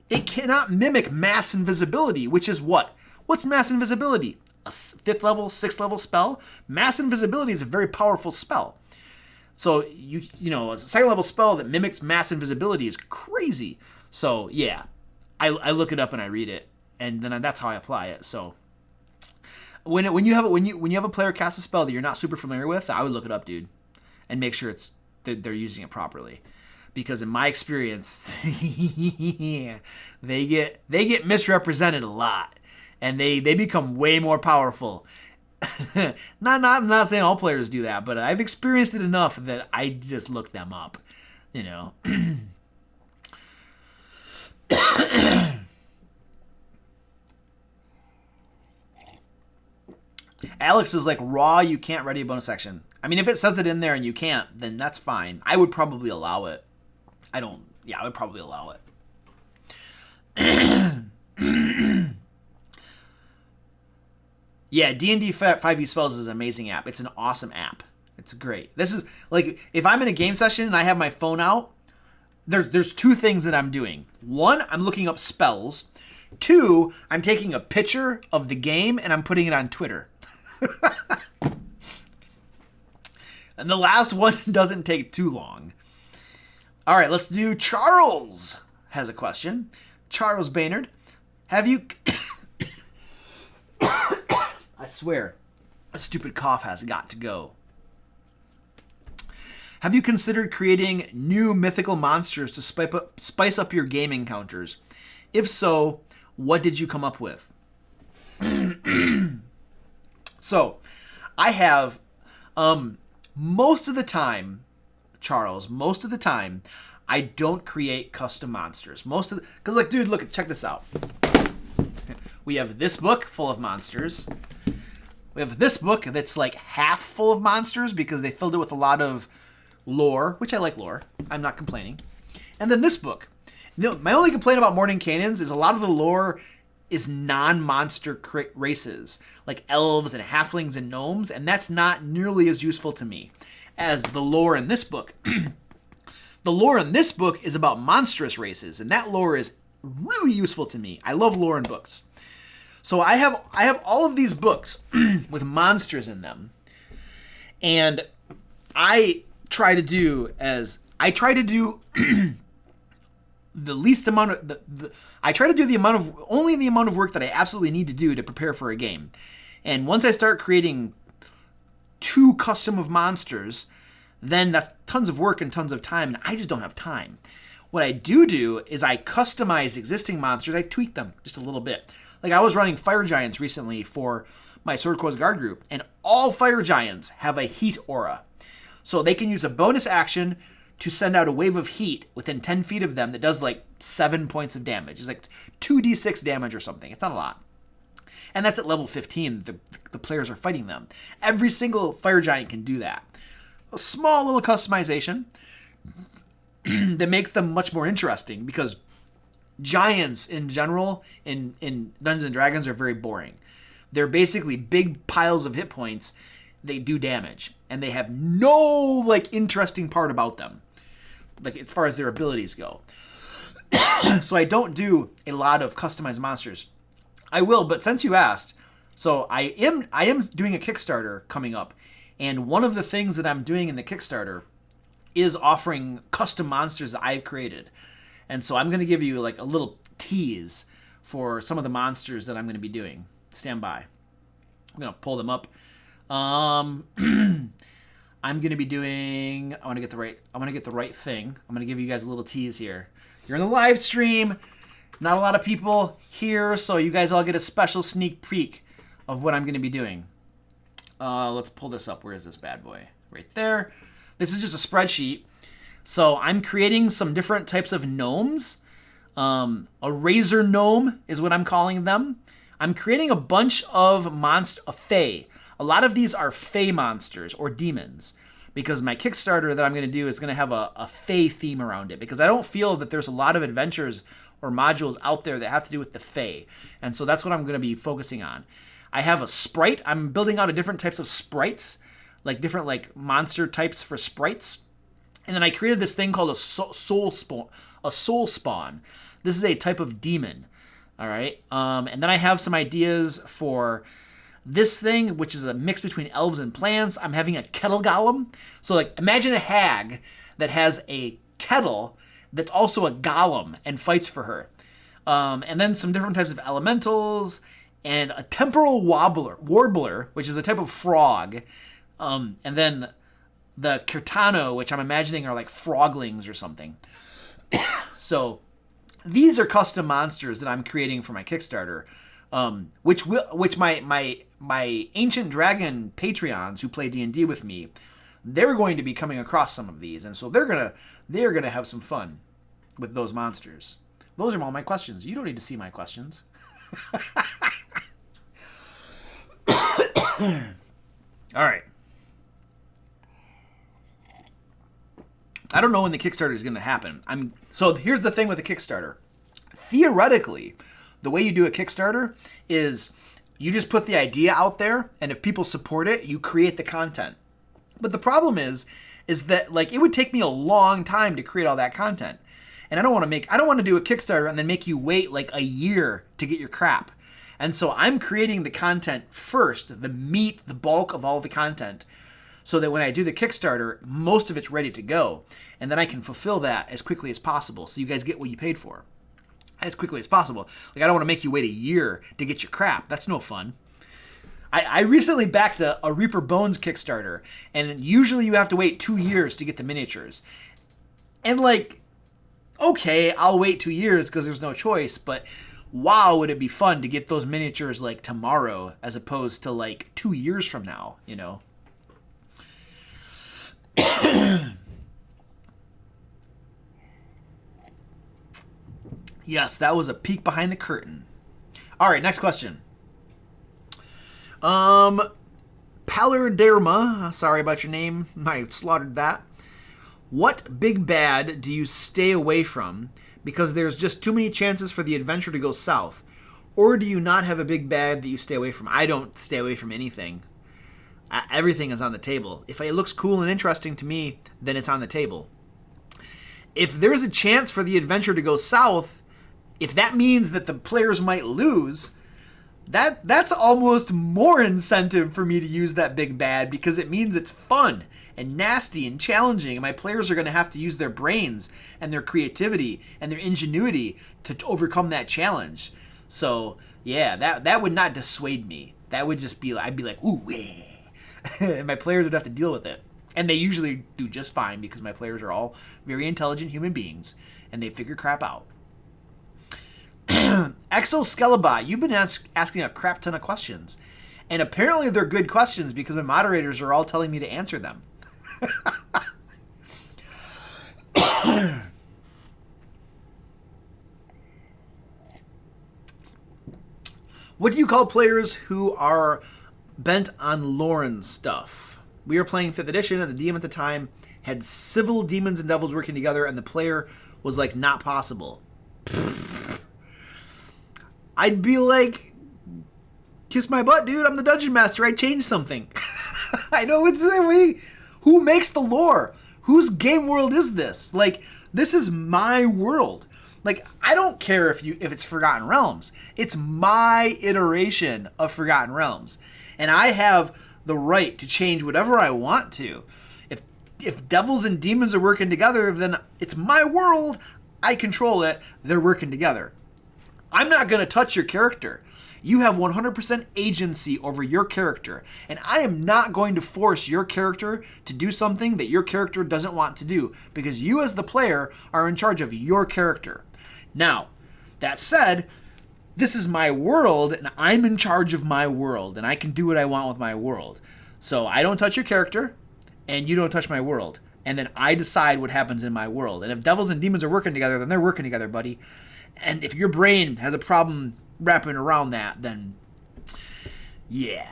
it cannot mimic mass invisibility, which is what? What's mass invisibility? A 5th level, 6th level spell? Mass invisibility is a very powerful spell. So, you know, a second level spell that mimics mass invisibility is crazy. So, yeah. I look it up and I read it. And then that's how I apply it. So... When you have a player cast a spell that you're not super familiar with, I would look it up, dude, and make sure that they're using it properly, because in my experience, they get misrepresented a lot, and they become way more powerful. I'm not saying all players do that, but I've experienced it enough that I just look them up, you know. Alex is like, raw, you can't ready a bonus action. I mean, if it says it in there and you can't, then that's fine. I would probably allow it. I would probably allow it. Yeah, D&D 5e Spells is an amazing app. It's an awesome app. It's great. This is, like, if I'm in a game session and I have my phone out, there's two things that I'm doing. One, I'm looking up spells. Two, I'm taking a picture of the game and I'm putting it on Twitter. And the last one doesn't take too long. All right, let's do Charles has a question. Charles Baynard Have you... I swear, a stupid cough has got to go. Have you considered creating new mythical monsters to spice up your game encounters? If so, what did you come up with? So, I have, most of the time, Charles, I don't create custom monsters. Because like, dude, look, check this out. We have this book full of monsters. We have this book that's like half full of monsters because they filled it with a lot of lore, which I like lore. I'm not complaining. And then this book. My only complaint about Morning Canyons is a lot of the lore is non-monster races, like elves and halflings and gnomes, and that's not nearly as useful to me as the lore in this book. The lore in this book is about monstrous races, and that lore is really useful to me. I love lore in books. So I have all of these books with monsters in them, and I try to do the least amount of I try to do only the amount of work that I absolutely need to do to prepare for a game. And once I start creating too custom of monsters, then that's tons of work and tons of time, and I just don't have time. What I do is I customize existing monsters. I tweak them just a little bit. Like I was running Fire Giants recently for my Sword Coast Guard group, and all Fire Giants have a heat aura. So they can use a bonus action to send out a wave of heat within 10 feet of them that does like 7 points of damage. It's like 2d6 damage or something. It's not a lot. And that's at level 15. The players are fighting them. Every single Fire Giant can do that. A small little customization that makes them much more interesting, because giants in general in Dungeons & Dragons are very boring. They're basically big piles of hit points. They do damage, and they have no like interesting part about them, like as far as their abilities go. So I don't do a lot of customized monsters. I will, but since you asked, so I am doing a Kickstarter coming up, and one of the things that I'm doing in the Kickstarter is offering custom monsters that I've created. And so I'm going to give you like a little tease for some of the monsters that I'm going to be doing. Stand by. I'm going to pull them up. I'm going to be doing, I want to get the right thing. I'm going to give you guys a little tease here. You're in the live stream. Not a lot of people here, so you guys all get a special sneak peek of what I'm going to be doing. Let's pull this up. Where is this bad boy? Right there. This is just a spreadsheet. So I'm creating some different types of gnomes. A razor gnome is what I'm calling them. I'm creating a bunch of fae. A lot of these are fae monsters or demons, because my Kickstarter that I'm going to do is going to have a fae theme around it, because I don't feel that there's a lot of adventures or modules out there that have to do with the fae. And so that's what I'm going to be focusing on. I have a sprite. I'm building out different types of sprites, like different like monster types for sprites. And then I created this thing called a soul spawn. This is a type of demon. All right. And then I have some ideas for this thing, which is a mix between elves and plants. I'm having a kettle golem. So like imagine a hag that has a kettle that's also a golem and fights for her. And then some different types of elementals and a temporal warbler, which is a type of frog. And then the Kirtano, which I'm imagining are like froglings or something. So these are custom monsters that I'm creating for my Kickstarter, which my Ancient Dragon Patreons who play D&D with me, they're going to be coming across some of these, and so they're gonna have some fun with those monsters. Those are all my questions. You don't need to see my questions. All right. I don't know when the Kickstarter is going to happen. So here's the thing with the Kickstarter. Theoretically, the way you do a Kickstarter is you just put the idea out there, and if people support it, you create the content. But the problem is that like it would take me a long time to create all that content. And I don't want to do a Kickstarter and then make you wait like a year to get your crap. And so I'm creating the content first, the meat, the bulk of all the content, so that when I do the Kickstarter, most of it's ready to go. And then I can fulfill that as quickly as possible so you guys get what you paid for. as quickly as possible. Like, I don't want to make you wait a year to get your crap. That's no fun. I recently backed a Reaper Bones Kickstarter, and usually you have to wait 2 years to get the miniatures. And like, okay, I'll wait 2 years because there's no choice, but wow, would it be fun to get those miniatures like tomorrow as opposed to like 2 years from now, you know? Yes, that was a peek behind the curtain. All right, next question. Palarderma, sorry about your name, I slaughtered that. What big bad do you stay away from because there's just too many chances for the adventure to go south? Or do you not have a big bad that you stay away from? I don't stay away from anything. Everything is on the table. If it looks cool and interesting to me, then it's on the table. If there's a chance for the adventure to go south, if that means that the players might lose, that's almost more incentive for me to use that big bad because it means it's fun and nasty and challenging, and my players are going to have to use their brains and their creativity and their ingenuity to overcome that challenge. So yeah, that would not dissuade me. That would just be, I'd be like, ooh, yeah. And my players would have to deal with it. And they usually do just fine because my players are all very intelligent human beings and they figure crap out. Exoskelebot, you've been asking a crap ton of questions. And apparently they're good questions because my moderators are all telling me to answer them. What do you call players who are bent on Lauren stuff? We were playing 5th edition and the DM at the time had civil demons and devils working together and the player was like, not possible. I'd be like, kiss my butt, dude. I'm the dungeon master. I changed something. I know it's who makes the lore? Whose game world is this? Like, this is my world. Like, I don't care if it's Forgotten Realms. It's my iteration of Forgotten Realms. And I have the right to change whatever I want to. If devils and demons are working together, then it's my world. I control it. They're working together. I'm not going to touch your character. You have 100% agency over your character, and I am not going to force your character to do something that your character doesn't want to do, because you as the player are in charge of your character. Now, that said, this is my world, and I'm in charge of my world, and I can do what I want with my world. So I don't touch your character, and you don't touch my world, and then I decide what happens in my world. And if devils and demons are working together, then they're working together, buddy. And if your brain has a problem wrapping around that, then yeah,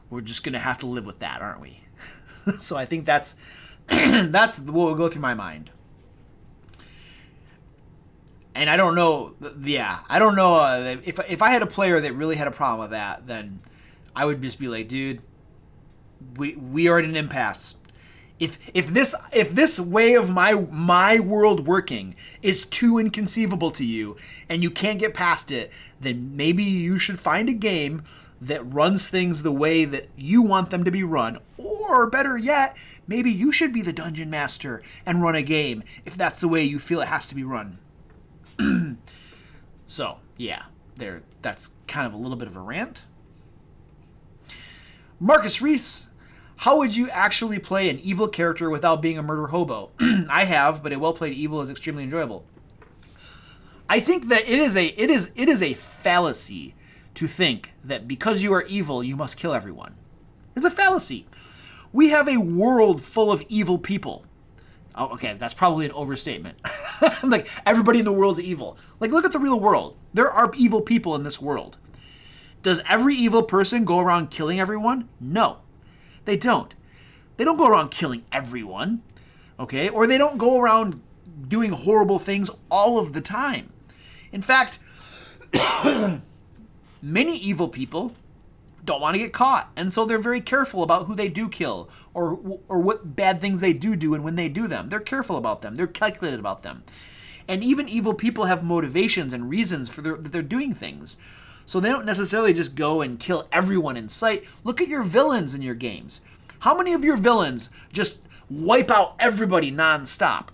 we're just going to have to live with that, aren't we? So I think that's what will go through my mind. And I don't know, I don't know if I had a player that really had a problem with that, then I would just be like, dude, we are at an impasse. If this way of my world working is too inconceivable to you and you can't get past it, then maybe you should find a game that runs things the way that you want them to be run. Or better yet, maybe you should be the dungeon master and run a game if that's the way you feel it has to be run. So, yeah, that's kind of a little bit of a rant. Marcus Reese, how would you actually play an evil character without being a murder hobo? I have, but a well-played evil is extremely enjoyable. I think that it is a fallacy to think that because you are evil, you must kill everyone. It's a fallacy. We have a world full of evil people. Oh, okay, that's probably an overstatement. Like, everybody in the world's evil. Like, look at the real world. There are evil people in this world. Does every evil person go around killing everyone? No. They don't. They don't go around killing everyone, okay? Or they don't go around doing horrible things all of the time. In fact, many evil people don't want to get caught, and so they're very careful about who they do kill or what bad things they do and when they do them. They're careful about them. They're calculated about them. And even evil people have motivations and reasons for that they're doing things. So they don't necessarily just go and kill everyone in sight. Look at your villains in your games. How many of your villains just wipe out everybody nonstop?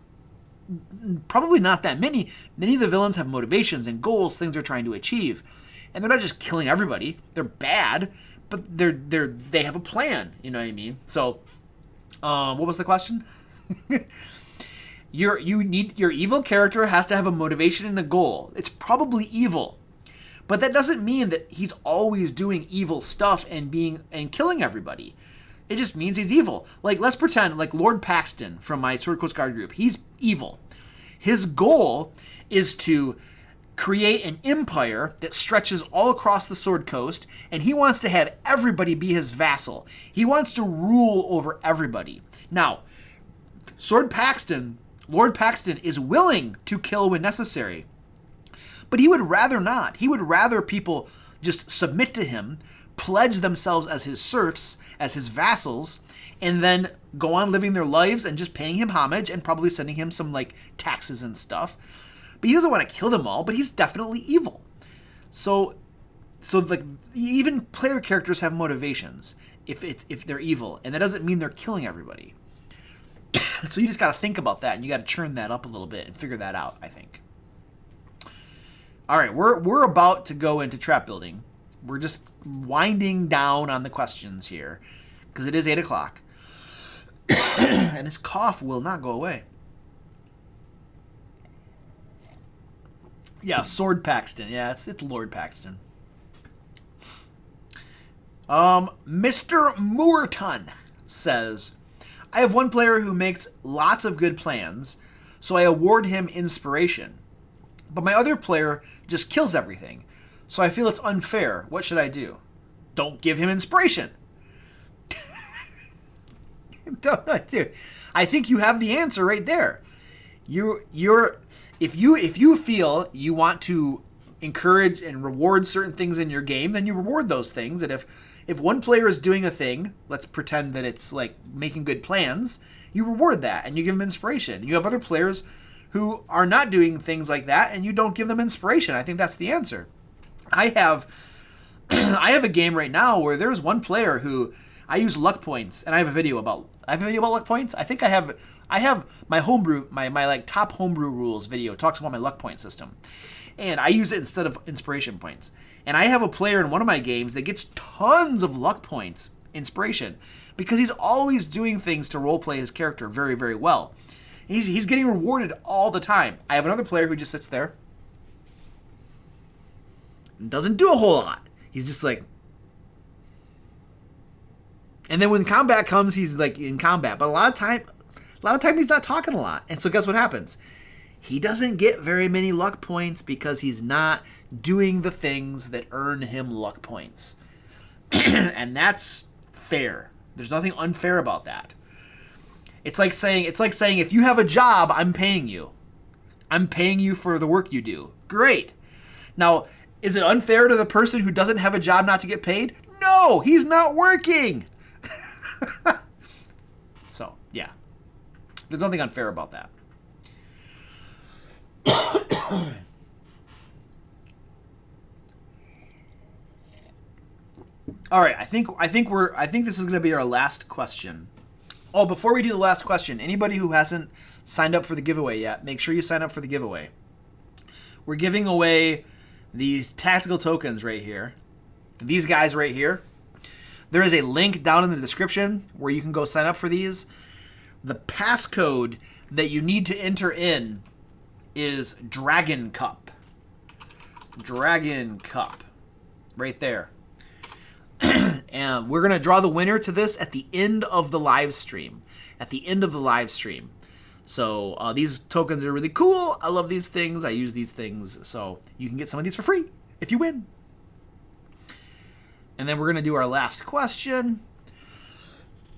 Probably not that many. Many of the villains have motivations and goals, things they're trying to achieve. And they're not just killing everybody. They're bad, but they have a plan, you know what I mean? So, what was the question? Your evil character has to have a motivation and a goal. It's probably evil. But that doesn't mean that he's always doing evil stuff and killing everybody. It just means he's evil. Like, let's pretend, like Lord Paxton from my Sword Coast Guard group, he's evil. His goal is to create an empire that stretches all across the Sword Coast, and he wants to have everybody be his vassal. He wants to rule over everybody. Now, Lord Paxton is willing to kill when necessary, but he would rather not. He would rather people just submit to him, pledge themselves as his serfs, as his vassals, and then go on living their lives and just paying him homage and probably sending him some like taxes and stuff. But he doesn't want to kill them all, but he's definitely evil. So like even player characters have motivations if they're evil, and that doesn't mean they're killing everybody. So you just got to think about that, and you got to churn that up a little bit and figure that out, I think. All right, we're about to go into trap building. We're just winding down on the questions here because it is 8 o'clock. And this cough will not go away. Yeah, Sword Paxton. Yeah, it's Lord Paxton. Mr. Moorton says, I have one player who makes lots of good plans, so I award him inspiration. But my other player just kills everything, so I feel it's unfair. What should I do? Don't give him inspiration. Dude, I think you have the answer right there. If you feel you want to encourage and reward certain things in your game, then you reward those things. And if one player is doing a thing, let's pretend that it's like making good plans, you reward that and you give them inspiration. You have other players who are not doing things like that, and you don't give them inspiration. I think that's the answer. I have a game right now where there's one player who I use luck points, and I have a video about luck points. I think I have my homebrew, my like top homebrew rules video talks about my luck point system, and I use it instead of inspiration points. And I have a player in one of my games that gets tons of luck points, inspiration, because he's always doing things to roleplay his character very, very well. He's getting rewarded all the time. I have another player who just sits there and doesn't do a whole lot. He's just like... And then when combat comes, he's like in combat. But a lot of time he's not talking a lot. And so guess what happens? He doesn't get very many luck points because he's not doing the things that earn him luck points. And that's fair. There's nothing unfair about that. It's like saying if you have a job, I'm paying you. I'm paying you for the work you do. Great. Now, is it unfair to the person who doesn't have a job not to get paid? No, he's not working. So, yeah. There's nothing unfair about that. All right, I think this is going to be our last question. Oh, before we do the last question, anybody who hasn't signed up for the giveaway yet, make sure you sign up for the giveaway. We're giving away these tactical tokens right here. These guys right here. There is a link down in the description where you can go sign up for these. The passcode that you need to enter in is Dragon Cup. Dragon Cup. Right there. And we're going to draw the winner to this at the end of the live stream. At the end of the live stream. So these tokens are really cool. I love these things. I use these things. So you can get some of these for free if you win. And then we're going to do our last question.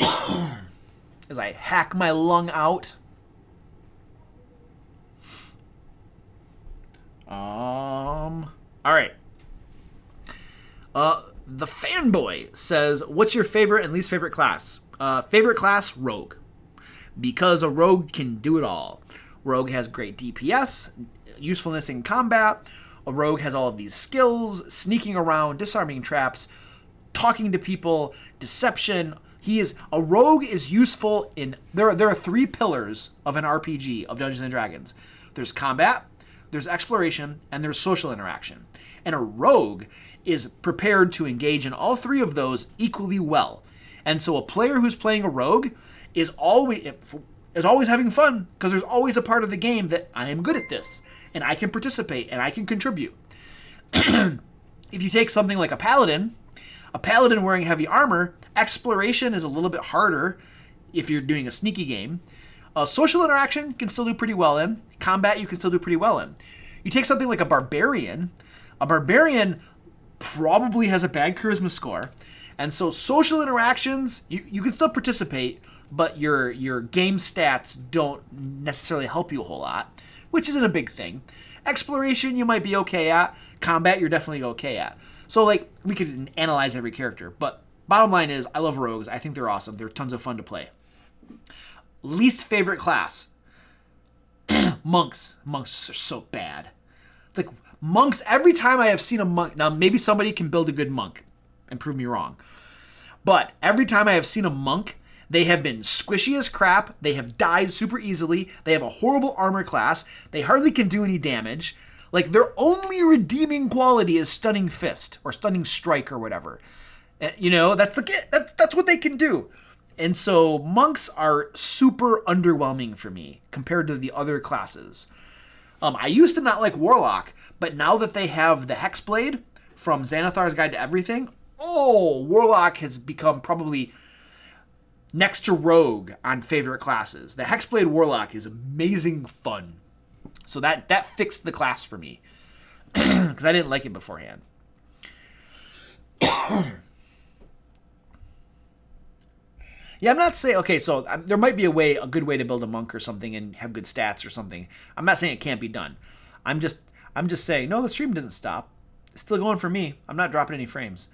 As I hack my lung out. All right. The Fanboy says, what's your favorite and least favorite class? Favorite class, Rogue. Because a Rogue can do it all. Rogue has great DPS, usefulness in combat. A Rogue has all of these skills, sneaking around, disarming traps, talking to people, deception, A rogue is useful in there are three pillars of an RPG of Dungeons and Dragons. There's combat, there's exploration, and there's social interaction. And a rogue is prepared to engage in all three of those equally well. And so a player who's playing a rogue is always having fun because there's always a part of the game that I am good at this and I can participate and I can contribute. If you take something like a paladin wearing heavy armor, exploration is a little bit harder if you're doing a sneaky game. Social interaction can still do pretty well in. Combat you can still do pretty well in. You take something like a barbarian probably has a bad charisma score. And so social interactions, you can still participate, but your game stats don't necessarily help you a whole lot, which isn't a big thing. Exploration you might be okay at. Combat you're definitely okay at. So like we could analyze every character, but bottom line is I love rogues. I think they're awesome. They're tons of fun to play. Least favorite class. Monks. Monks are so bad. It's like monks, every time I have seen a monk, now maybe somebody can build a good monk and prove me wrong, but every time I have seen a monk, they have been squishy as crap, they have died super easily, they have a horrible armor class, they hardly can do any damage. Like their only redeeming quality is stunning fist or stunning strike or whatever. You know, that's what they can do. And so monks are super underwhelming for me compared to the other classes. I used to not like Warlock, but now that they have the Hexblade from Xanathar's Guide to Everything, Warlock has become probably next to Rogue on favorite classes. The Hexblade Warlock is amazing fun. So that fixed the class for me because I didn't like it beforehand. Yeah, I'm not saying, okay, so there might be a good way to build a monk or something and have good stats or something. I'm not saying it can't be done. I'm just saying, no, the stream doesn't stop. It's still going for me. I'm not dropping any frames.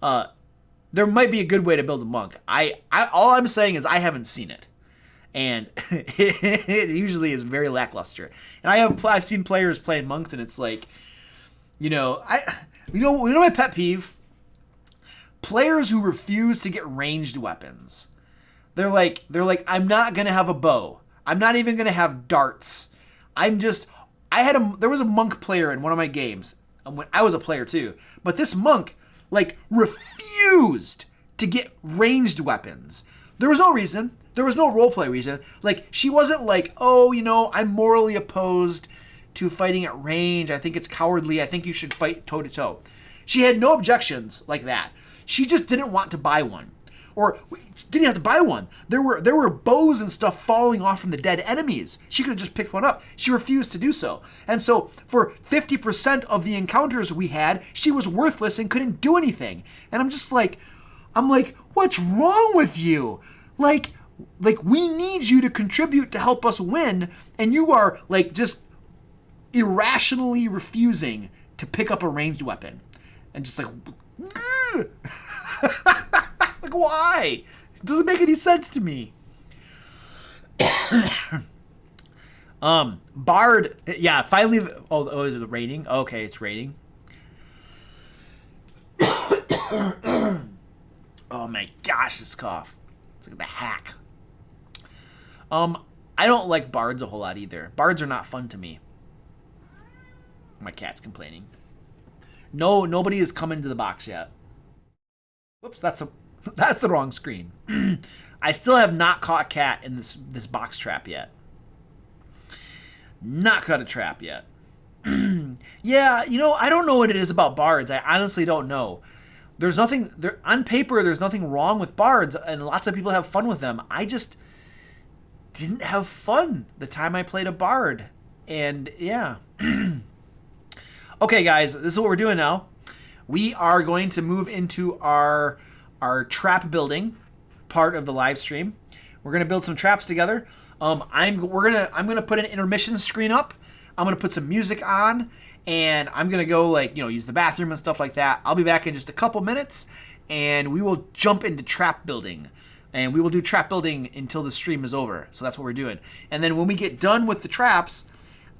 There might be a good way to build a monk. All I'm saying is I haven't seen it. And it usually is very lackluster. And I've seen players playing monks and it's like, you know my pet peeve? Players who refuse to get ranged weapons. They're like, I'm not going to have a bow. I'm not even going to have darts. There was a monk player in one of my games. When I was a player too. But this monk, refused to get ranged weapons. There was no reason. There was no roleplay reason. She wasn't like, I'm morally opposed to fighting at range. I think it's cowardly. I think you should fight toe to toe. She had no objections like that. She just didn't want to buy one. Or didn't have to buy one. There were bows and stuff falling off from the dead enemies. She could have just picked one up. She refused to do so. And so for 50% of the encounters we had, she was worthless and couldn't do anything. And I'm like, what's wrong with you? Like we need you to contribute to help us win, and you are just irrationally refusing to pick up a ranged weapon. And just why? It doesn't make any sense to me. Bard, yeah, finally, is it rating? Okay, it's rating. Oh my gosh, this cough. It's like the hack. I don't like bards a whole lot either. Bards are not fun to me. My cat's complaining. No, nobody has come into the box yet. Whoops, that's the wrong screen. I still have not caught a cat in this box trap yet. Not caught a trap yet. Yeah, I don't know what it is about bards. I honestly don't know. There's nothing on paper. There's nothing wrong with bards, and lots of people have fun with them. I just didn't have fun the time I played a bard, and yeah. Okay, guys, this is what we're doing now. We are going to move into our trap building part of the live stream. We're gonna build some traps together. I'm gonna put an intermission screen up. I'm gonna put some music on, and I'm gonna go use the bathroom and stuff like that. I'll be back in just a couple minutes, and we will jump into trap building. And we will do trap building until the stream is over. So that's what we're doing. And then when we get done with the traps,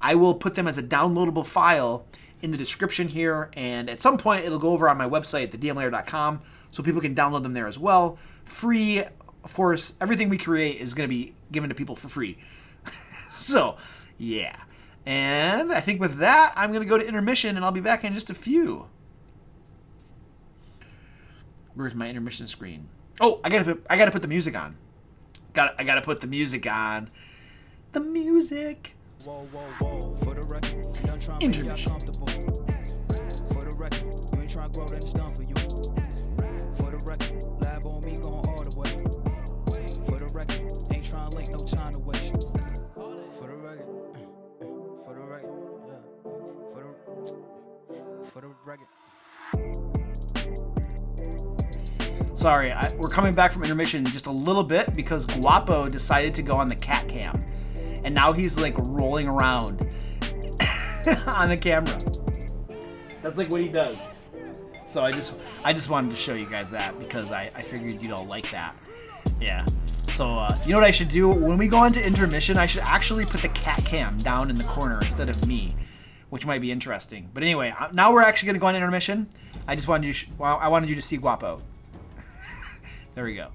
I will put them as a downloadable file in the description here, and at some point it'll go over on my website, thedmlayer.com, so people can download them there as well. Free, of course. Everything we create is going to be given to people for free. So, yeah. And I think with that, I'm going to go to intermission, and I'll be back in just a few. Where's my intermission screen? Oh, I gotta put the music on. I gotta put the music on. The music. Whoa, whoa, whoa. For the record, you done trying to make y'all Intermission. comfortable. For the record, you ain't trying to grow, then it's done for you. For the record, lab on me going all the way. For the record, ain't trying to link, no time to waste. For the record, for the record, yeah. For the record. Sorry, we're coming back from intermission just a little bit because Guapo decided to go on the cat cam. And now he's like rolling around on the camera. That's like what he does. So I just wanted to show you guys that because I figured you'd all like that. Yeah. So you know what I should do? When we go into intermission, I should actually put the cat cam down in the corner instead of me, which might be interesting. But anyway, now we're actually going to go on intermission. I just wanted I wanted you to see Guapo. There we go.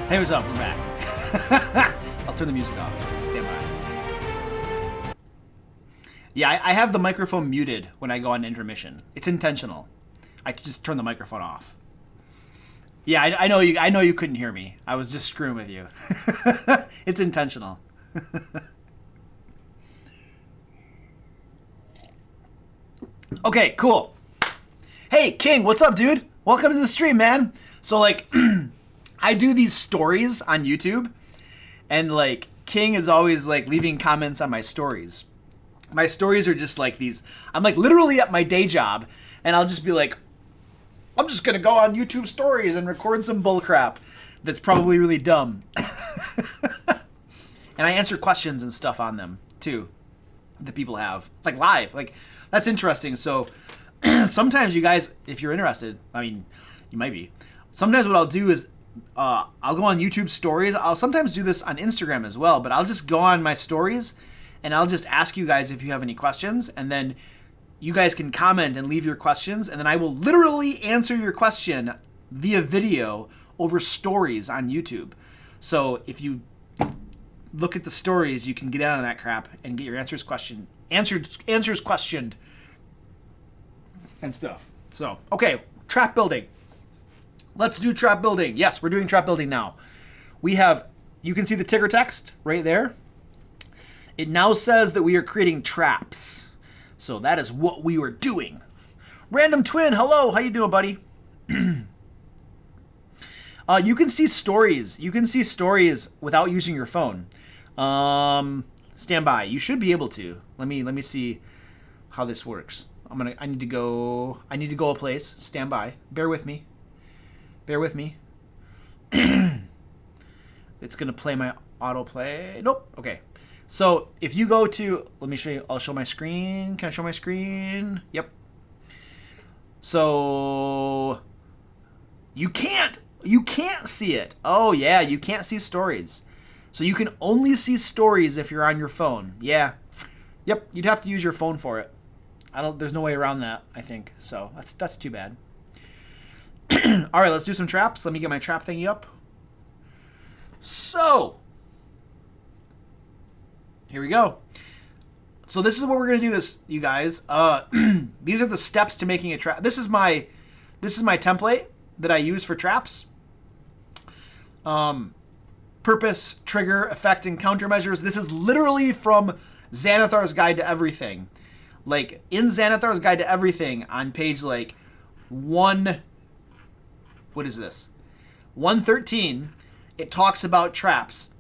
Hey, what's up? We're back. I'll turn the music off. Stand by. Yeah, I have the microphone muted when I go on intermission. It's intentional. I could just turn the microphone off. Yeah, I know you. I know you couldn't hear me. I was just screwing with you. It's intentional. Okay, cool. Hey, King, what's up, dude? Welcome to the stream, man. So, like, I do these stories on YouTube, and, like, King is always, like, leaving comments on my stories. My stories are just like these. I'm, like, literally at my day job, and I'll just be like, I'm just gonna go on YouTube stories and record some bullcrap that's probably really dumb. And I answer questions and stuff on them, too, that people have. Like, live. Like, that's interesting. So, sometimes you guys, if you're interested, I mean, you might be. Sometimes what I'll do is I'll go on YouTube stories. I'll sometimes do this on Instagram as well, but I'll just go on my stories and I'll just ask you guys if you have any questions, and then you guys can comment and leave your questions, and then I will literally answer your question via video over stories on YouTube. So if you look at the stories, you can get out on that crap and get your answers questioned and stuff. So, okay, trap building. Let's do trap building. Yes, we're doing trap building now. We have, you can see the ticker text right there. It now says that we are creating traps. So that is what we were doing. Random Twin, hello, how you doing, buddy? You can see stories. You can see stories without using your phone. Stand by. You should be able to. Let me see how this works. I need to go a place. Stand by. Bear with me. It's gonna play my autoplay. Nope. Okay. So if you go to, let me show you. I'll show my screen. Can I show my screen? Yep. So you can't see it. Oh yeah, you can't see stories. So you can only see stories if you're on your phone. Yeah. Yep. You'd have to use your phone for it. There's no way around that, I think. So that's too bad. All right, let's do some traps. Let me get my trap thingy up. So, here we go. So this is what we're gonna do, this, you guys. These are the steps to making a trap. This is my template that I use for traps. Purpose, trigger, effect, and countermeasures. This is literally from Xanathar's Guide to Everything. Like, in Xanathar's Guide to Everything, on page, like, 113, it talks about traps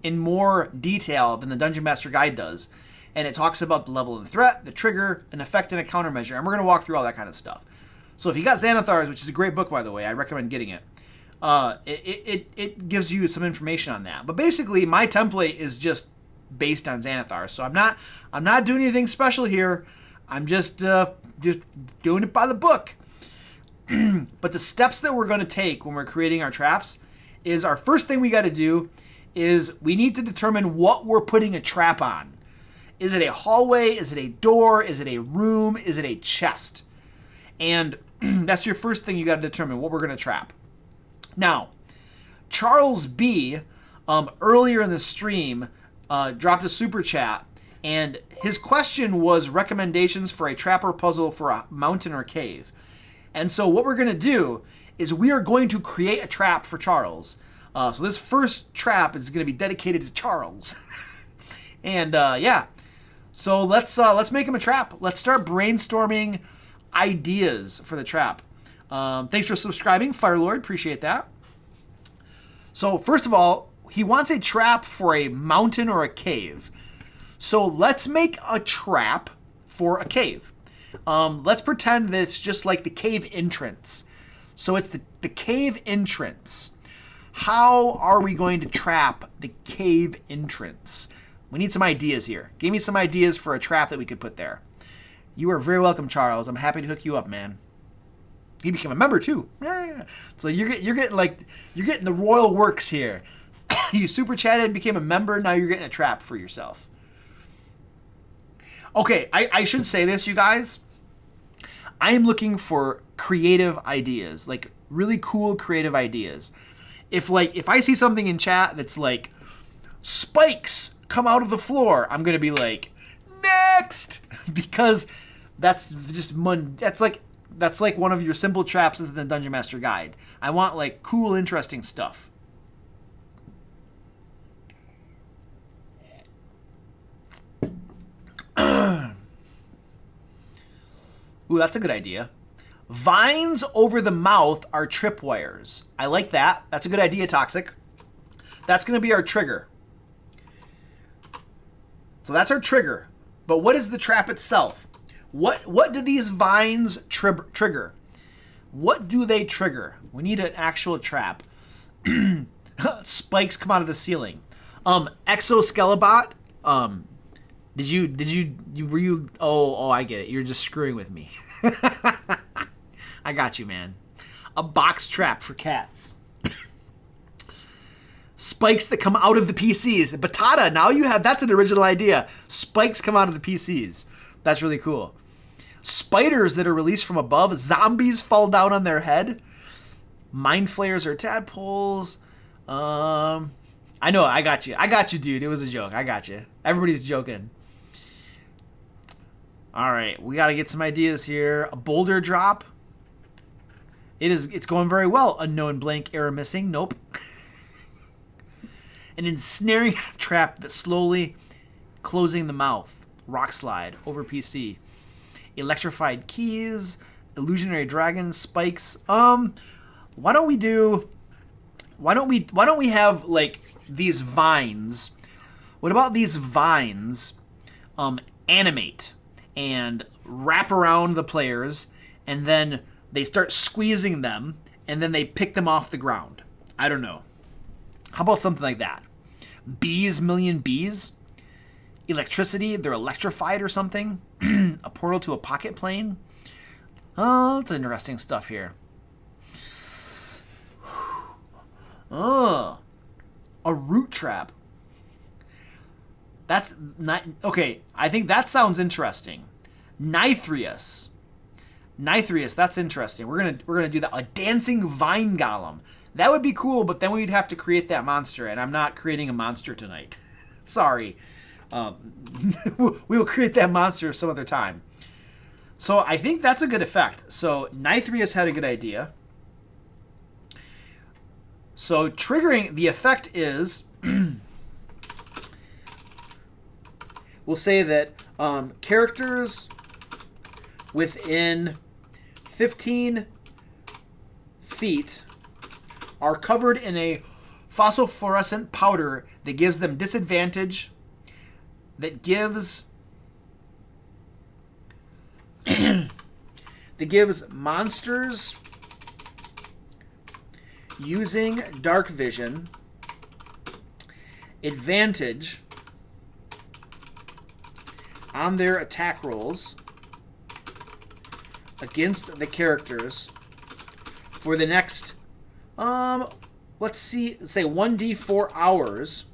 in more detail than the Dungeon Master Guide does. And it talks about the level of the threat, the trigger, an effect, and a countermeasure. And we're going to walk through all that kind of stuff. So if you got Xanathar's, which is a great book, by the way, I recommend getting it. It gives you some information on that. But basically, my template is just based on Xanathar. So I'm not doing anything special here. I'm just doing it by the book. But the steps that we're going to take when we're creating our traps is, our first thing we got to do is we need to determine what we're putting a trap on. Is it a hallway? Is it a door? Is it a room? Is it a chest? And that's your first thing you got to determine, what we're going to trap. Now, Charles B, earlier in the stream, dropped a super chat, and his question was recommendations for a trap or puzzle for a mountain or cave. And so what we're going to do is we are going to create a trap for Charles. So this first trap is going to be dedicated to Charles. And yeah, so let's make him a trap. Let's start brainstorming ideas for the trap. Thanks for subscribing, Firelord. Appreciate that. So first of all, he wants a trap for a mountain or a cave. So let's make a trap for a cave. Let's pretend that it's just like the cave entrance. So it's the cave entrance. How are we going to trap the cave entrance? We need some ideas here. Give me some ideas for a trap that we could put there. You are very welcome, Charles. I'm happy to hook you up, man. He became a member too. Yeah. So you're getting the royal works here. You super chatted, became a member. Now you're getting a trap for yourself. Okay, I should say this, you guys. I am looking for creative ideas, like really cool creative ideas. If I see something in chat that's like, spikes come out of the floor, I'm gonna be like, next, because that's like one of your simple traps in the Dungeon Master Guide. I want like cool, interesting stuff. Ooh, that's a good idea. Vines over the mouth are tripwires. I like that. That's a good idea, Toxic. That's going to be our trigger. So that's our trigger. But what is the trap itself? What do these vines trigger? What do they trigger? We need an actual trap. Spikes come out of the ceiling. Exoskelebot. Were you? Oh, I get it. You're just screwing with me. I got you, man. A box trap for cats. Spikes that come out of the PCs. Batata, now you have, that's an original idea. Spikes come out of the PCs. That's really cool. Spiders that are released from above. Zombies fall down on their head. Mind flayers or tadpoles. I know, I got you. I got you, dude. It was a joke. I got you. Everybody's joking. All right, we got to get some ideas here. A boulder drop. It's going very well. Unknown blank, error missing. Nope. An ensnaring trap that's slowly closing the mouth. Rock slide over PC. Electrified keys. Illusionary dragon spikes. Why don't we have like these vines? What about these vines animate and wrap around the players, and then they start squeezing them, and then they pick them off the ground? I don't know. How about something like that? Bees, million bees. Electricity, they're electrified or something. A portal to a pocket plane. Oh, that's interesting stuff here. Oh, a root trap. That's not okay. I think that sounds interesting. Nithrius, that's interesting. We're gonna do that. A dancing vine golem. That would be cool, but then we'd have to create that monster, and I'm not creating a monster tonight. Sorry. We will create that monster some other time. So I think that's a good effect. So Nithrius had a good idea. So triggering the effect is, we'll say that characters within 15 feet are covered in a phosphorescent powder that gives them disadvantage, that gives monsters using dark vision advantage on their attack rolls against the characters for the next let's say 1d4 hours,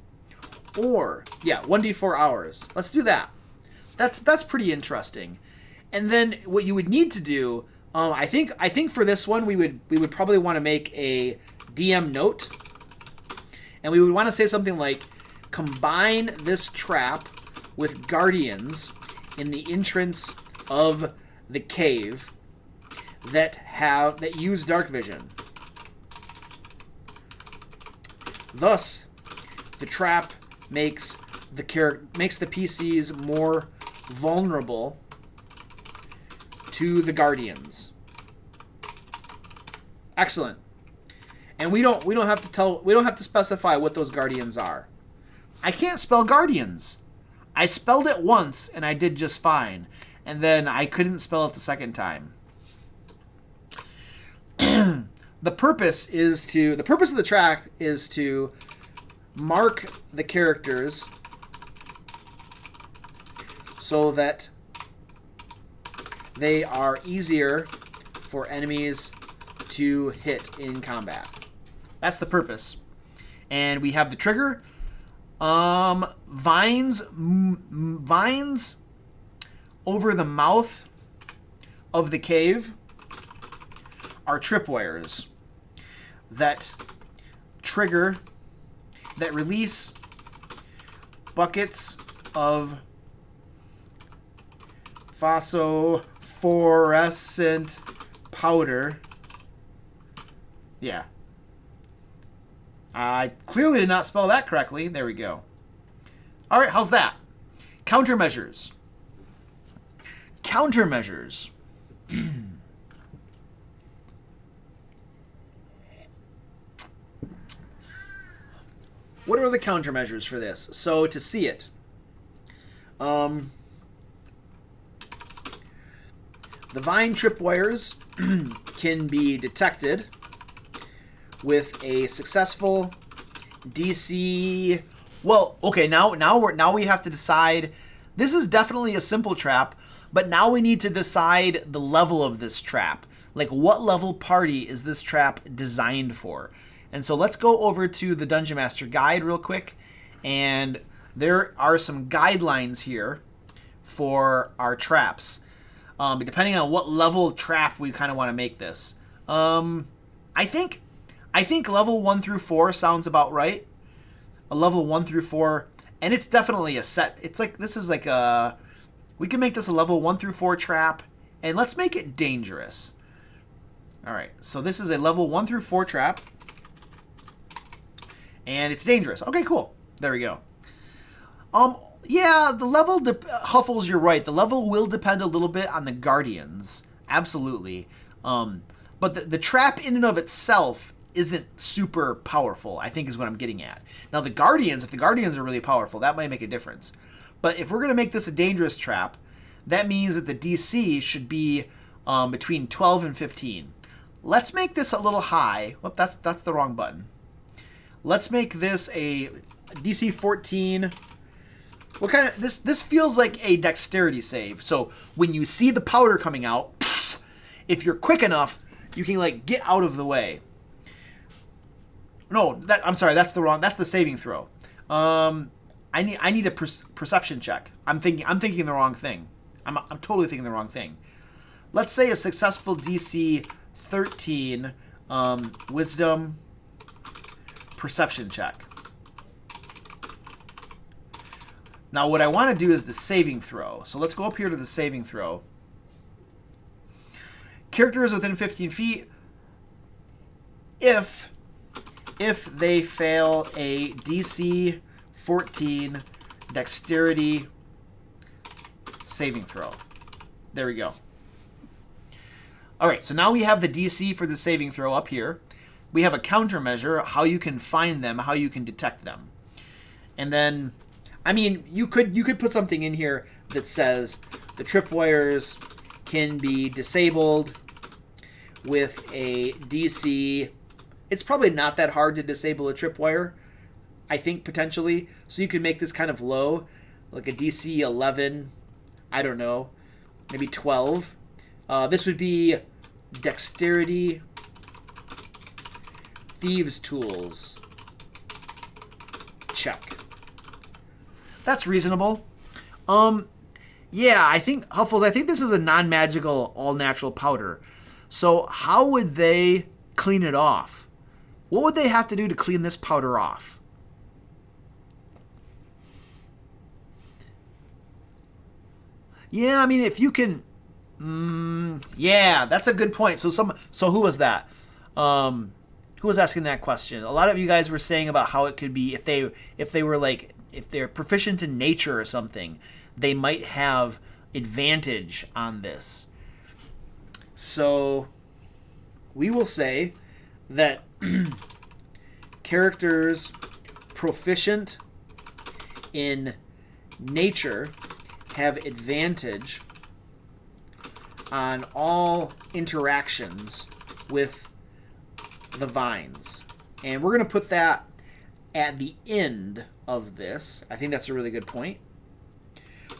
or 1d4 hours. Let's do that. That's pretty interesting. And then what you would need to do, I think for this one we would probably want to make a DM note, and we would want to say something like, combine this trap with guardians in the entrance of the cave that use dark vision. Thus, the trap makes the PCs more vulnerable to the guardians. Excellent. And we don't have to specify what those guardians are. I can't spell guardians. I spelled it once and I did just fine, and then I couldn't spell it the second time. The purpose of the track is to mark the characters so that they are easier for enemies to hit in combat. That's the purpose. And we have the trigger. Vines over the mouth of the cave are tripwires that release buckets of phosphorescent powder. Yeah. I clearly did not spell that correctly. There we go. All right, how's that? Countermeasures. what are the countermeasures for this? So to see it, the vine tripwires can be detected with a successful DC. Well, okay, now we have to decide. This is definitely a simple trap, but now we need to decide the level of this trap. Like, what level party is this trap designed for? And so let's go over to the Dungeon Master Guide real quick, and there are some guidelines here for our traps, depending on what level trap we kind of want to make this. I think level 1 through 4 sounds about right. A level 1 through 4, and it's definitely a set. It's like, this is like a, we can make this a level 1 through 4 trap, and let's make it dangerous. All right, so this is a level 1 through 4 trap, and it's dangerous. Okay, cool. There we go. Yeah, the level, Huffles, you're right. The level will depend a little bit on the Guardians. Absolutely. But the trap in and of itself isn't super powerful, I think is what I'm getting at. Now, the Guardians, if the Guardians are really powerful, that might make a difference. But if we're going to make this a dangerous trap, that means that the DC should be between 12 and 15. Let's make this a little high. Whoop, that's the wrong button. Let's make this a DC 14. What kind of, this feels like a dexterity save. So when you see the powder coming out, if you're quick enough, you can like get out of the way. No, I'm sorry, that's the saving throw. I need a perception check. I'm thinking the wrong thing. I'm totally thinking the wrong thing. Let's say a successful DC 13 wisdom perception check. Now what I want to do is the saving throw. So let's go up here to the saving throw. Characters within 15 feet, if they fail a DC 14 dexterity saving throw. There we go. All right, so now we have the DC for the saving throw up here. We have a countermeasure, how you can find them, how you can detect them. And then, I mean, you could put something in here that says the tripwires can be disabled with a DC. It's probably not that hard to disable a tripwire, I think, potentially. So you could make this kind of low, like a DC 11, I don't know, maybe 12. This would be Dexterity Thieves Tools. Check. That's reasonable. Yeah, I think, Huffles, I think this is a non-magical, all-natural powder. So how would they clean it off? What would they have to do to clean this powder off? Yeah, I mean, if you can... yeah, that's a good point. So who was that? Who was asking that question? A lot of you guys were saying about how it could be if they were like, if they're proficient in nature or something, they might have advantage on this. So we will say that characters proficient in nature have advantage on all interactions with the vines. And we're going to put that at the end of this. I think that's a really good point.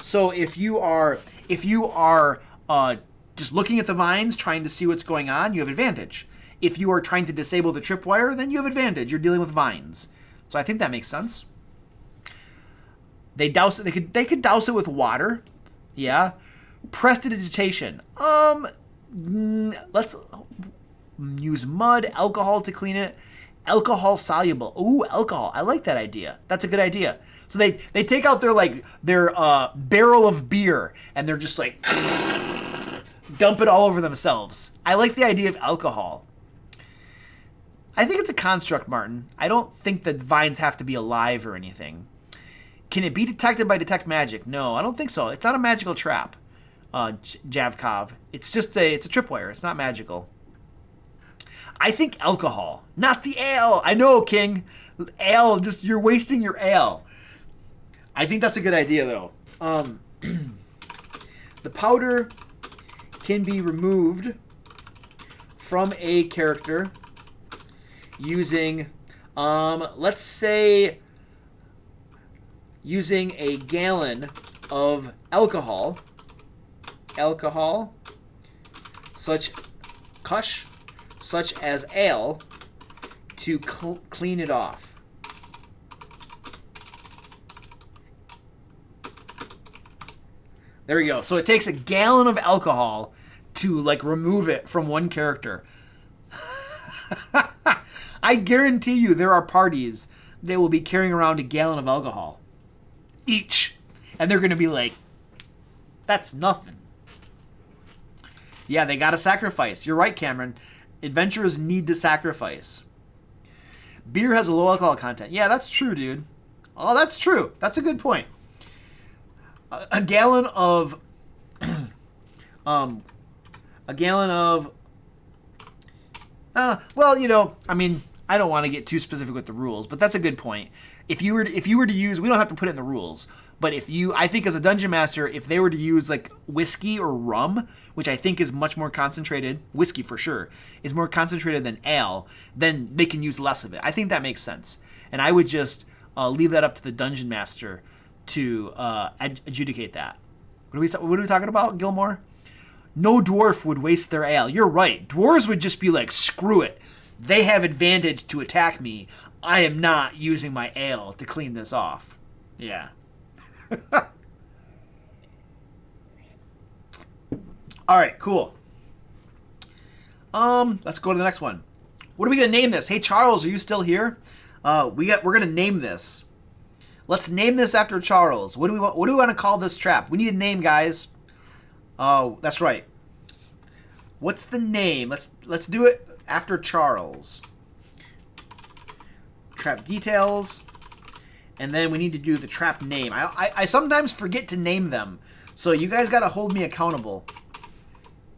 So if you are just looking at the vines, trying to see what's going on, you have advantage. If you are trying to disable the tripwire, then you have advantage. You're dealing with vines. So I think that makes sense. They douse it. They could douse it with water. Yeah. Prestidigitation. Let's use mud, alcohol to clean it. Alcohol soluble. Ooh, alcohol. I like that idea. That's a good idea. So they take out their barrel of beer and they're just like dump it all over themselves. I like the idea of alcohol. I think it's a construct, Martin. I don't think that vines have to be alive or anything. Can it be detected by detect magic? No, I don't think so. It's not a magical trap, Javkov. It's a tripwire. It's not magical. I think alcohol, not the ale. I know, King. Ale, just you're wasting your ale. I think that's a good idea, though. The powder can be removed from a character using, let's say, using a gallon of alcohol, such as ale, to clean it off. There we go. So it takes a gallon of alcohol to like remove it from one character. I guarantee you there are parties that will be carrying around a gallon of alcohol each. And they're going to be like, that's nothing. Yeah, they got to sacrifice. You're right, Cameron. Adventurers need to sacrifice. Beer has a low alcohol content. Yeah, that's true, dude. Oh, that's true. That's a good point. A gallon of well, you know, I mean, I don't want to get too specific with the rules, but that's a good point. If you were to use, we don't have to put it in the rules, but I think as a dungeon master, if they were to use like whiskey or rum, which I think is much more concentrated, whiskey for sure, is more concentrated than ale, then they can use less of it. I think that makes sense. And I would just leave that up to the dungeon master to adjudicate that. What are we talking about, Gilmore? No dwarf would waste their ale. You're right. Dwarves would just be like, screw it. They have advantage to attack me. I am not using my ale to clean this off. Yeah. All right, cool. Let's go to the next one. What are we gonna name this? Hey, Charles, are you still here? We're gonna name this. Let's name this after Charles. What do we want to call this trap? We need a name, guys. Oh, that's right. What's the name? Let's do it after Charles. Trap details. And then we need to do the trap name. I sometimes forget to name them. So you guys got to hold me accountable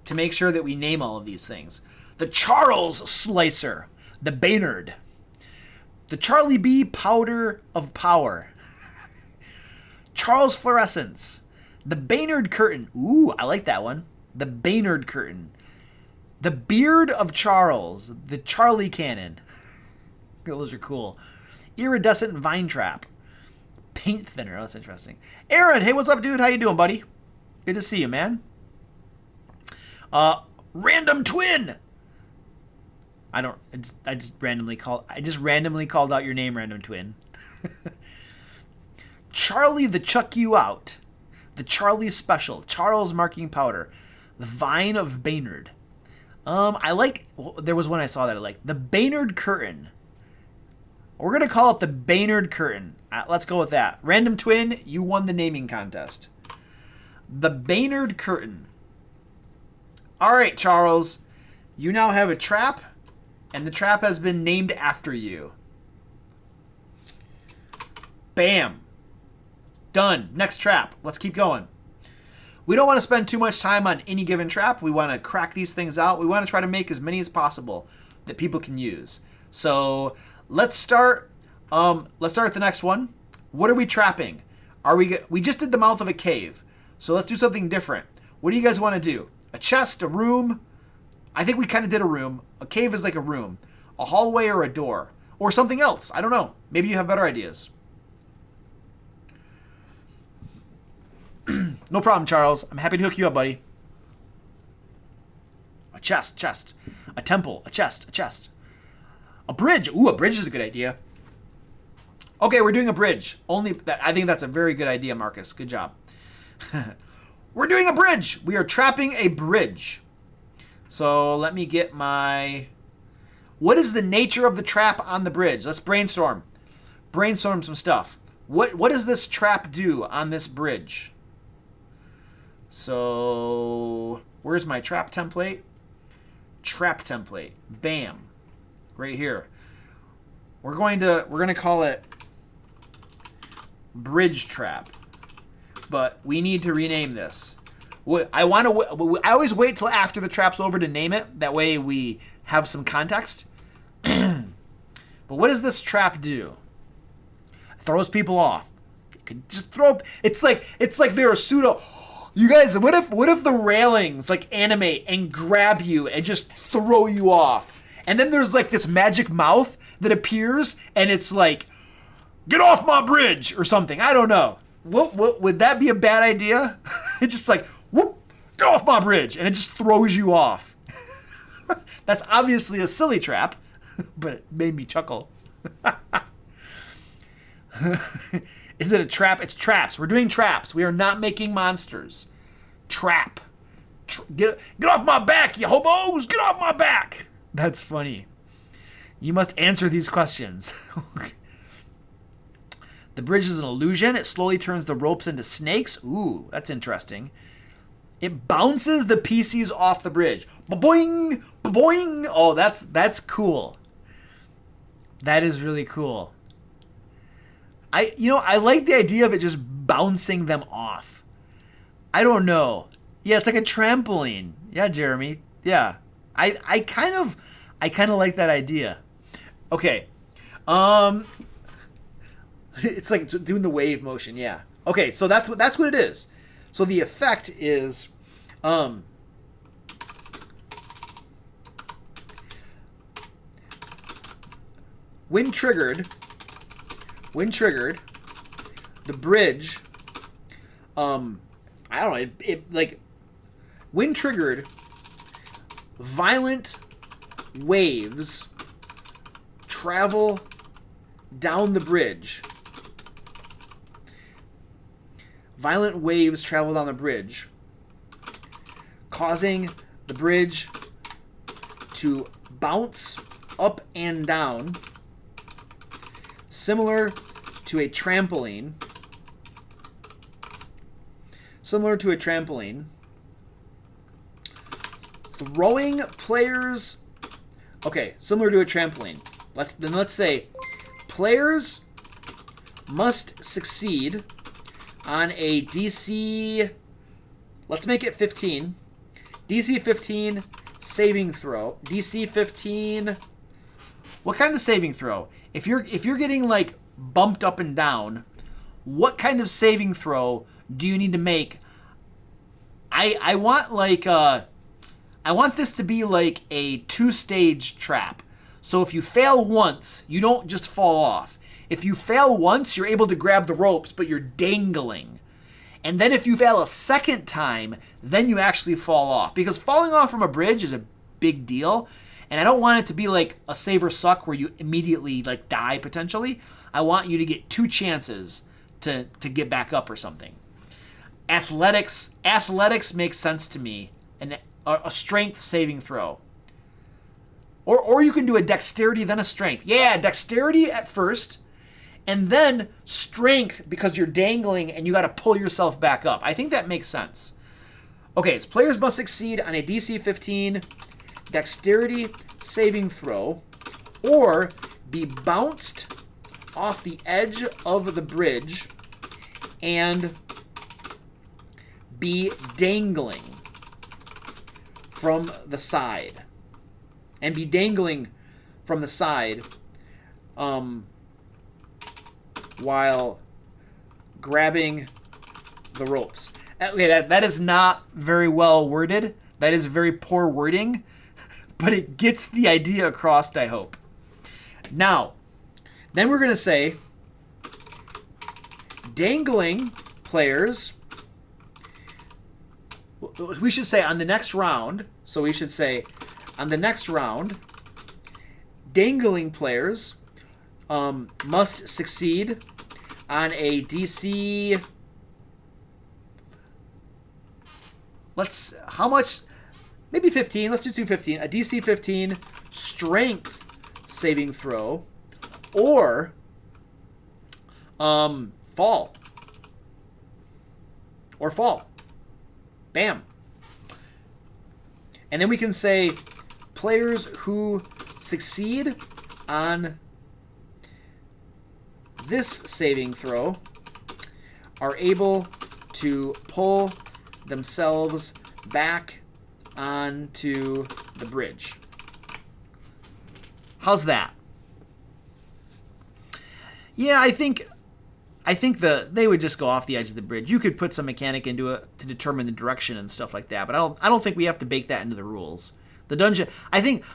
to make sure that we name all of these things. The Charles Slicer. The Baynard. The Charlie B. Powder of Power. Charles Fluorescence. The Baynard Curtain. Ooh, I like that one. The Baynard Curtain. The Beard of Charles. The Charlie Cannon. Those are cool. Iridescent Vine Trap. Paint Thinner. Oh, that's interesting. Aaron, hey, what's up, dude? How you doing, buddy? Good to see you, man. Random Twin. I just randomly called out your name, Random Twin. Charlie the Chuck You Out. The Charlie Special. Charles Marking Powder. The Vine of Baynard. There was one I saw that I liked. The Baynard Curtain. We're going to call it the Baynard Curtain. Let's go with that. Random Twin, you won the naming contest. The Baynard Curtain. All right, Charles. You now have a trap, and the trap has been named after you. Bam. Done. Next trap. Let's keep going. We don't want to spend too much time on any given trap. We want to crack these things out. We want to try to make as many as possible that people can use. So let's start. Let's start the next one. What are we trapping? We just did the mouth of a cave. So let's do something different. What do you guys want to do? A chest, a room? I think we kind of did a room. A cave is like a room. A hallway or a door. Or something else. I don't know. Maybe you have better ideas. No problem, Charles. I'm happy to hook you up, buddy. A chest. A temple, a chest. A bridge. Ooh, a bridge is a good idea. Okay, we're doing a bridge. I think that's a very good idea, Marcus. Good job. We're doing a bridge. We are trapping a bridge. So let me get what is the nature of the trap on the bridge? Let's brainstorm. Brainstorm some stuff. What does this trap do on this bridge? So where's my trap template? Trap template. Bam. Right here. We're going to call it bridge trap. But we need to rename this. I want to. I always wait till after the trap's over to name it. That way we have some context. But what does this trap do? It throws people off. You could just throw. It's like they're a pseudo. You guys, what if the railings like animate and grab you and just throw you off? And then there's like this magic mouth that appears and it's like, get off my bridge or something. I don't know. What would that be a bad idea? It's just like, whoop, get off my bridge, and it just throws you off. That's obviously a silly trap, but it made me chuckle. Is it a trap? It's traps. We're doing traps. We are not making monsters. Trap. Get off my back, you hobos! Get off my back! That's funny. You must answer these questions. The bridge is an illusion. It slowly turns the ropes into snakes. Ooh, that's interesting. It bounces the PCs off the bridge. Ba-boing! Ba-boing! Oh, that's cool. That is really cool. I like the idea of it just bouncing them off. I don't know. Yeah, it's like a trampoline. Yeah, Jeremy. Yeah. I kind of like that idea. Okay. It's like doing the wave motion, yeah. Okay, so that's what it is. So the effect is when triggered, the bridge I don't know, it like when triggered, violent waves travel down the bridge. Violent waves travel down the bridge, causing the bridge to bounce up and down, similar to a trampoline. Throwing players. Okay, similar to a trampoline. Let's say players must succeed on a DC. Let's make it 15. DC 15 saving throw. DC 15. What kind of saving throw? If you're getting like bumped up and down, what kind of saving throw do you need to make? I want this to be like a 2-stage trap. So if you fail once, you don't just fall off. If you fail once, you're able to grab the ropes, but you're dangling. And then if you fail a second time, then you actually fall off. Because falling off from a bridge is a big deal. And I don't want it to be like a save or suck where you immediately like die potentially. I want you to get 2 chances to get back up or something. Athletics makes sense to me. And a strength saving throw. Or you can do a dexterity, then a strength. Yeah, dexterity at first, and then strength because you're dangling and you got to pull yourself back up. I think that makes sense. Okay, so players must succeed on a DC 15 dexterity saving throw or be bounced off the edge of the bridge and be dangling from the side. And be dangling from the side while grabbing the ropes. Okay, that is not very well worded. That is very poor wording, but it gets the idea across, I hope. Now, then we're going to say dangling players. We should say on the next round. So we should say on the next round, dangling players must succeed on a DC. How much? Maybe 15. Let's just do 15. A DC 15 strength saving throw or fall. Or fall. Bam. And then we can say players who succeed on this saving throw are able to pull themselves back onto the bridge. How's that? Yeah, I think they would just go off the edge of the bridge. You could put some mechanic into it to determine the direction and stuff like that, but I don't think we have to bake that into the rules. The dungeon, I think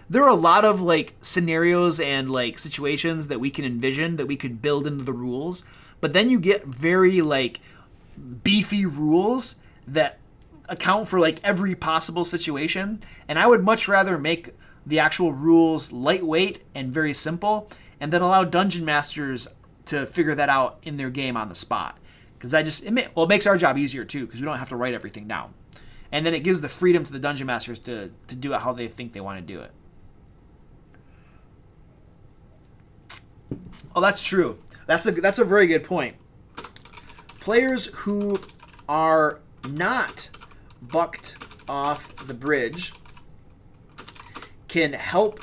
there are a lot of like scenarios and like situations that we can envision that we could build into the rules, but then you get very like beefy rules that account for like every possible situation, and I would much rather make the actual rules lightweight and very simple, and then allow dungeon masters to figure that out in their game on the spot. Because it makes our job easier too, because we don't have to write everything down. And then it gives the freedom to the dungeon masters to do it how they think they want to do it. Oh, that's true. That's a very good point. Players who are not bucked off the bridge can help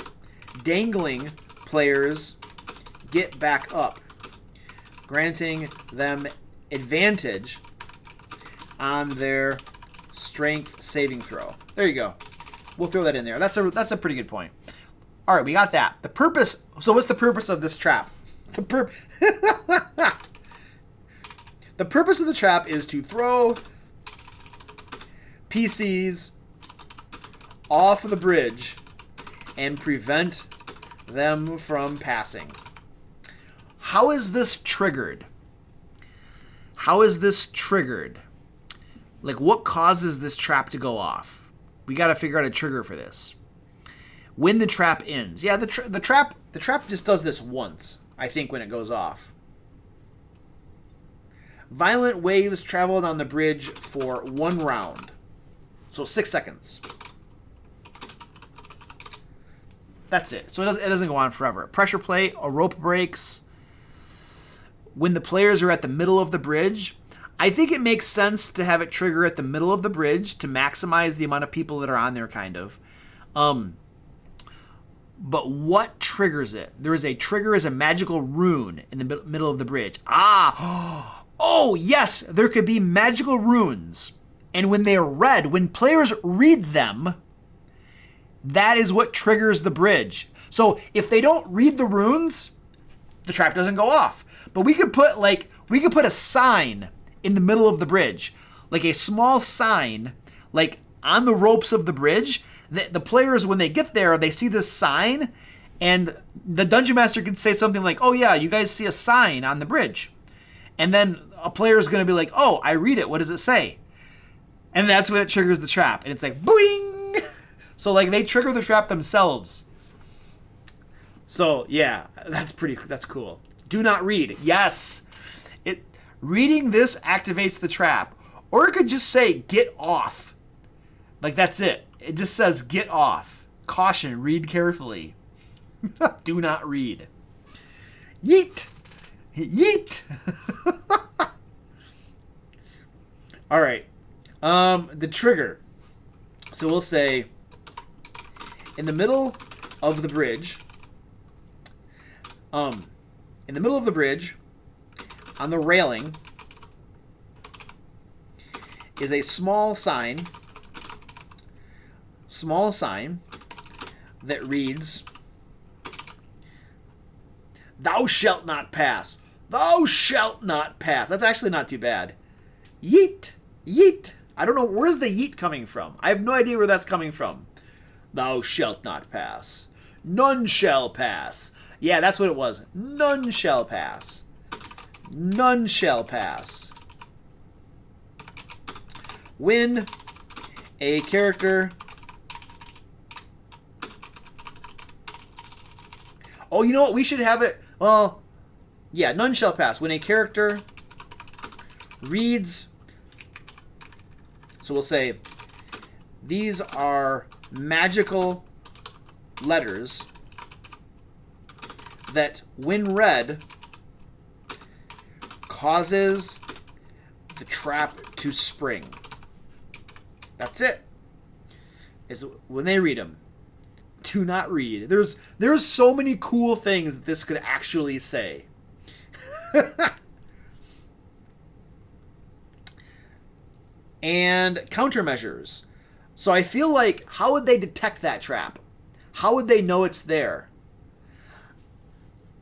dangling players get back up, granting them advantage on their strength saving throw. There you go. We'll throw that in there. That's a pretty good point. All right, we got that. The purpose. So what's the purpose of this trap? The purpose of the trap is to throw PCs off of the bridge and prevent them from passing. How is this triggered? Like, what causes this trap to go off? We got to figure out a trigger for this. When the trap ends. Yeah, the trap just does this once, I think, when it goes off. Violent waves travel down the bridge for 1 round. So 6 seconds. That's it. So it doesn't go on forever. Pressure plate, a rope breaks. When the players are at the middle of the bridge, I think it makes sense to have it trigger at the middle of the bridge to maximize the amount of people that are on there, kind of. But what triggers it? There is a trigger as a magical rune in the middle of the bridge. Oh, yes, there could be magical runes. And when they are read, when players read them, that is what triggers the bridge. So if they don't read the runes, the trap doesn't go off. But we could put a sign in the middle of the bridge, like a small sign, like on the ropes of the bridge. The players, when they get there, they see this sign, and the dungeon master could say something like, "Oh yeah, you guys see a sign on the bridge," and then a player is going to be like, "Oh, I read it. What does it say?" And that's when it triggers the trap, and it's like boing. So like they trigger the trap themselves. So yeah, that's cool. Do not read. Yes. Reading this activates the trap. Or it could just say get off. Like that's it. It just says get off. Caution, read carefully. Do not read. Yeet. Yeet. All right. The trigger. So we'll say in the middle of the bridge, on the railing is a small sign that reads, "Thou shalt not pass. Thou shalt not pass." That's actually not too bad. Yeet. Yeet. I don't know, where's the yeet coming from? I have no idea where that's coming from. Thou shalt not pass. None shall pass. Yeah, that's what it was. None shall pass. None shall pass. When a character... Oh, you know what? We should have it... Well, yeah, none shall pass. When a character reads... So we'll say, these are magical letters that, when read, causes the trap to spring. That's it. Is when they read them. Do not read. There's so many cool things that this could actually say. and countermeasures. So I feel like, how would they detect that trap? How would they know it's there?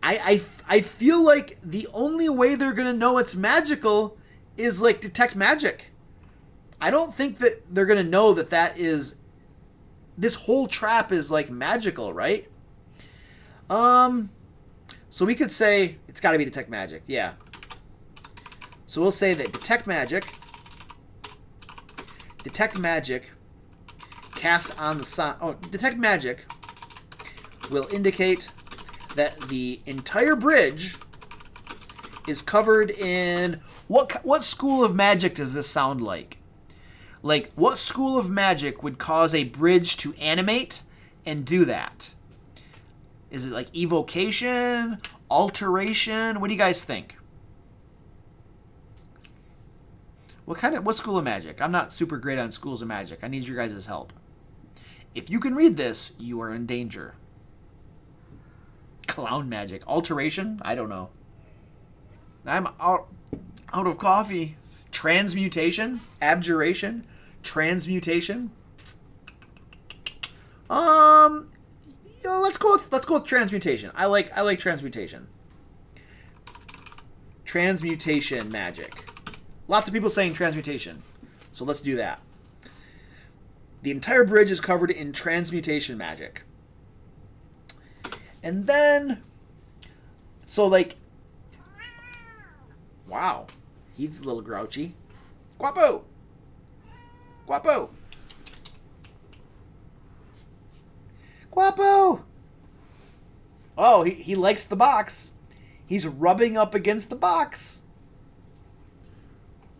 I feel like the only way they're going to know it's magical is like detect magic. I don't think that they're going to know that is, this whole trap is like magical, right? So we could say it's got to be detect magic. Yeah. So we'll say that detect magic cast on the sign. Oh, detect magic will indicate that the entire bridge is covered in what school of magic does this sound like? Like, what school of magic would cause a bridge to animate and do that? Is it like evocation, alteration? What do you guys think? What school of magic? I'm not super great on schools of magic. I need your guys' help. If you can read this, you are in danger. Clown magic. Alteration? I don't know. I'm out of coffee. Transmutation? Abjuration? Transmutation? Let's go with transmutation. I like transmutation. Transmutation magic. Lots of people saying transmutation. So let's do that. The entire bridge is covered in transmutation magic. And then, so like, wow, he's a little grouchy. Guapo! Guapo! Guapo! Oh, he likes the box. He's rubbing up against the box.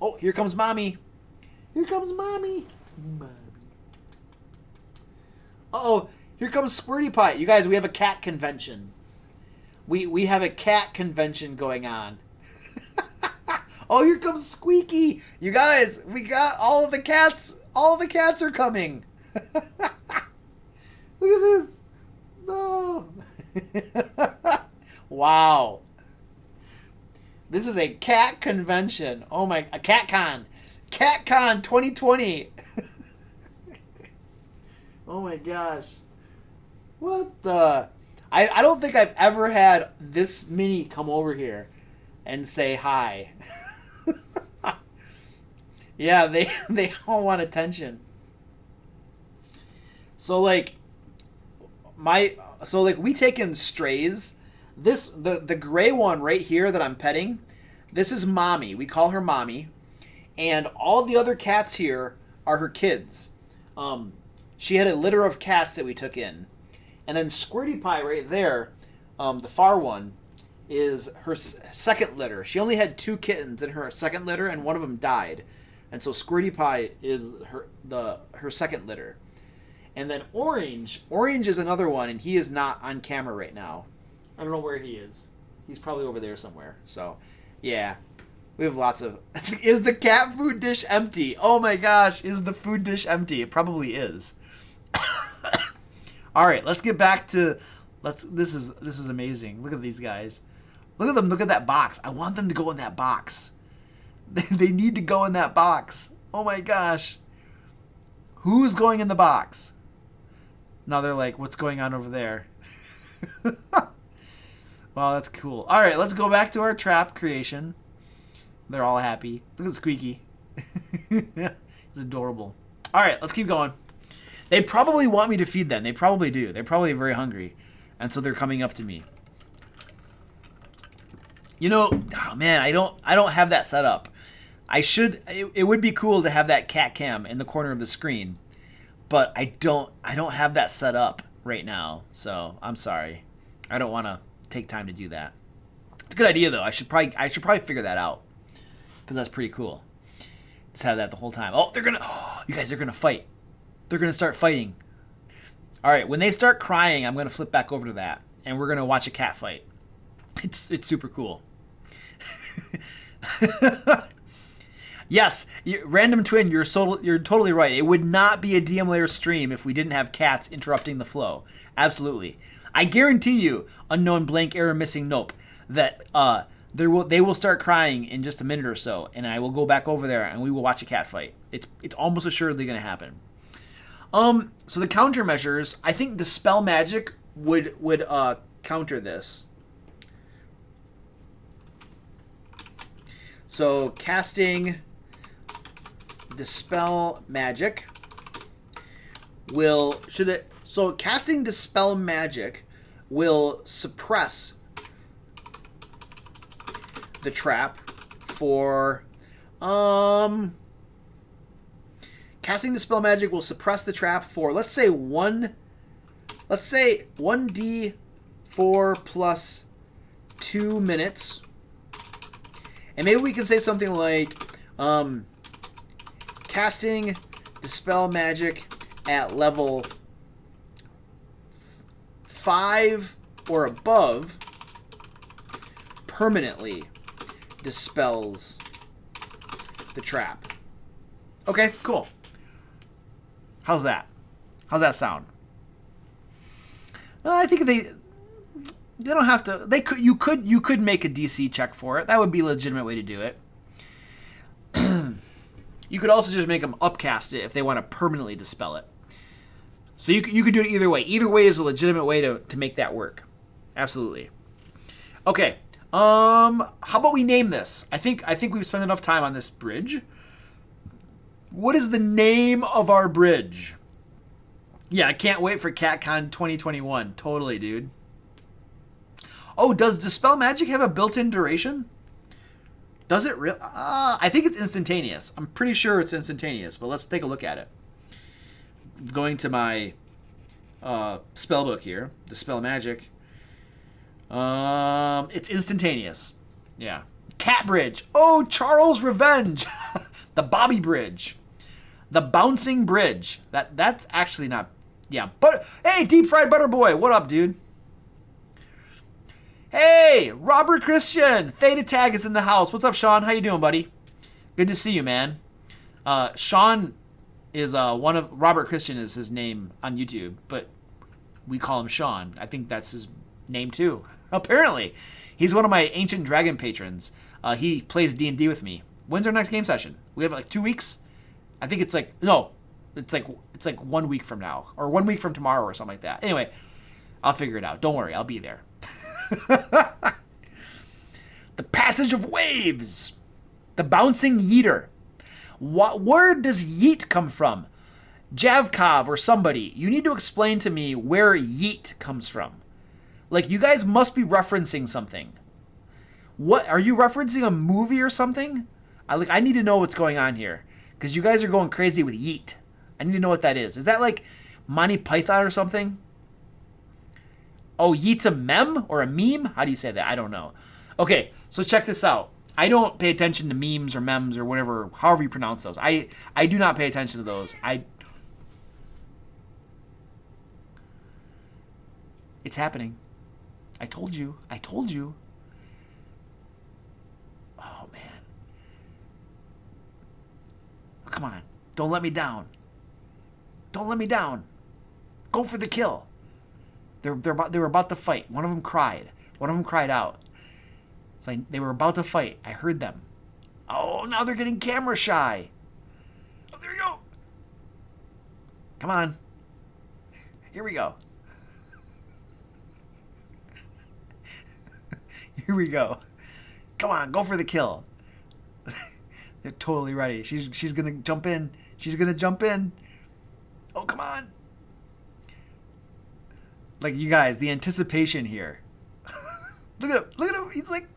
Oh, here comes Mommy. Here comes Mommy. Uh-oh, here comes Squirty Pie. You guys, we have a cat convention. We have a cat convention going on. Oh, here comes Squeaky. You guys, we got all of the cats. All of the cats are coming. Look at this. No. Wow. This is a cat convention. Oh my, a cat con. Cat Con 2020. Oh my gosh. What the? I don't think I've ever had this many come over here and say hi. Yeah, they all want attention. So like we take in strays. The gray one right here that I'm petting, this is Mommy. We call her Mommy. And all the other cats here are her kids. She had a litter of cats that we took in. And then Squirty Pie right there, the far one, is her second litter. She only had 2 kittens in her second litter, and one of them died. And so Squirty Pie is her second litter. And then Orange is another one, and he is not on camera right now. I don't know where he is. He's probably over there somewhere. So, yeah. We have lots of... Is the cat food dish empty? Oh my gosh, is the food dish empty? It probably is. All right, let's get back to... This is amazing. Look at these guys. Look at them. Look at that box. I want them to go in that box. They need to go in that box. Oh my gosh. Who's going in the box? Now they're like, what's going on over there? Wow, that's cool. All right, let's go back to our trap creation. They're all happy. Look at Squeaky. It's adorable. All right, let's keep going. They probably want me to feed them. They probably do. They're probably very hungry. And so they're coming up to me. You know, oh man, I don't have that set up. I should. It would be cool to have that cat cam in the corner of the screen, but I don't have that set up right now. So I'm sorry. I don't want to take time to do that. It's a good idea though. I should probably figure that out because that's pretty cool. Just have that the whole time. Oh, you guys are gonna fight. They're gonna start fighting. All right, when they start crying, I'm gonna flip back over to that, and we're gonna watch a cat fight. It's super cool. Yes, Random Twin, you're totally right. It would not be a DM Lair stream if we didn't have cats interrupting the flow. Absolutely. I guarantee you, unknown blank error missing nope, that they will start crying in just a minute or so, and I will go back over there and we will watch a cat fight. It's almost assuredly going to happen. So the countermeasures, I think Dispel Magic would counter this. So casting Dispel Magic casting Dispel Magic will suppress the trap for casting Dispel Magic will suppress the trap for let's say 1d4 plus 2 minutes. And maybe we can say something like casting Dispel Magic at level 5 or above permanently dispels the trap. Okay, cool. How's that? How's that sound? I think they don't have to. You could make a DC check for it. That would be a legitimate way to do it. You could also just make them upcast it if they want to permanently dispel it. So you could do it either way. Either way is a legitimate way to make that work. Absolutely. Okay. How about we name this? I think we've spent enough time on this bridge. What is the name of our bridge? Yeah, I can't wait for CatCon 2021. Totally, dude. Oh, does Dispel Magic have a built-in duration? Does it really? I think it's instantaneous. I'm pretty sure it's instantaneous, but let's take a look at it. Going to my spellbook here, Dispel Magic. It's instantaneous. Yeah. Cat Bridge. Oh, Charles Revenge. The Bobby Bridge. The Bouncing Bridge. That's actually not... Yeah, but... Hey, Deep Fried Butter Boy. What up, dude? Hey, Robert Christian. Theta Tag is in the house. What's up, Sean? How you doing, buddy? Good to see you, man. Sean is one of... Robert Christian is his name on YouTube, but we call him Sean. I think that's his name, too. Apparently. He's one of my Ancient Dragon patrons. He plays D&D with me. When's our next game session? We have like 2 weeks? I think it's like... No. It's like 1 week from now. Or 1 week from tomorrow or something like that. Anyway, I'll figure it out. Don't worry. I'll be there. The Passage of Waves. The Bouncing Yeeter. What word does yeet come from? Javkov or somebody, you need to explain to me where yeet comes from. Like, you guys must be referencing something. What? Are you referencing a movie or something? I need to know what's going on here. Because you guys are going crazy with yeet. I need to know what that is. Is that like Monty Python or something? Oh, yeet's a meme or a meme? How do you say that? I don't know. Okay, so check this out. I don't pay attention to memes or memes or whatever, however you pronounce those. I do not pay attention to those. It's happening. I told you. Oh, man. Oh, come on. Don't let me down. Go for the kill. They were about to fight. One of them cried out. It's like they were about to fight. I heard them. Oh, now they're getting camera shy. Oh, there you go. Come on. Here we go. Here we go. Come on, go for the kill. They're totally ready. She's gonna jump in. Oh, come on. Like, you guys, the anticipation here. Look at him. He's like,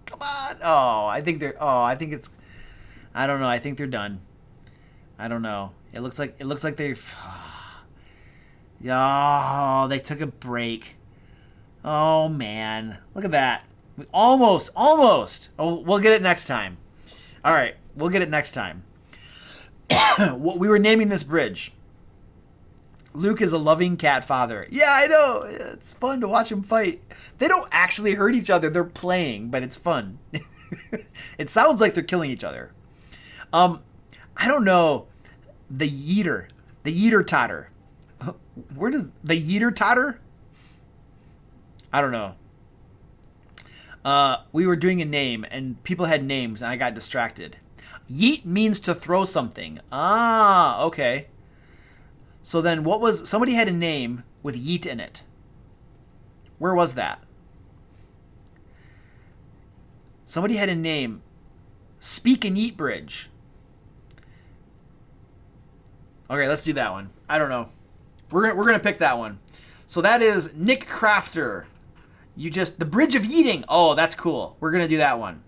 come on. I think they're done. I don't know. It looks like they've... Oh, they took a break. Oh, man. Look at that. Almost. Oh, we'll get it next time. All right, we'll get it next time. We were naming this bridge. Luke is a loving cat father. Yeah, I know. It's fun to watch them fight. They don't actually hurt each other. They're playing, but it's fun. It sounds like they're killing each other. I don't know. The Yeeter Totter. Where does the Yeeter Totter? I don't know. We were doing a name, and people had names, and I got distracted. Yeet means to throw something. Ah, okay. So then somebody had a name with yeet in it. Where was that? Somebody had a name. Speak and Yeet Bridge. Okay, let's do that one. I don't know. We're gonna pick that one. So that is Nick Crafter. The Bridge of Yeeting. Oh, that's cool. We're gonna do that one.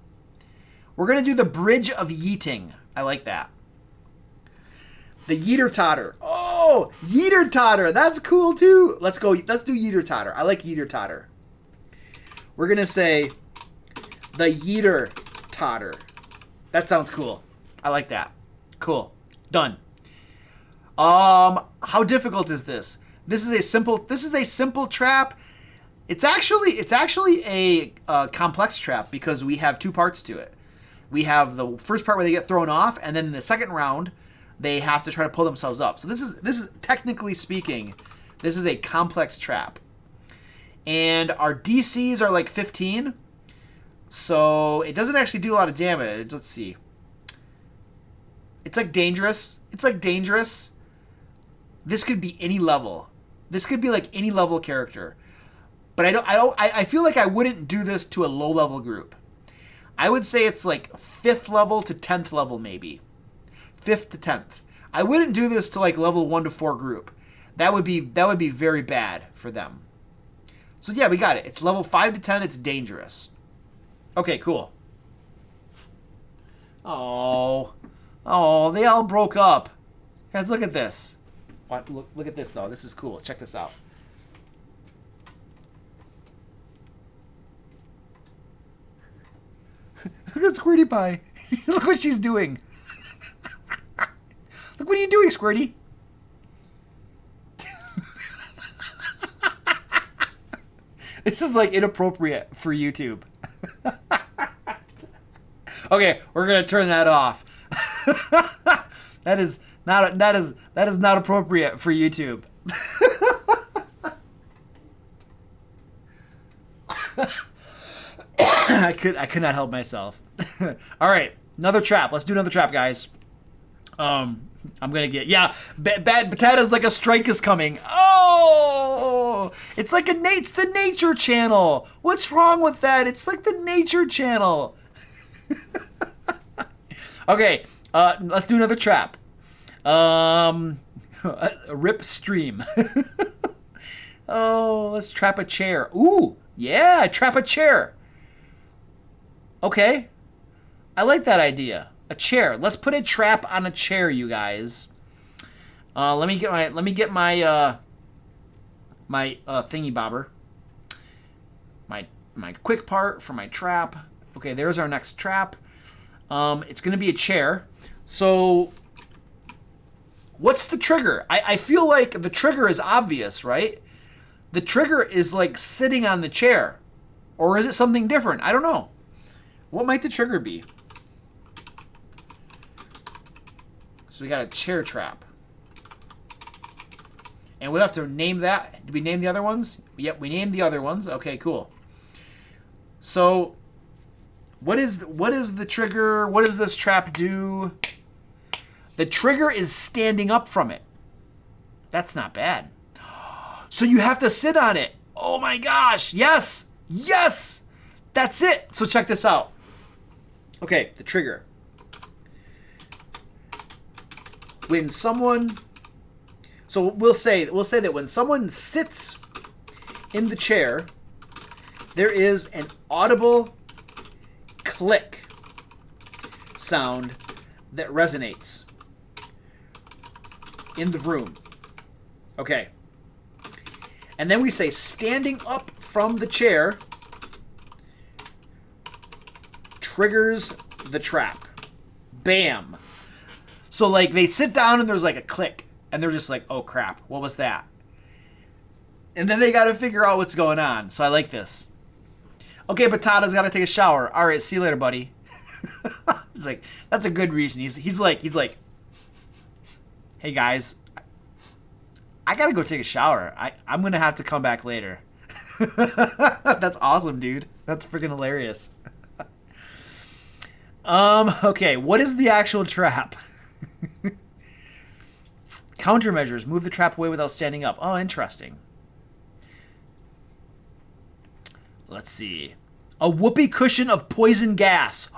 We're gonna do the Bridge of Yeeting. I like that. The Yeeter Totter. Oh, Yeeter Totter. That's cool too. Let's go. Let's do Yeeter Totter. I like Yeeter Totter. We're gonna say the Yeeter Totter. That sounds cool. I like that. Cool. Done. How difficult is this? This is a simple trap. It's actually a complex trap because we have two parts to it. We have the first part where they get thrown off, and then in the second round, they have to try to pull themselves up. So this is technically speaking, this is a complex trap. And our DCs are like 15, so it doesn't actually do a lot of damage. Let's see. It's like dangerous. This could be any level. This could be like any level character. But I feel like I wouldn't do this to a low level group. I would say it's like 5th level to 10th level maybe. 5th to 10th. I wouldn't do this to like level 1 to 4 group. That would be very bad for them. So yeah, we got it. It's level 5 to 10, it's dangerous. Okay, cool. Oh, they all broke up. Guys, look at this. Look at this though. This is cool. Check this out. Look at Squirty Pie. Look what she's doing. Look, what are you doing, Squirty? This is like inappropriate for YouTube. Okay, we're gonna turn that off. That is not appropriate for YouTube. I could not help myself. All right, another trap. Let's do another trap, guys. I'm gonna get bad potatoes like a strike is coming. Oh, it's like it's the Nature Channel. What's wrong with that? It's like the Nature Channel. Okay, let's do another trap. Rip stream. Oh, let's trap a chair. Ooh, yeah, trap a chair. Okay, I like that idea. A chair. Let's put a trap on a chair, you guys. Let me get my thingy bobber. My quick part for my trap. Okay, there's our next trap. It's gonna be a chair. So what's the trigger? I feel like the trigger is obvious, right? The trigger is like sitting on the chair. Or is it something different? I don't know. What might the trigger be? So we got a chair trap. And we'll have to name that. Did we name the other ones? Yep, we named the other ones. Okay, cool. So what is the trigger? What does this trap do? The trigger is standing up from it. That's not bad. So you have to sit on it. Oh my gosh. Yes. Yes. That's it. So check this out. Okay, the trigger. When someone, so we'll say that when someone sits in the chair, there is an audible click sound that resonates in the room. Okay. And then we say standing up from the chair triggers the trap. Bam. So like they sit down and there's like a click and they're just like, oh crap, what was that? And then they got to figure out what's going on. So I like this. Okay, Batata's got to take a shower. All right, see you later, buddy. He's like, that's a good reason. He's like, hey guys, I got to go take a shower. I'm going to have to come back later. That's awesome, dude. That's freaking hilarious. Okay, what is the actual trap? Countermeasures. Move the trap away without standing up. Oh, interesting. Let's see. A whoopee cushion of poison gas.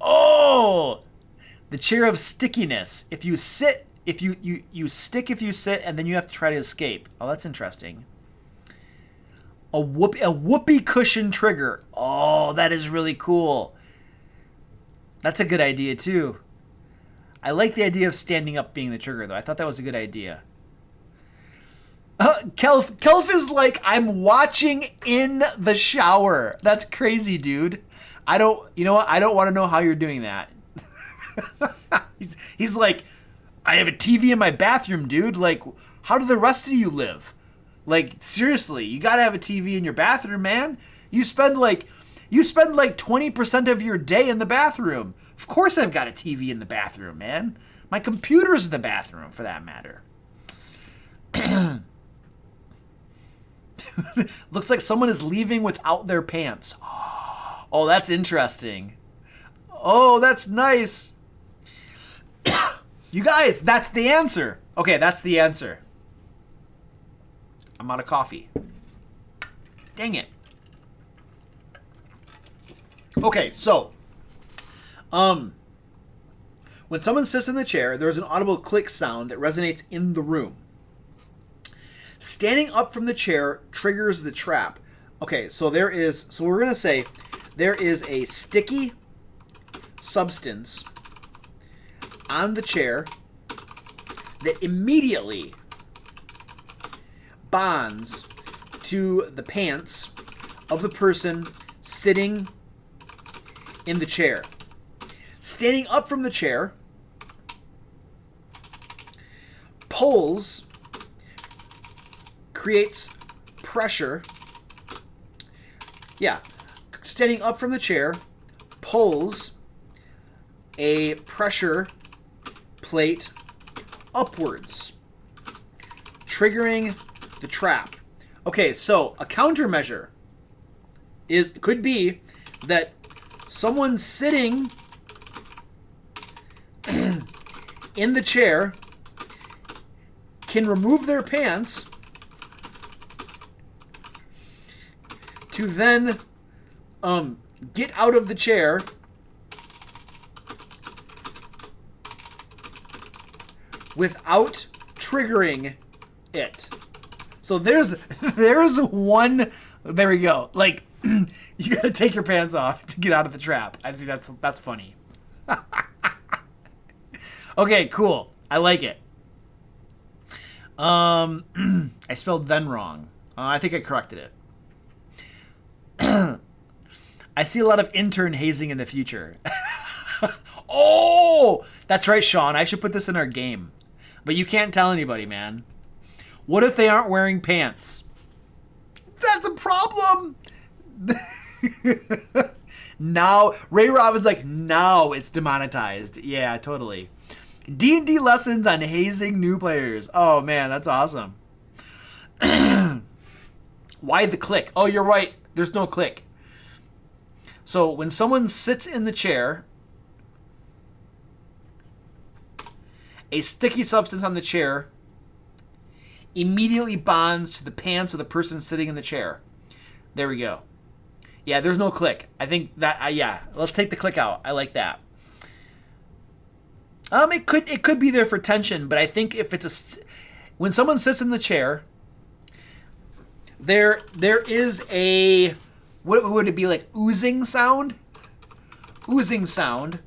Oh! The chair of stickiness. If you sit, you stick if you sit, and then you have to try to escape. Oh, that's interesting. A whoopee cushion trigger. Oh, that is really cool. That's a good idea, too. I like the idea of standing up being the trigger, though. I thought that was a good idea. Kelf is like, I'm watching in the shower. That's crazy, dude. You know what? I don't want to know how you're doing that. He's like, I have a TV in my bathroom, dude. Like, how do the rest of you live? Like, seriously, you gotta have a TV in your bathroom, man. You spend like 20% of your day in the bathroom. Of course I've got a TV in the bathroom, man. My computer's in the bathroom, for that matter. Looks like someone is leaving without their pants. Oh, that's interesting. Oh, that's nice. You guys, that's the answer. Okay, that's the answer. I'm out of coffee. Dang it. Okay, so when someone sits in the chair, there's an audible click sound that resonates in the room. Standing up from the chair triggers the trap. Okay, so we're going to say there is a sticky substance on the chair that immediately bonds to the pants of the person sitting in the chair. Standing up from the chair creates pressure. Yeah. Standing up from the chair pulls a pressure plate upwards, triggering the trap. Okay, so a countermeasure could be that someone sitting in the chair can remove their pants to then get out of the chair without triggering it. So there's one. There we go. Like, you gotta take your pants off to get out of the trap. I think that's funny. Okay, cool. I like it. I spelled then wrong. I think I corrected it. I see a lot of intern hazing in the future. Oh, that's right, Sean. I should put this in our game. But you can't tell anybody, man. What if they aren't wearing pants? That's a problem. Now, Ray Robin's like, now it's demonetized. Yeah, totally. D&D lessons on hazing new players. Oh, man, that's awesome. Why the click? Oh, you're right. There's no click. So when someone sits in the chair, a sticky substance on the chair immediately bonds to the pants of the person sitting in the chair. There we go. Yeah, there's no click. I think that, yeah, let's take the click out. I like that. It could be there for tension, but I think if it's when someone sits in the chair, there is a, what would it be, like oozing sound? Oozing sound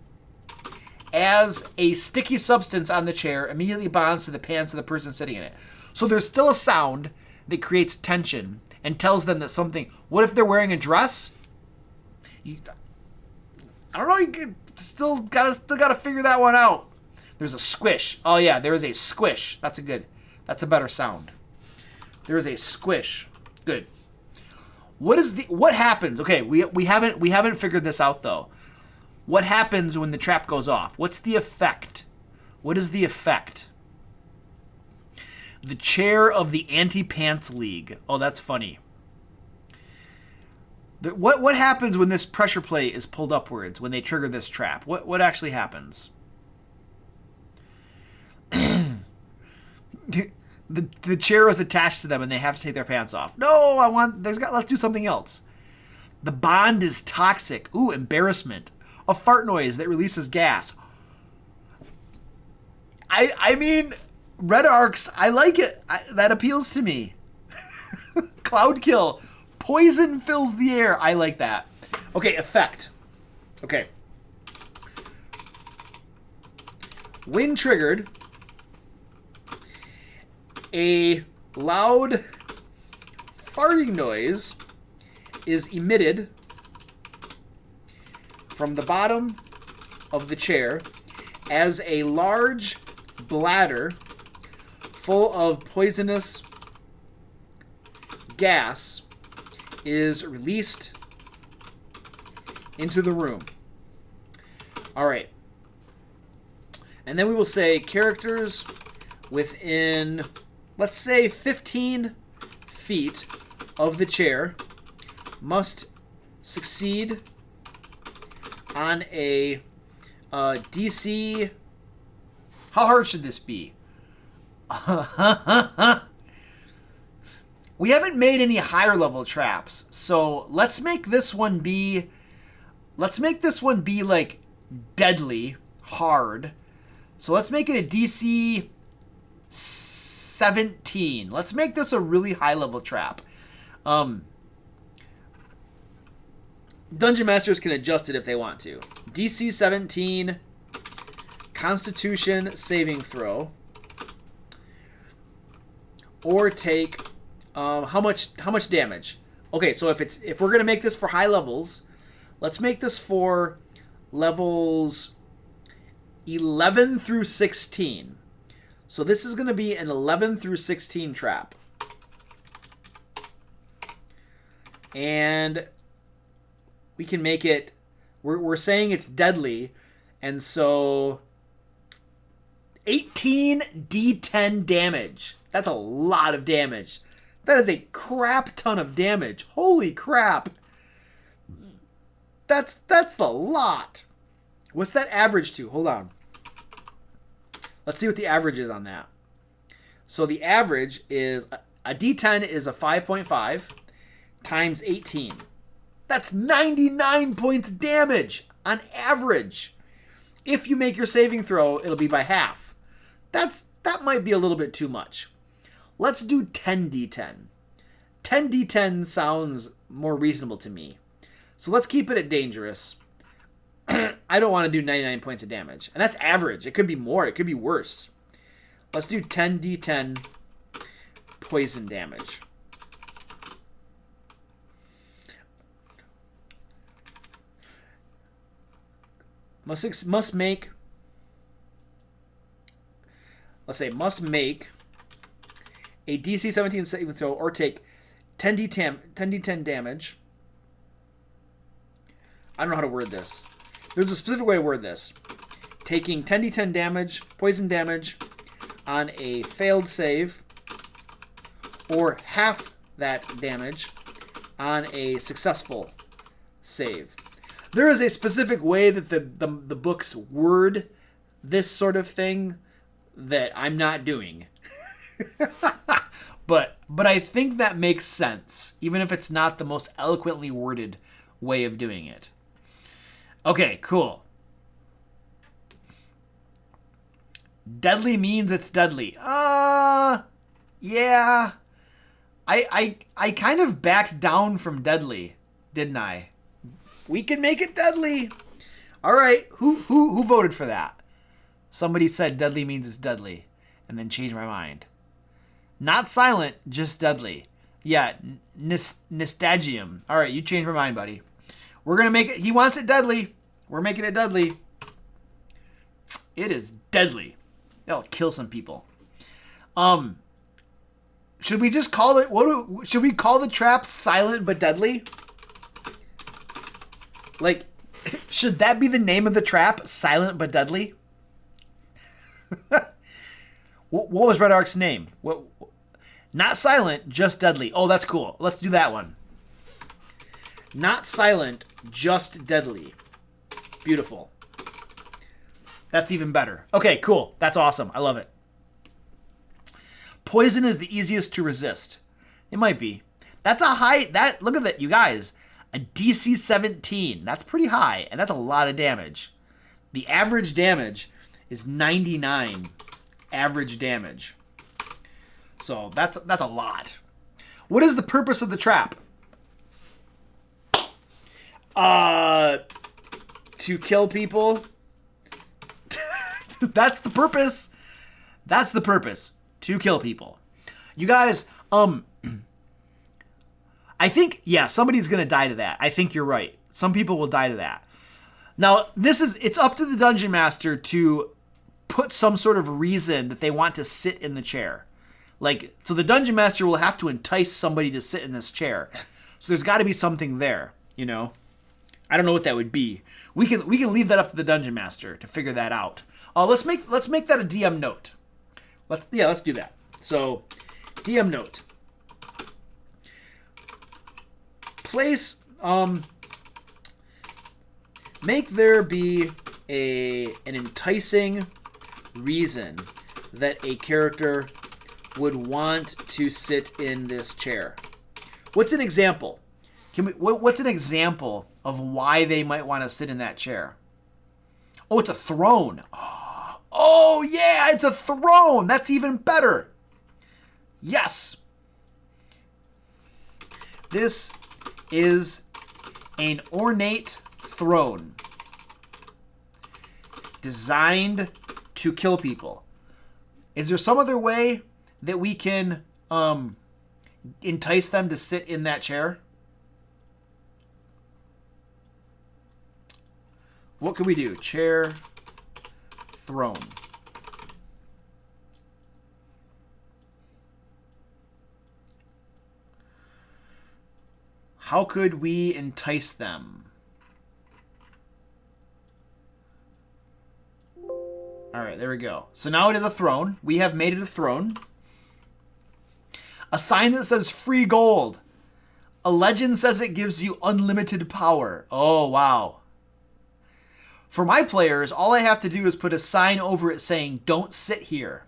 as a sticky substance on the chair immediately bonds to the pants of the person sitting in it. So there's still a sound that creates tension and tells them that something. What if they're wearing a dress? I don't know. You still gotta figure that one out. There's a squish. Oh yeah, there is a squish. That's a better sound. There is a squish. Good. What happens? Okay, we haven't figured this out though. What happens when the trap goes off? What's the effect? What is the effect? The chair of the Anti-Pants League. Oh, that's funny. What happens when this pressure plate is pulled upwards when they trigger this trap? What actually happens? The chair is attached to them and they have to take their pants off. No, let's do something else. The bond is toxic. Ooh, embarrassment. A fart noise that releases gas. I mean, red arcs, I like it. That appeals to me. Cloud kill. Poison fills the air. I like that. Okay, effect. Okay. When triggered, a loud farting noise is emitted from the bottom of the chair as a large bladder full of poisonous gas is released into the room. All right. And then we will say characters within, let's say, 15 feet of the chair must succeed on a DC. How hard should this be? We haven't made any higher level traps, so let's make this one be like deadly hard. So let's make it a DC 17. Let's make this a really high level trap. Dungeon Masters can adjust it if they want to. DC 17, Constitution saving throw, or take how much damage? Okay, so if we're gonna make this for high levels, let's make this for levels 11 through 16. So this is gonna be an 11 through 16 trap, and we can make it. We're saying it's deadly, and so 18 D10 damage. That's a lot of damage. That is a crap ton of damage. Holy crap. That's the lot. What's that average to? Hold on. Let's see what the average is on that. So the average is a D10 is a 5.5 times 18. That's 99 points damage on average. If you make your saving throw, it'll be by half. That might be a little bit too much. Let's do 10d10. 10d10 sounds more reasonable to me. So let's keep it at dangerous. I don't want to do 99 points of damage. And that's average. It could be more. It could be worse. Let's do 10d10 poison damage. Must make a DC 17 saving throw or take 10d10 damage. I don't know how to word this. There's a specific way to word this. Taking 10d10 damage, poison damage, on a failed save, or half that damage on a successful save. There is a specific way that the books word this sort of thing that I'm not doing. But I think that makes sense, even if it's not the most eloquently worded way of doing it. Okay, cool. Deadly means it's deadly. Yeah. I kind of backed down from deadly, didn't I? We can make it deadly. All right, who voted for that? Somebody said deadly means it's deadly, and then changed my mind. Not silent, just deadly. Yeah, Nystagium. All right, you changed my mind, buddy. We're gonna make it. He wants it deadly. We're making it deadly. It is deadly. That'll kill some people. Should we just call it? Should we call the trap silent but deadly? Like, should that be the name of the trap? Silent but deadly? What was Red Ark's name? Not silent, just deadly. Oh, that's cool. Let's do that one. Not silent, just deadly. Beautiful. That's even better. Okay, cool. That's awesome. I love it. Poison is the easiest to resist. It might be. That's a high... Look at that, you guys. A DC 17. That's pretty high, and that's a lot of damage. The average damage is 99 average damage. So that's a lot. What is the purpose of the trap? To kill people. That's the purpose. That's the purpose. To kill people. You guys, I think, yeah, somebody's going to die to that. I think you're right. Some people will die to that. Now, it's up to the Dungeon Master to put some sort of reason that they want to sit in the chair. Like, so the Dungeon Master will have to entice somebody to sit in this chair. So there's got to be something there, you know? I don't know what that would be. We can leave that up to the Dungeon Master to figure that out. Let's make that a DM note. Let's do that. So, DM note. Place make there be an enticing reason that a character would want to sit in this chair. What's an example? What's an example of why they might want to sit in that chair? Oh, it's a throne. Oh, yeah, it's a throne. That's even better. Yes. This is an ornate throne designed to kill people. Is there some other way that we can entice them to sit in that chair? What could we do? Chair, throne. How could we entice them? All right, there we go. So now it is a throne. We have made it a throne. A sign that says free gold. A legend says it gives you unlimited power. Oh, wow. For my players, all I have to do is put a sign over it saying, don't sit here.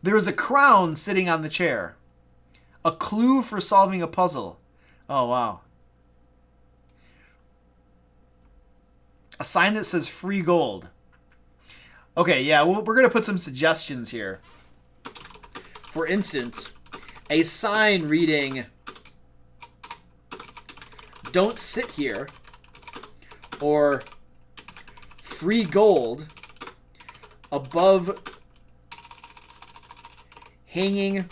There is a crown sitting on the chair. A clue for solving a puzzle. Oh, wow. A sign that says free gold. Okay, yeah, we're going to put some suggestions here. For instance, a sign reading, don't sit here, or free gold above, hanging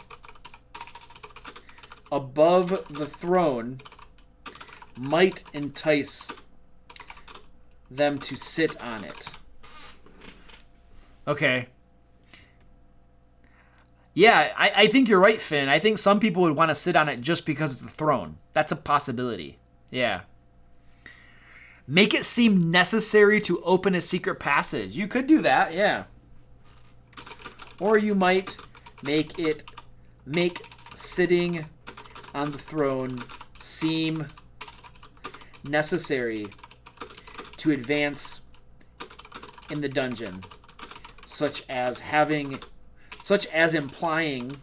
above the throne might entice them to sit on it. Okay. Yeah, I think you're right, Finn. I think some people would want to sit on it just because it's the throne. That's a possibility. Yeah. Make it seem necessary to open a secret passage. You could do that, yeah. Or you might make sitting on the throne seem necessary to advance in the dungeon, such as implying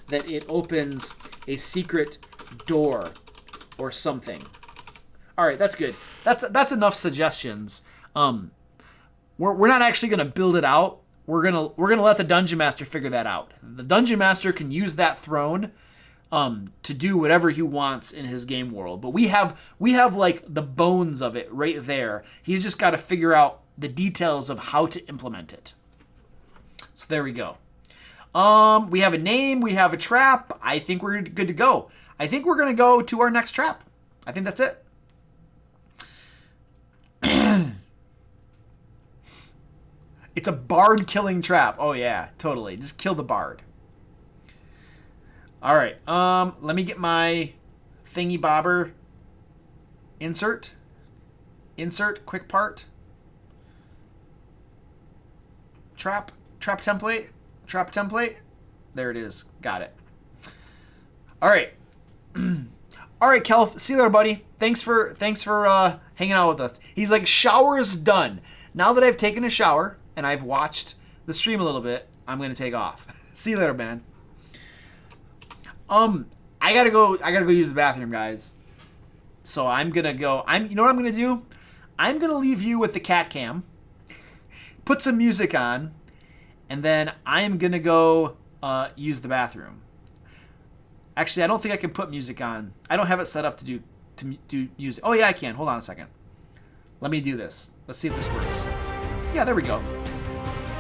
that it opens a secret door or something. All right, that's good. That's enough suggestions. We're not actually going to build it out. We're gonna let the Dungeon Master figure that out. The Dungeon Master can use that throne to do whatever he wants in his game world. But we have like the bones of it right there. He's just got to figure out the details of how to implement it. So there we go. We have a name. We have a trap. I think we're good to go. I think we're going to go to our next trap. I think that's it. It's a bard killing trap. Oh, yeah, totally. Just kill the bard. All right. Let me get my thingy bobber. Insert, quick part. Trap template. There it is. Got it. All right. All right, Kel. See you later, buddy. Thanks for hanging out with us. He's like, shower's done. Now that I've taken a shower and I've watched the stream a little bit, I'm gonna take off. See you later, man. I gotta go use the bathroom, guys. So I'm gonna go. You know what I'm gonna do? I'm gonna leave you with the cat cam. Put some music on, and then I'm gonna go use the bathroom. Actually, I don't think I can put music on. I don't have it set up to do music. Oh yeah, I can. Hold on a second. Let me do this. Let's see if this works. Yeah, there we go.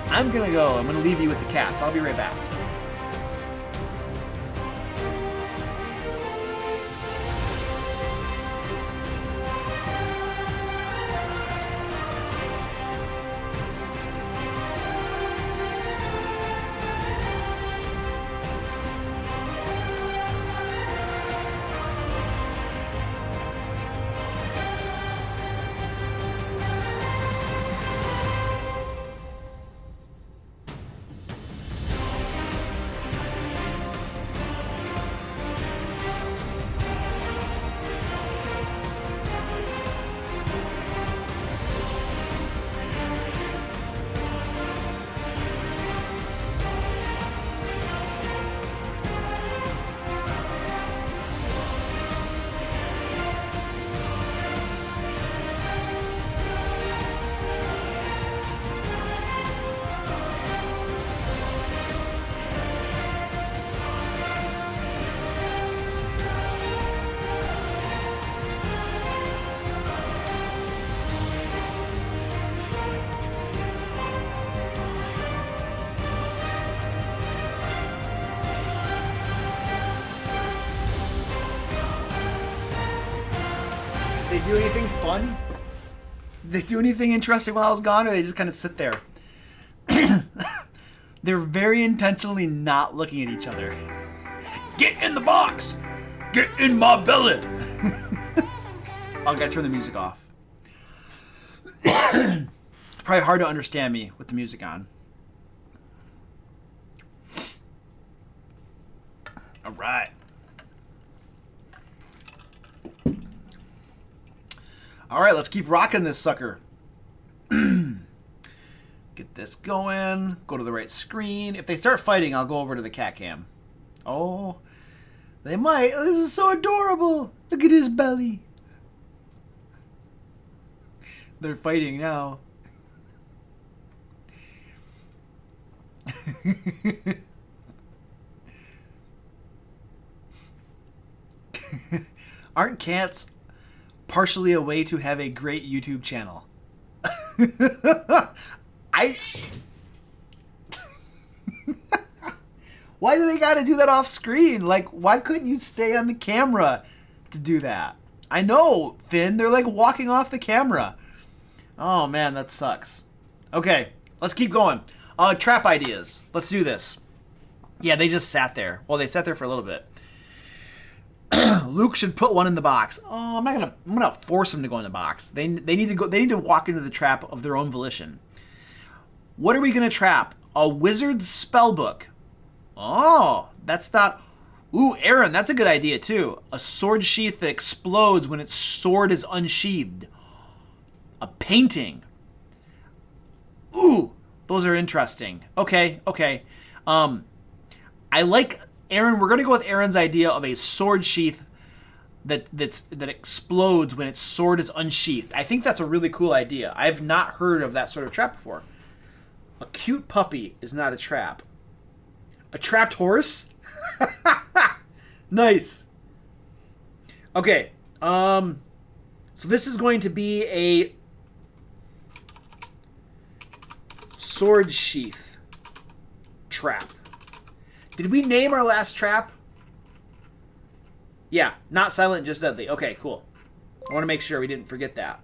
I'm gonna leave you with the cats. I'll be right back. They do anything fun? They do anything interesting while I was gone, or they just kind of sit there? They're very intentionally not looking at each other. Get in the box! Get in my belly! I gotta turn the music off. It's probably hard to understand me with the music on. All right. All right, let's keep rocking this sucker. Get this going. Go to the right screen. If they start fighting, I'll go over to the cat cam. Oh, they might. Oh, this is so adorable. Look at his belly. They're fighting now. Aren't cats partially a way to have a great YouTube channel? Why do they gotta do that off screen? Like, why couldn't you stay on the camera to do that? I know, Finn, they're like walking off the camera. Oh man, that sucks. Okay, let's keep going. Trap ideas. Let's do this. Yeah, they just sat there. Well, they sat there for a little bit. Luke should put one in the box. Oh, I'm gonna force him to go in the box. They need to go. They need to walk into the trap of their own volition. What are we gonna trap? A wizard's spell book. Oh, that's not. Ooh, Aaron, that's a good idea too. A sword sheath that explodes when its sword is unsheathed. A painting. Ooh, those are interesting. Okay. I like Aaron. We're gonna go with Aaron's idea of a sword sheath that explodes when its sword is unsheathed. I think that's a really cool idea. I've not heard of that sort of trap before. A cute puppy is not a trap. A trapped horse? Nice. Okay. So this is going to be a sword sheath trap. Did we name our last trap? Yeah, not silent, just deadly. Okay, cool. I want to make sure we didn't forget that.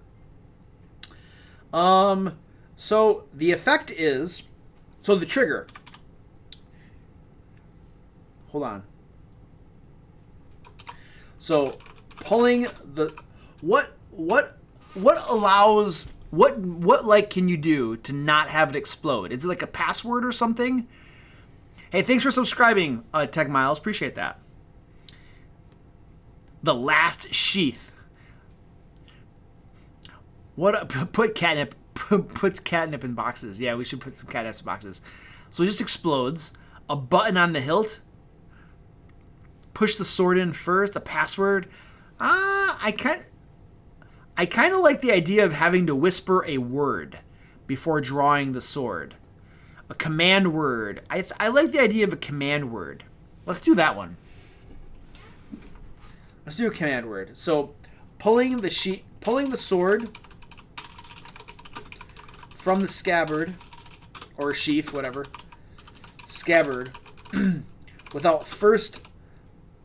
So the effect is, so the trigger. Hold on. So pulling the what allows what like can you do to not have it explode? Is it like a password or something? Hey, thanks for subscribing, Tech Miles. Appreciate that. The last sheath. Put catnip in boxes. Yeah, we should put some catnip in boxes. So it just explodes. A button on the hilt. Push the sword in first. A password. I kind of like the idea of having to whisper a word before drawing the sword. A command word. I like the idea of a command word. Let's do that one. Let's do a command word. So, pulling the sword from the scabbard or sheath, whatever, scabbard, without first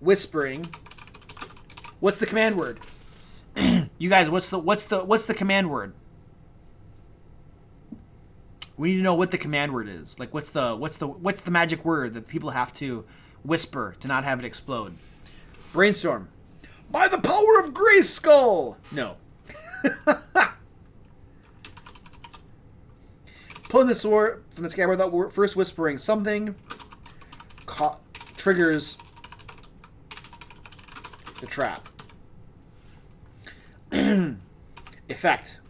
whispering. What's the command word? You guys, what's the command word? We need to know what the command word is. Like, what's the magic word that people have to whisper to not have it explode? Brainstorm. By the power of Grayskull. No. Pulling the sword from the scabbard without first whispering something triggers the trap. Effect.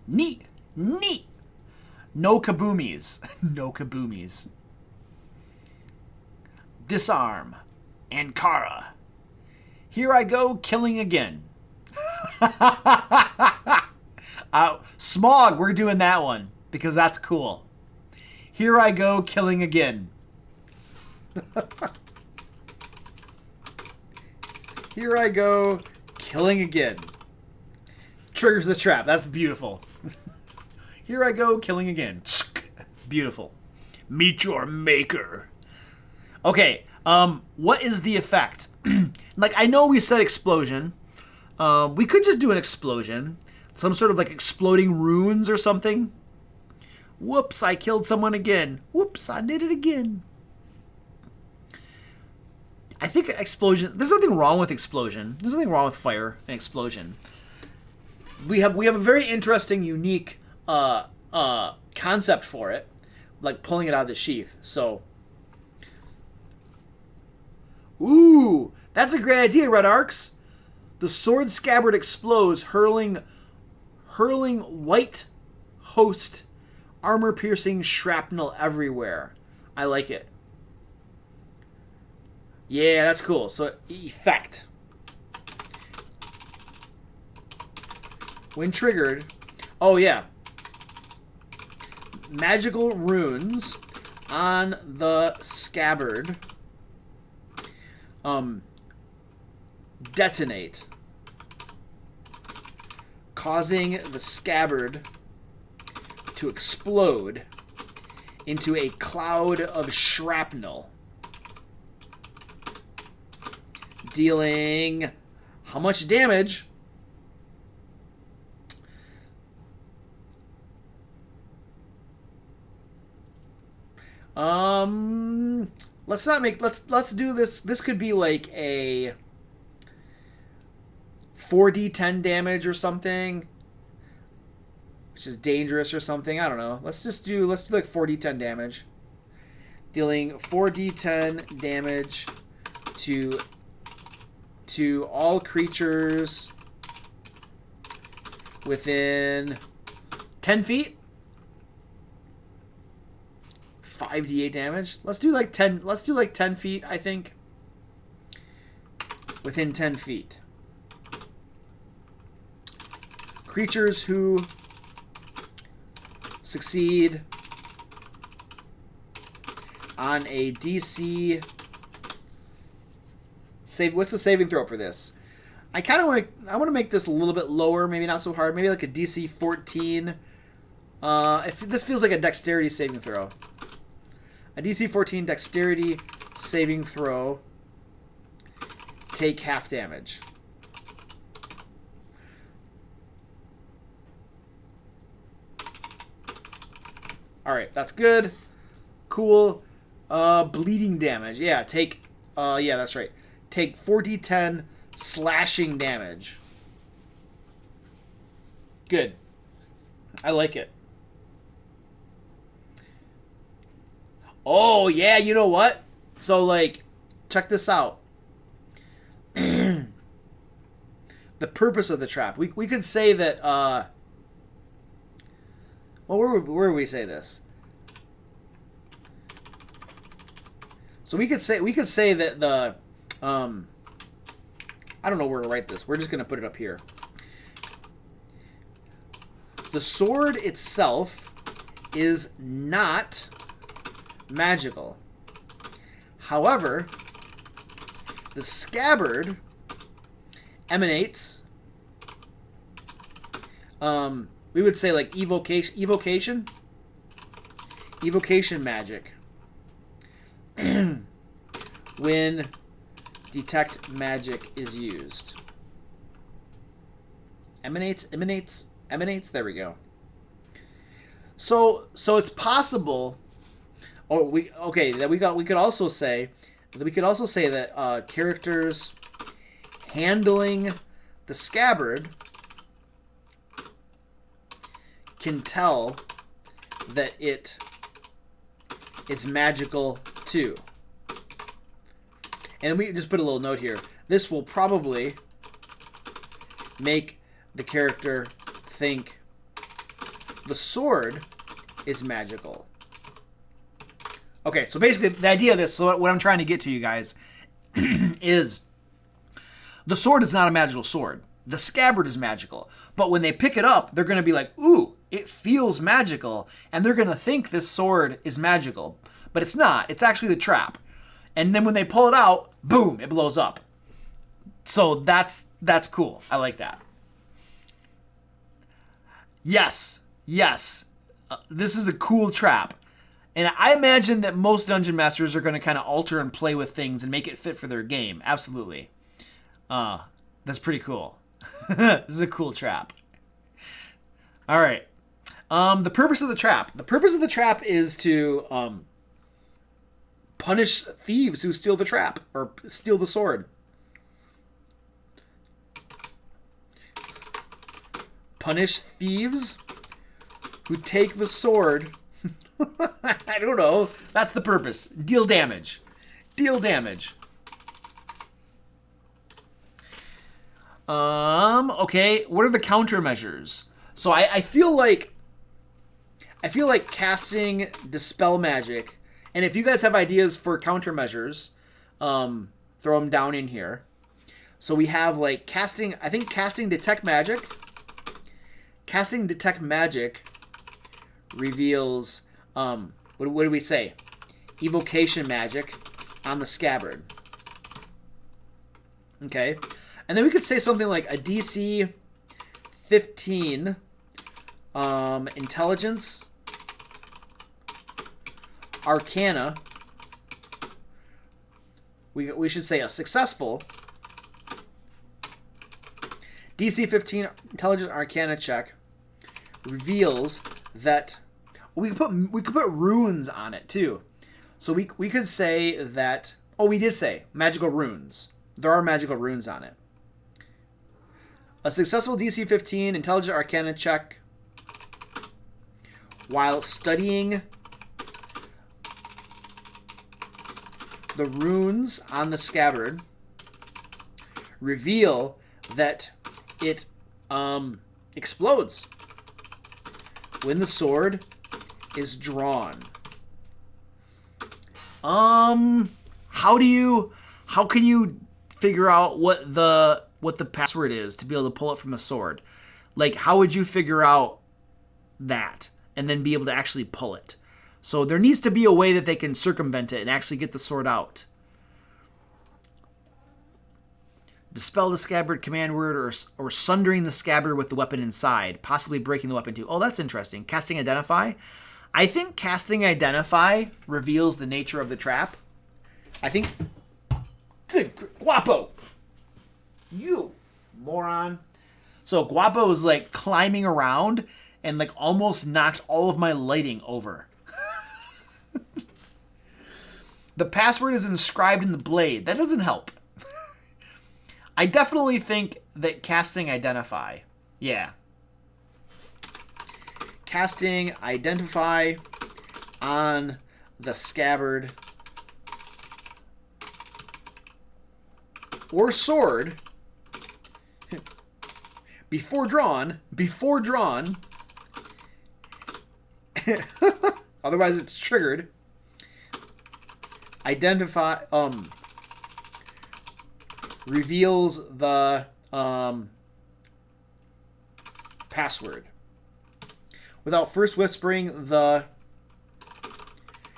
Neat. No kaboomies. No kaboomies. Disarm. Ankara. Here I go, killing again. Smog, we're doing that one because that's cool. Here I go, killing again. Here I go, killing again. Triggers the trap. That's beautiful. Here I go, killing again. Beautiful. Meet your maker. Okay, what is the effect? Like, I know we said explosion. We could just do an explosion. Some sort of, like, exploding runes or something. Whoops, I killed someone again. Whoops, I did it again. I think explosion... There's nothing wrong with explosion. There's nothing wrong with fire and explosion. We have a very interesting, unique concept for it. Like, pulling it out of the sheath. So... Ooh! That's a great idea, Red Arcs. The sword scabbard explodes, hurling white host armor-piercing shrapnel everywhere. I like it. Yeah, that's cool. So, effect. When triggered... Oh, yeah. Magical runes on the scabbard... detonate, causing the scabbard to explode into a cloud of shrapnel, dealing how much damage? Let's do this. This could be like a 4d10 damage or something, which is dangerous or something. I don't know. Let's do like 4d10 damage, dealing 4d10 damage to all creatures within 10 feet. 5d8 damage. Let's do like 10. Let's do like 10 feet, I think. Within 10 feet. Creatures who succeed on a DC save. What's the saving throw for this? I want to make this a little bit lower, maybe not so hard. Maybe like a DC 14. If this feels like a dexterity saving throw. A DC 14 dexterity saving throw. Take half damage. Alright, that's good. Cool. Bleeding damage. Yeah, take... yeah, that's right. Take 4d10 slashing damage. Good. I like it. Oh, yeah, you know what? So, like, check this out. The purpose of the trap. We could say that, well, where would we say this? So we could say that the, I don't know where to write this. We're just going to put it up here. The sword itself is not magical. However, the scabbard emanates, we would say like evocation magic when detect magic is used. Emanates, there we go. So it's possible, we could also say that characters handling the scabbard can tell that it is magical too. And we just put a little note here. This will probably make the character think the sword is magical. Okay, so basically the idea of this, so what I'm trying to get to you guys, is the sword is not a magical sword. The scabbard is magical. But when they pick it up, they're going to be like, ooh, it feels magical. And they're going to think this sword is magical. But it's not. It's actually the trap. And then when they pull it out, boom, it blows up. So that's cool. I like that. Yes. This is a cool trap. And I imagine that most dungeon masters are going to kind of alter and play with things and make it fit for their game. Absolutely. That's pretty cool. This is a cool trap. All right. The purpose of the trap. The purpose of the trap is to punish thieves who steal the trap or steal the sword. Punish thieves who take the sword. I don't know. That's the purpose. Deal damage. Okay, what are the countermeasures? So I feel like casting Dispel Magic, and if you guys have ideas for countermeasures, throw them down in here. So we have like casting Detect Magic. Casting Detect Magic reveals, what do we say? Evocation Magic on the scabbard. Okay. And then we could say something like a DC 15 Intelligence Arcana. We should say a successful DC 15 Intelligence Arcana check reveals that we could put runes on it too. So we could say that, we did say magical runes. There are magical runes on it. A successful DC 15 Intelligent Arcana check while studying the runes on the scabbard reveal that it explodes when the sword is drawn. How can you figure out what the password is to be able to pull it from a sword? Like, how would you figure out that and then be able to actually pull it? So there needs to be a way that they can circumvent it and actually get the sword out. Dispel the scabbard command word or sundering the scabbard with the weapon inside, possibly breaking the weapon too. Oh, that's interesting. Casting Identify. I think casting Identify reveals the nature of the trap. I think... Good Guapo! You moron. So Guapo is like climbing around and like almost knocked all of my lighting over. The password is inscribed in the blade. That doesn't help. I definitely think that casting Identify. Yeah. Casting Identify on the scabbard or sword before drawn, otherwise it's triggered. Identify, reveals the password without first whispering the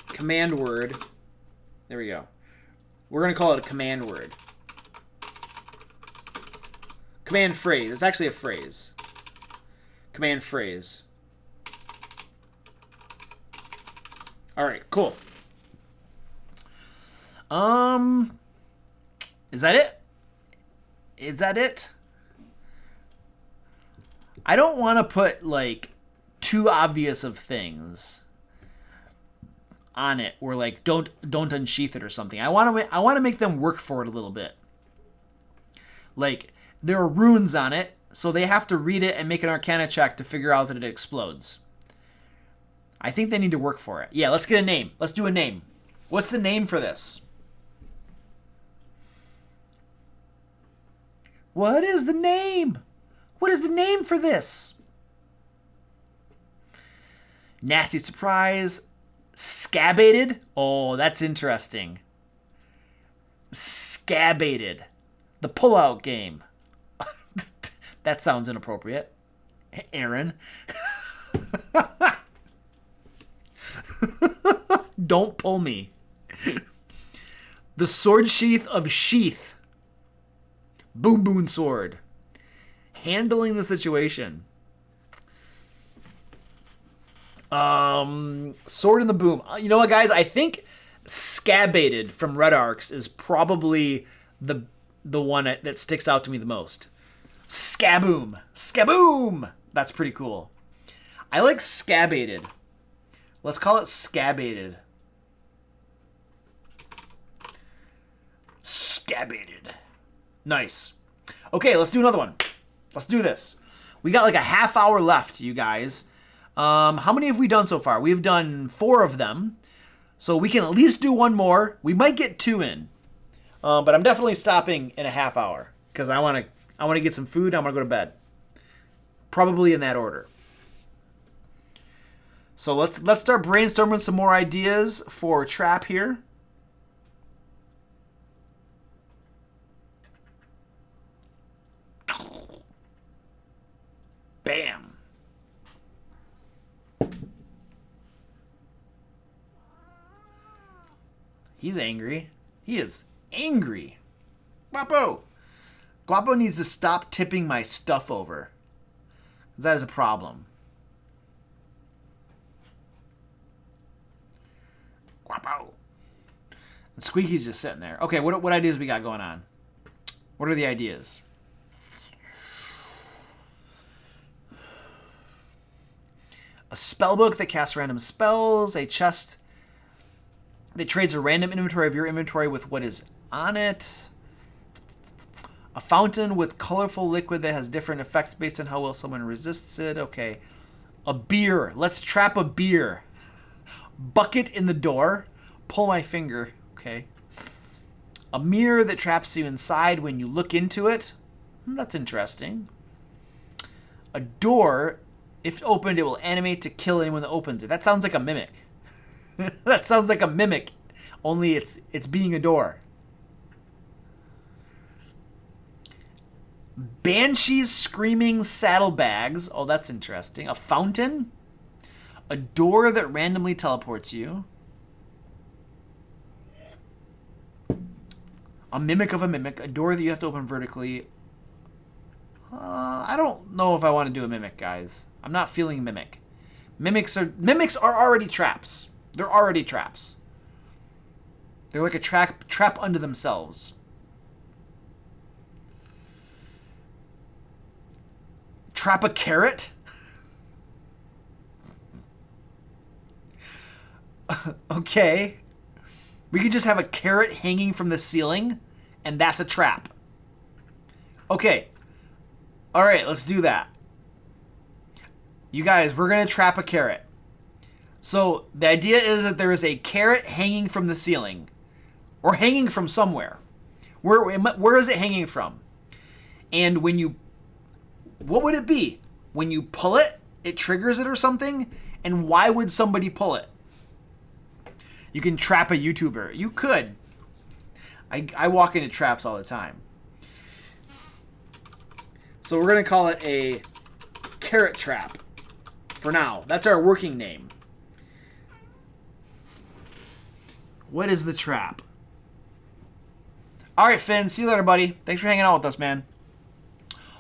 command word. There we go. We're going to call it a command word. Command phrase. It's actually a phrase. Command phrase. All right, cool. Is that it? Is that it? I don't want to put like too obvious of things on it, or like don't unsheath it or something. I want to make them work for it a little bit. Like there are runes on it, so they have to read it and make an Arcana check to figure out that it explodes. I think they need to work for it. Yeah, let's get a name. Let's do a name. What's the name for this? What is the name? What is the name for this? Nasty surprise. Scabated? Oh, that's interesting. Scabated. The pull-out game. That sounds inappropriate. Aaron. Don't pull me. The sword sheath of sheath. Boom boom sword. Handling the situation. Sword in the boom. You know what, guys? I think scabated from Red Arcs is probably the one that sticks out to me the most. Skaboom. Skaboom! That's pretty cool. I like scabated. Let's call it scabated. Scabated. Nice. Okay, let's do another one. Let's do this. We got like a half hour left, you guys. How many have we done so far? We've done 4 of them. So we can at least do one more. We might get 2 in. But I'm definitely stopping in a half hour. Because I want to get some food. I'm going to go to bed. Probably in that order. So let's start brainstorming some more ideas for trap here. Bam. He's angry. He is angry. Guapo. Guapo needs to stop tipping my stuff over. That is a problem. Guapo. And Squeaky's just sitting there. Okay, what ideas we got going on? What are the ideas? A spellbook that casts random spells. A chest that trades a random inventory of your inventory with what is on it. A fountain with colorful liquid that has different effects based on how well someone resists it. Okay. A beer. Let's trap a beer. Bucket in the door. Pull my finger. Okay. A mirror that traps you inside when you look into it. That's interesting. A door, if opened, it will animate to kill anyone that opens it. That sounds like a mimic. That sounds like a mimic, only it's being a door. Banshees screaming saddlebags. Oh, that's interesting. A fountain. A door that randomly teleports you. A mimic of a mimic. A door that you have to open vertically. I don't know if I want to do a mimic, guys. I'm not feeling mimic. Mimics are already traps. They're already traps. They're like a trap unto themselves. Trap a carrot? Okay. We could just have a carrot hanging from the ceiling, and that's a trap. Okay. All right, let's do that. You guys, we're going to trap a carrot. So the idea is that there is a carrot hanging from the ceiling, or hanging from somewhere. Where is it hanging from? And what would it be? When you pull it, it triggers it or something? And why would somebody pull it? You can trap a YouTuber. You could. I walk into traps all the time. So we're going to call it a carrot trap for now. That's our working name. What is the trap? All right, Finn. See you later, buddy. Thanks for hanging out with us, man.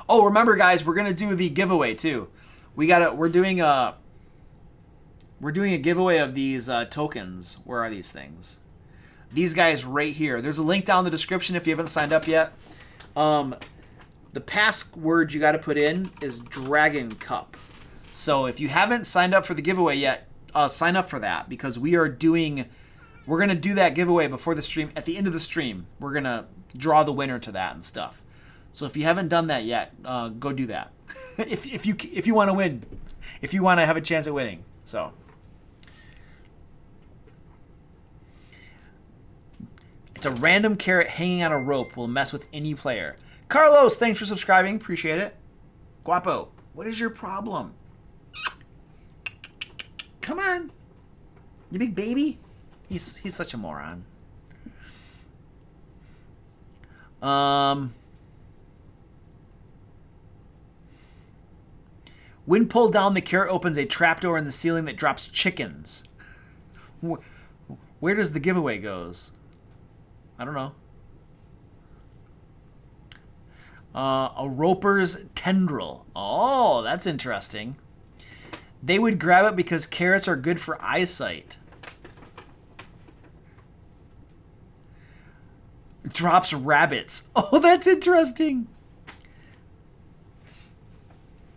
Oh, remember, guys, we're going to do the giveaway, too. We're doing a giveaway of these tokens. Where are these things? These guys right here. There's a link down in the description if you haven't signed up yet. The password you got to put in is Dragon Cup. So if you haven't signed up for the giveaway yet, sign up for that, because we're going to do that giveaway before the stream. At the end of the stream, we're going to draw the winner to that and stuff. So if you haven't done that yet, go do that. if you want to win, if you want to have a chance at winning. So it's a random carrot hanging on a rope will mess with any player. Carlos, thanks for subscribing. Appreciate it. Guapo, what is your problem? Come on, you big baby. He's such a moron. When pulled down, the carrot opens a trapdoor in the ceiling that drops chickens. Where does the giveaway goes? I don't know. A roper's tendril. Oh, that's interesting. They would grab it because carrots are good for eyesight. Drops rabbits. Oh, that's interesting.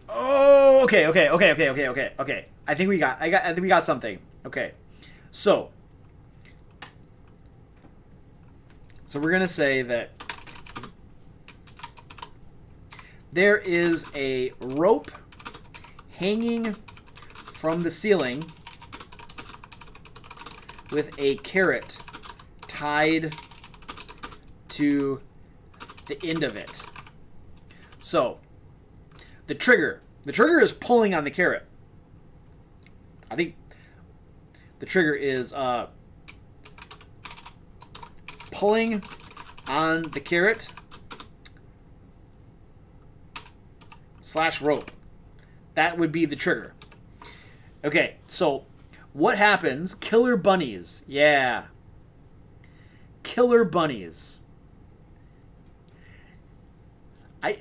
Oh, okay. I think we got something. Okay. So we're going to say that there is a rope hanging from the ceiling with a carrot tied to the end of it. So the trigger is pulling on the carrot. I think the trigger is pulling on the carrot / rope. That would be the trigger. Okay, so what happens? Killer bunnies. Yeah. Killer bunnies. I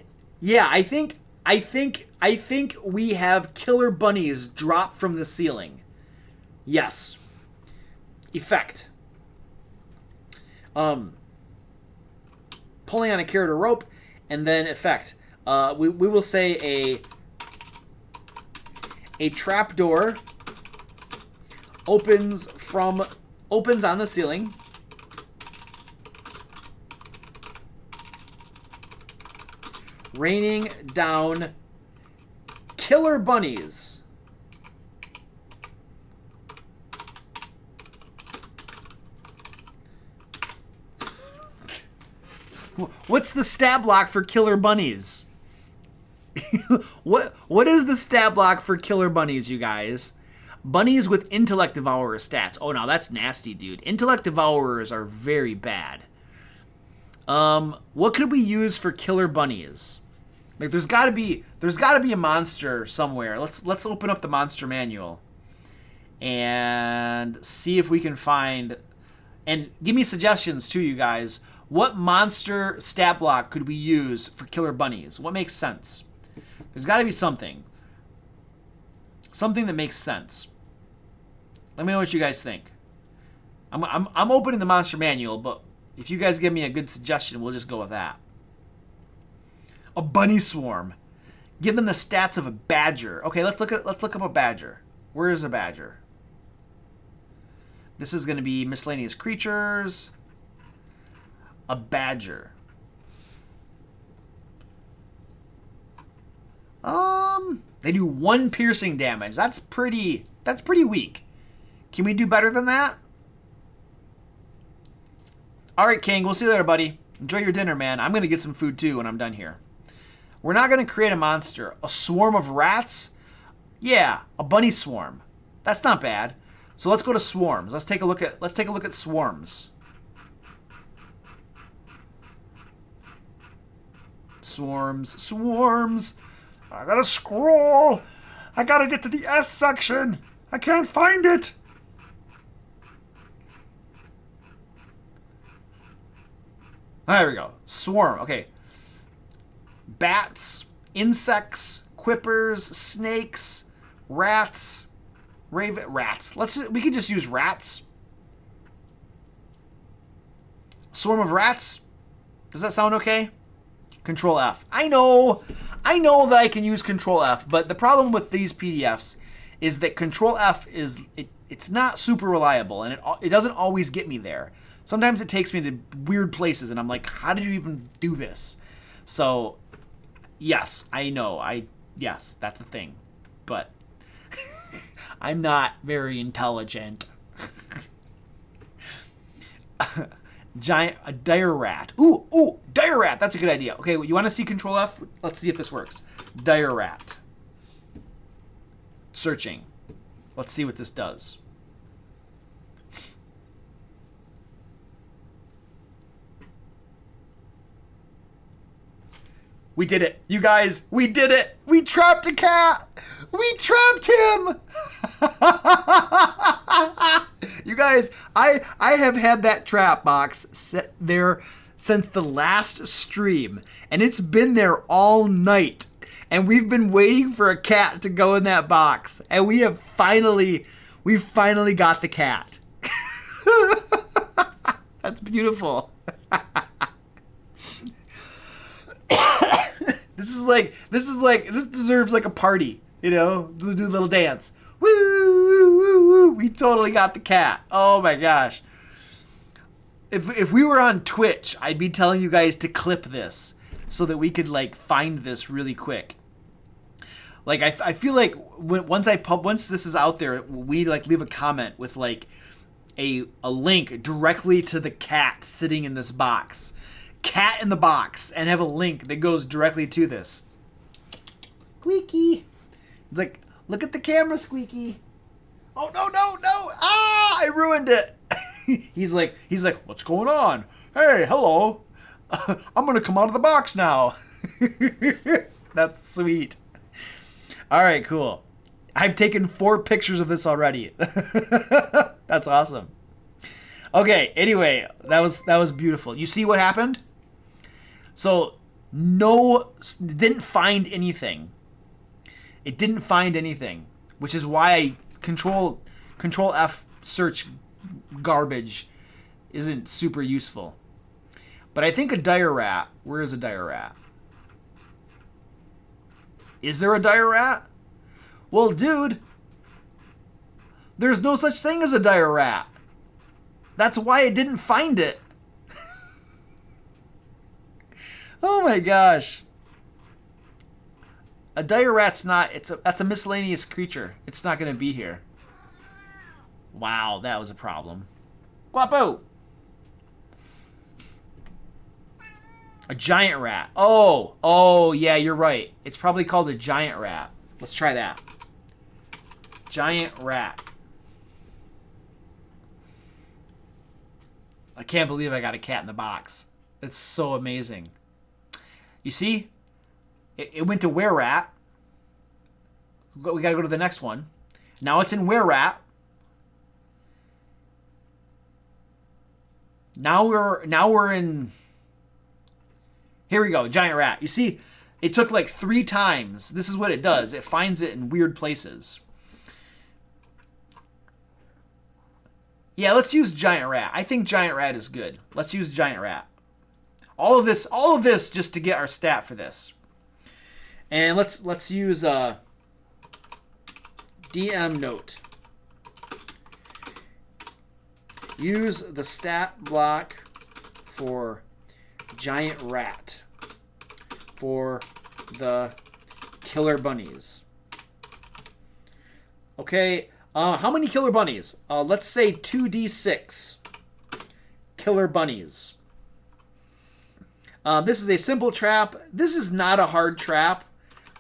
think we have killer bunnies drop from the ceiling. Yes. Effect. Pulling on a carrot or rope, and then effect. We will say a trapdoor opens on the ceiling. Raining down killer bunnies. What's the stat block for killer bunnies? What is the stat block for killer bunnies, you guys? Bunnies with intellect devourer stats. Oh, now that's nasty, dude. Intellect devourers are very bad. What could we use for killer bunnies? Like, there's got to be a monster somewhere. Let's open up the monster manual and see if we can find, and give me suggestions too, you guys. What monster stat block could we use for killer bunnies? What makes sense? There's got to be something that makes sense. Let me know what you guys think. I'm opening the monster manual, but if you guys give me a good suggestion, we'll just go with that. A bunny swarm. Give them the stats of a badger. Okay, let's look up a badger. Where is a badger? This is going to be miscellaneous creatures. A badger. They do 1 piercing damage. That's pretty weak. Can we do better than that? All right, King. We'll see you later, buddy. Enjoy your dinner, man. I'm going to get some food, too, when I'm done here. We're not going to create a monster. A swarm of rats? Yeah, a bunny swarm. That's not bad. So let's go to swarms. Let's take a look at swarms. Swarms. I gotta scroll. I gotta get to the S section. I can't find it. There we go. Swarm. Okay. Bats, insects, quippers, snakes, rats, rats. We could just use rats. Swarm of rats. Does that sound okay? Control F. I know that I can use Control F, but the problem with these PDFs is that Control F it's not super reliable, and it doesn't always get me there. Sometimes it takes me to weird places, and I'm like, how did you even do this? So, yes, I know. Yes, that's a thing. But I'm not very intelligent. A dire rat. Ooh, dire rat. That's a good idea. Okay, you want to see Control F? Let's see if this works. Dire rat. Searching. Let's see what this does. We did it. You guys, we did it. We trapped a cat. We trapped him. You guys, I have had that trap box set there since the last stream, and it's been there all night. And we've been waiting for a cat to go in that box, and we finally got the cat. That's beautiful. This deserves like a party, you know, do a little dance. Woo, woo, woo, woo. We totally got the cat. Oh my gosh. If we were on Twitch, I'd be telling you guys to clip this so that we could like find this really quick. Like I feel like once this is out there, we like leave a comment with like a link directly to the cat sitting in this box. Cat in the box, and have a link that goes directly to this. Squeaky. It's like, look at the camera, Squeaky. Oh, no. Ah, I ruined it. He's like, what's going on? Hey, hello. I'm going to come out of the box now. That's sweet. All right, cool. I've taken 4 pictures of this already. That's awesome. Okay, anyway, that was beautiful. You see what happened? So, it didn't find anything. It didn't find anything, which is why I Control F search garbage isn't super useful. But I think a dire rat. Where is a dire rat? Is there a dire rat? Well, dude, there's no such thing as a dire rat. That's why it didn't find it. Oh my gosh. A dire rat's not, that's a miscellaneous creature. It's not going to be here. Wow, that was a problem. Guapo. A giant rat. Oh, yeah, you're right. It's probably called a giant rat. Let's try that. Giant rat. I can't believe I got a cat in the box. It's so amazing. You see? It went to where rat. We got to go to the next one. Now it's in where rat. Now we're in. Here we go, giant rat. You see, it took like 3 times. This is what it does. It finds it in weird places. Yeah, let's use giant rat. I think giant rat is good. Let's use giant rat. All of this just to get our stat for this. And let's use DM note. Use the stat block for giant rat for the killer bunnies. Okay, How many killer bunnies? Let's say 2d6 killer bunnies. This is a simple trap. This is not a hard trap.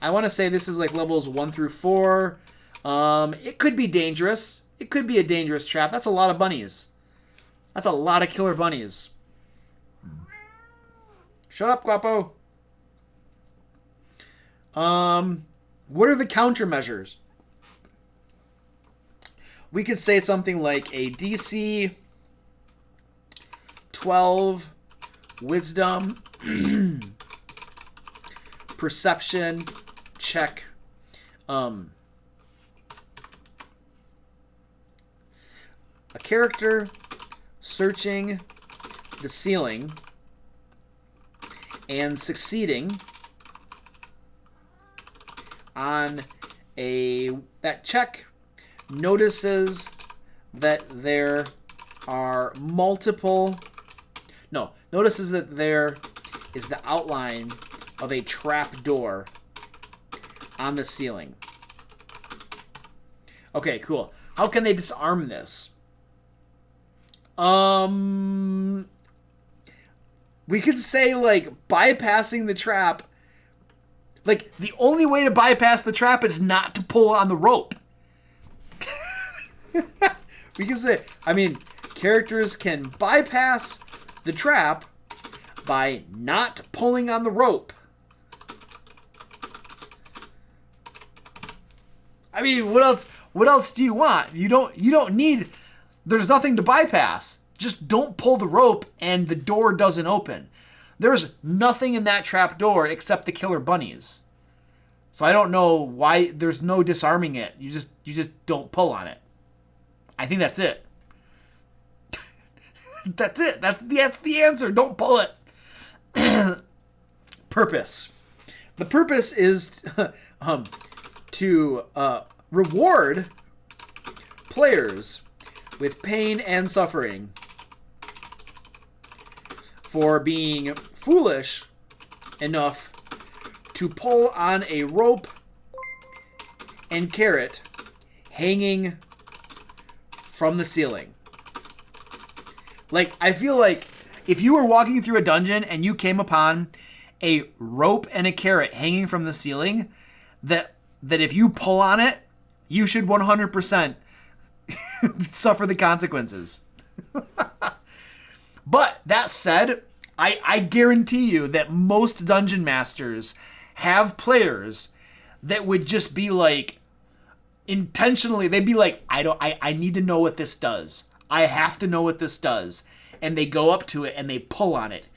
I want to say this is like levels 1 through 4. It could be dangerous. It could be a dangerous trap. That's a lot of bunnies. That's a lot of killer bunnies. Shut up, Guapo. What are the countermeasures? We could say something like a DC 12 wisdom perception check. A character searching the ceiling and succeeding on that check notices that there are notices that there is the outline of a trap door on the ceiling. Okay, cool. How can they disarm this? We could say, like, bypassing the trap. Like, the only way to bypass the trap is not to pull on the rope. We can say, characters can bypass the trap by not pulling on the rope. What else do you want? You don't need, there's nothing to bypass. Just don't pull the rope and the door doesn't open. There's nothing in that trap door except the killer bunnies. So I don't know why there's no disarming it. You just don't pull on it. I think that's it. That's it. That's the answer. Don't pull it. Purpose. The purpose is to reward players with pain and suffering for being foolish enough to pull on a rope and carrot hanging from the ceiling. Like, I feel like if you were walking through a dungeon and you came upon a rope and a carrot hanging from the ceiling, that if you pull on it, you should 100% suffer the consequences. But that said, I guarantee you that most dungeon masters have players that would just be like, intentionally, they'd be like, I need to know what this does. I have to know what this does. And they go up to it and they pull on it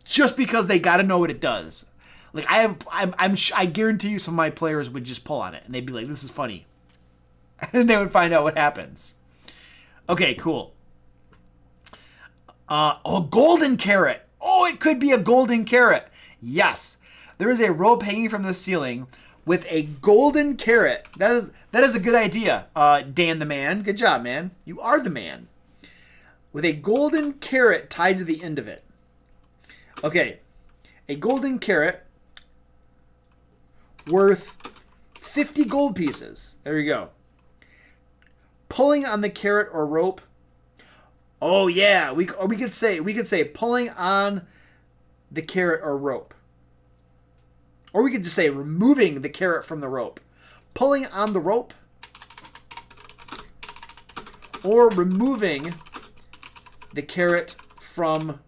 just because they got to know what it does. Like, I guarantee you some of my players would just pull on it and they'd be like, this is funny. And they would find out what happens. Okay, cool. A golden carrot. Oh, it could be a golden carrot. Yes. There is a rope hanging from the ceiling with a golden carrot. That is a good idea, Dan the man. Good job, man. You are the man. With a golden carrot tied to the end of it. Okay. A golden carrot worth 50 gold pieces. There you go. Pulling on the carrot or rope. Oh yeah, we could say pulling on the carrot or rope. Or we could just say removing the carrot from the rope. Pulling on the rope or removing the carrot from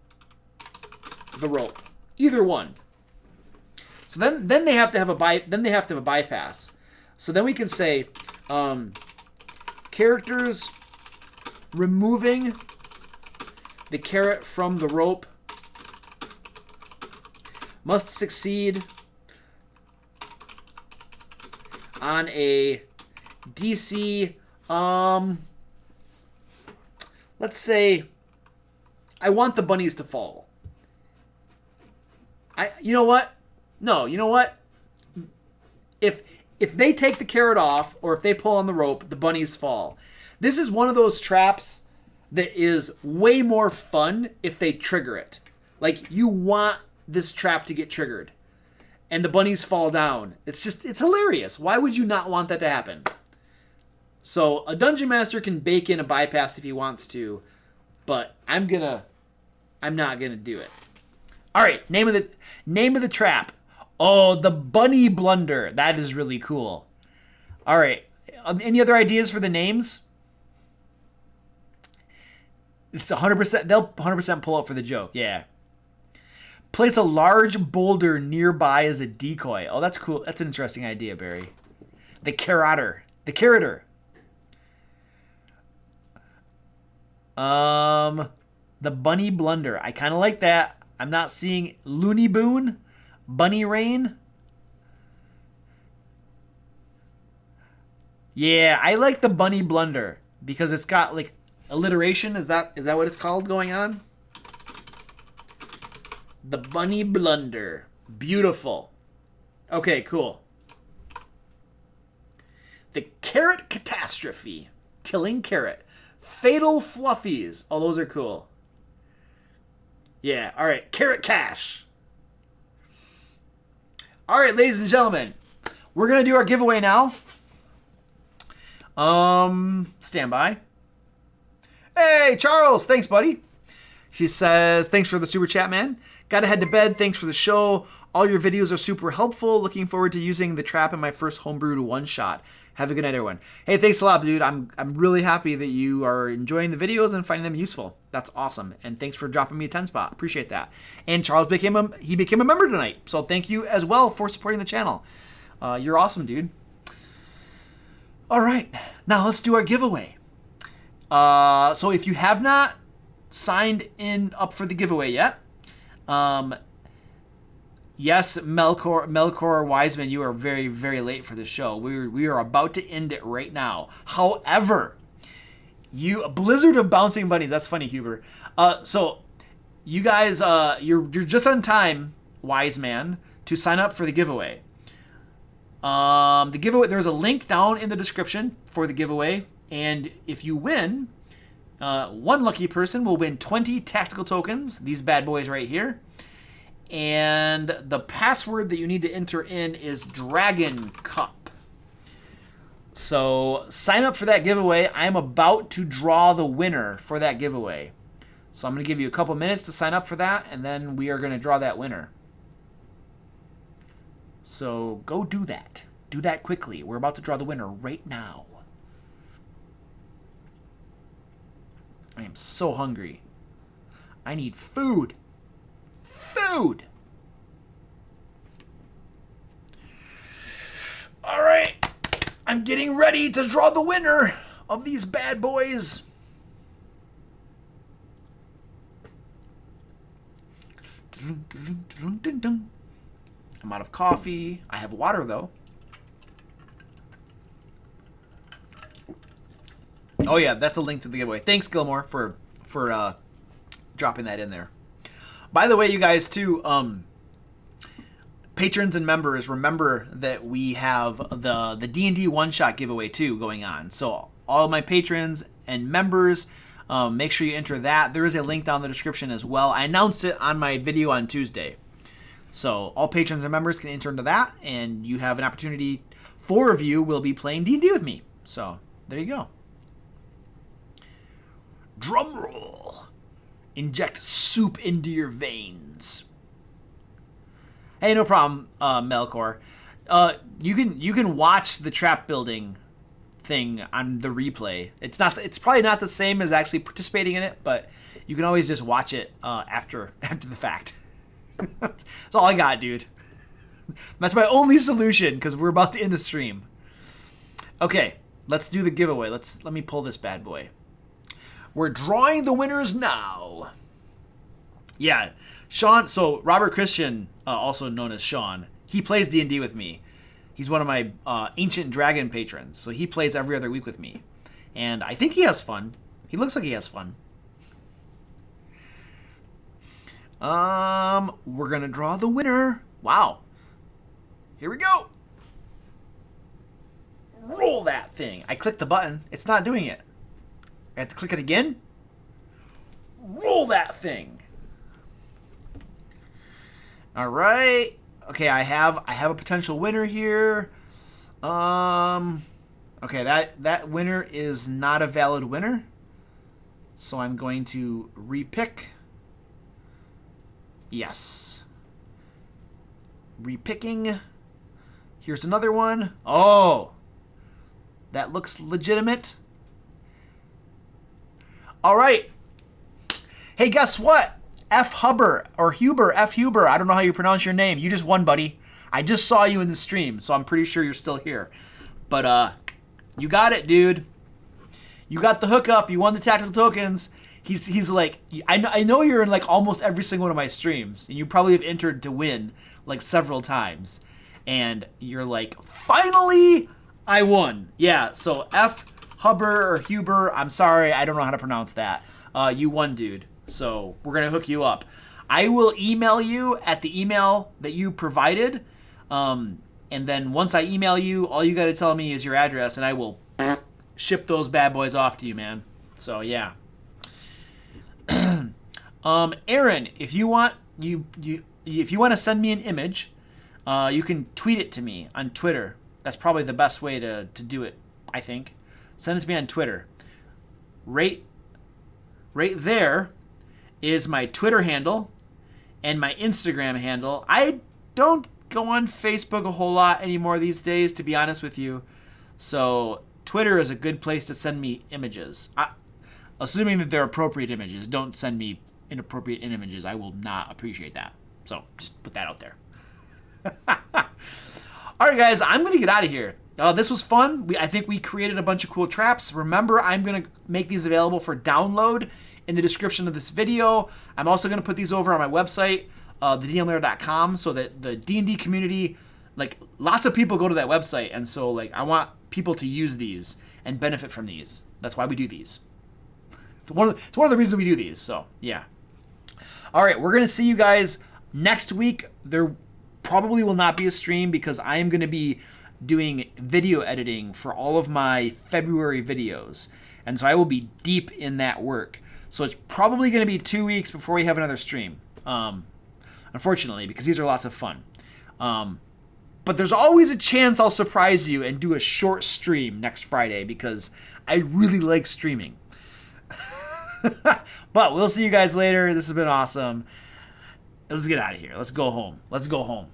the rope. Either one. So then they have to have a bypass. So then we can say characters removing the carrot from the rope must succeed on a DC, let's say, I want the bunnies to fall. You know what? No, you know what? If they take the carrot off or if they pull on the rope, the bunnies fall. This is one of those traps that is way more fun if they trigger it. Like, you want this trap to get triggered and the bunnies fall down. It's hilarious. Why would you not want that to happen? So a dungeon master can bake in a bypass if he wants to, but I'm not gonna do it. All right, name of the trap. Oh, the bunny blunder. That is really cool. All right, any other ideas for the names? It's 100%. They'll 100% pull up for the joke. Yeah. Place a large boulder nearby as a decoy. Oh, that's cool. That's an interesting idea, Barry. The carrotter. The carroter. The bunny blunder. I kind of like that. I'm not seeing Looney Boon, Bunny Rain. Yeah, I like the bunny blunder because it's got like alliteration. Is that what it's called going on? The bunny blunder. Beautiful. Okay, cool. The carrot catastrophe. Killing carrot. Fatal fluffies. Oh, those are cool. Yeah, all right. Carrot cash. All right, ladies and gentlemen. We're going to do our giveaway now. Stand by. Hey, Charles. Thanks, buddy. She says, thanks for the super chat, man. Gotta head to bed. Thanks for the show. All your videos are super helpful. Looking forward to using the trap in my first homebrewed one-shot. Have a good night, everyone. Hey, thanks a lot, dude. I'm really happy that you are enjoying the videos and finding them useful. That's awesome. And thanks for dropping me a 10 spot. Appreciate that. And Charles became a member tonight. So thank you as well for supporting the channel. You're awesome, dude. All right. Now let's do our giveaway. So if you have not signed up for the giveaway yet, yes, Melkor Wiseman, you are very, very late for the show. We are about to end it right now. However, a blizzard of bouncing bunnies. That's funny, Huber. So you guys, you're just on time, Wiseman, to sign up for the giveaway. The giveaway. There's a link down in the description for the giveaway, and if you win, one lucky person will win 20 tactical tokens. These bad boys right here. And the password that you need to enter in is Dragon Cup. So sign up for that giveaway. I'm about to draw the winner for that giveaway. So I'm going to give you a couple minutes to sign up for that, and then we are going to draw that winner. So go do that. Do that quickly. We're about to draw the winner right now. I am so hungry. I need food. Food. All right. I'm getting ready to draw the winner of these bad boys. I'm out of coffee. I have water, though. Oh, yeah, that's a link to the giveaway. Thanks, Gilmore, for dropping that in there. By the way, you guys, too, patrons and members, remember that we have the D&D one-shot giveaway, too, going on. So all of my patrons and members, make sure you enter that. There is a link down in the description as well. I announced it on my video on Tuesday. So all patrons and members can enter into that, and you have an opportunity. 4 of you will be playing D&D with me. So there you go. Drum roll. Inject soup into your veins. Hey, no problem, Melkor. You can watch the trap building thing on the replay. It's probably not the same as actually participating in it, but you can always just watch it after the fact. That's all I got, dude. That's my only solution because we're about to end the stream. Okay, let's do the giveaway. Let me pull this bad boy. We're drawing the winners now. Yeah, Sean. So Robert Christian, also known as Sean, he plays D&D with me. He's one of my Ancient Dragon patrons, so he plays every other week with me, and I think he has fun. He looks like he has fun. We're gonna draw the winner. Wow. Here we go. Roll that thing. I clicked the button. It's not doing it. I have to click it again. Roll that thing. All right. Okay, I have a potential winner here. All Okay, that winner is not a valid winner. So I'm going to repick. Yes. Repicking. Here's another one. Oh, that looks legitimate. All right. Hey, guess what? F. Huber, or Huber, F. Huber. I don't know how you pronounce your name. You just won, buddy. I just saw you in the stream, so I'm pretty sure you're still here. But you got it, dude. You got the hookup. You won the tactical tokens. He's like, I know you're in like almost every single one of my streams, and you probably have entered to win like several times. And you're like, finally, I won. Yeah, so F. Huber or Huber, I'm sorry, I don't know how to pronounce that. You won, dude. So we're going to hook you up. I will email you at the email that you provided. And then once I email you, all you got to tell me is your address, and I will ship those bad boys off to you, man. So, yeah. Aaron, if you want if you want to send me an image, you can tweet it to me on Twitter. That's probably the best way to do it, I think. Send it to me on Twitter. Right there is my Twitter handle and my Instagram handle. I don't go on Facebook a whole lot anymore these days, to be honest with you. So Twitter is a good place to send me images. Assuming that they're appropriate images. Don't send me inappropriate images. I will not appreciate that. So just put that out there. All right, guys, I'm going to get out of here. This was fun. I think we created a bunch of cool traps. Remember, I'm going to make these available for download in the description of this video. I'm also going to put these over on my website, thedmlair.com, so that the D&D community, like, lots of people go to that website, and so, like, I want people to use these and benefit from these. That's why we do these. It's one of the reasons we do these, so, yeah. All right, we're going to see you guys next week. There probably will not be a stream because I am going to be doing video editing for all of my February videos. And so I will be deep in that work. So it's probably going to be 2 weeks before we have another stream. Unfortunately, because these are lots of fun. But there's always a chance I'll surprise you and do a short stream next Friday because I really like streaming. But we'll see you guys later. This has been awesome. Let's get out of here. Let's go home. Let's go home.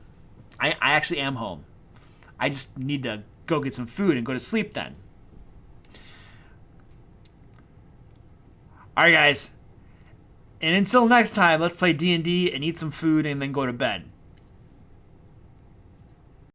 I actually am home. I just need to go get some food and go to sleep then. All right, guys. And until next time, let's play D&D and eat some food and then go to bed.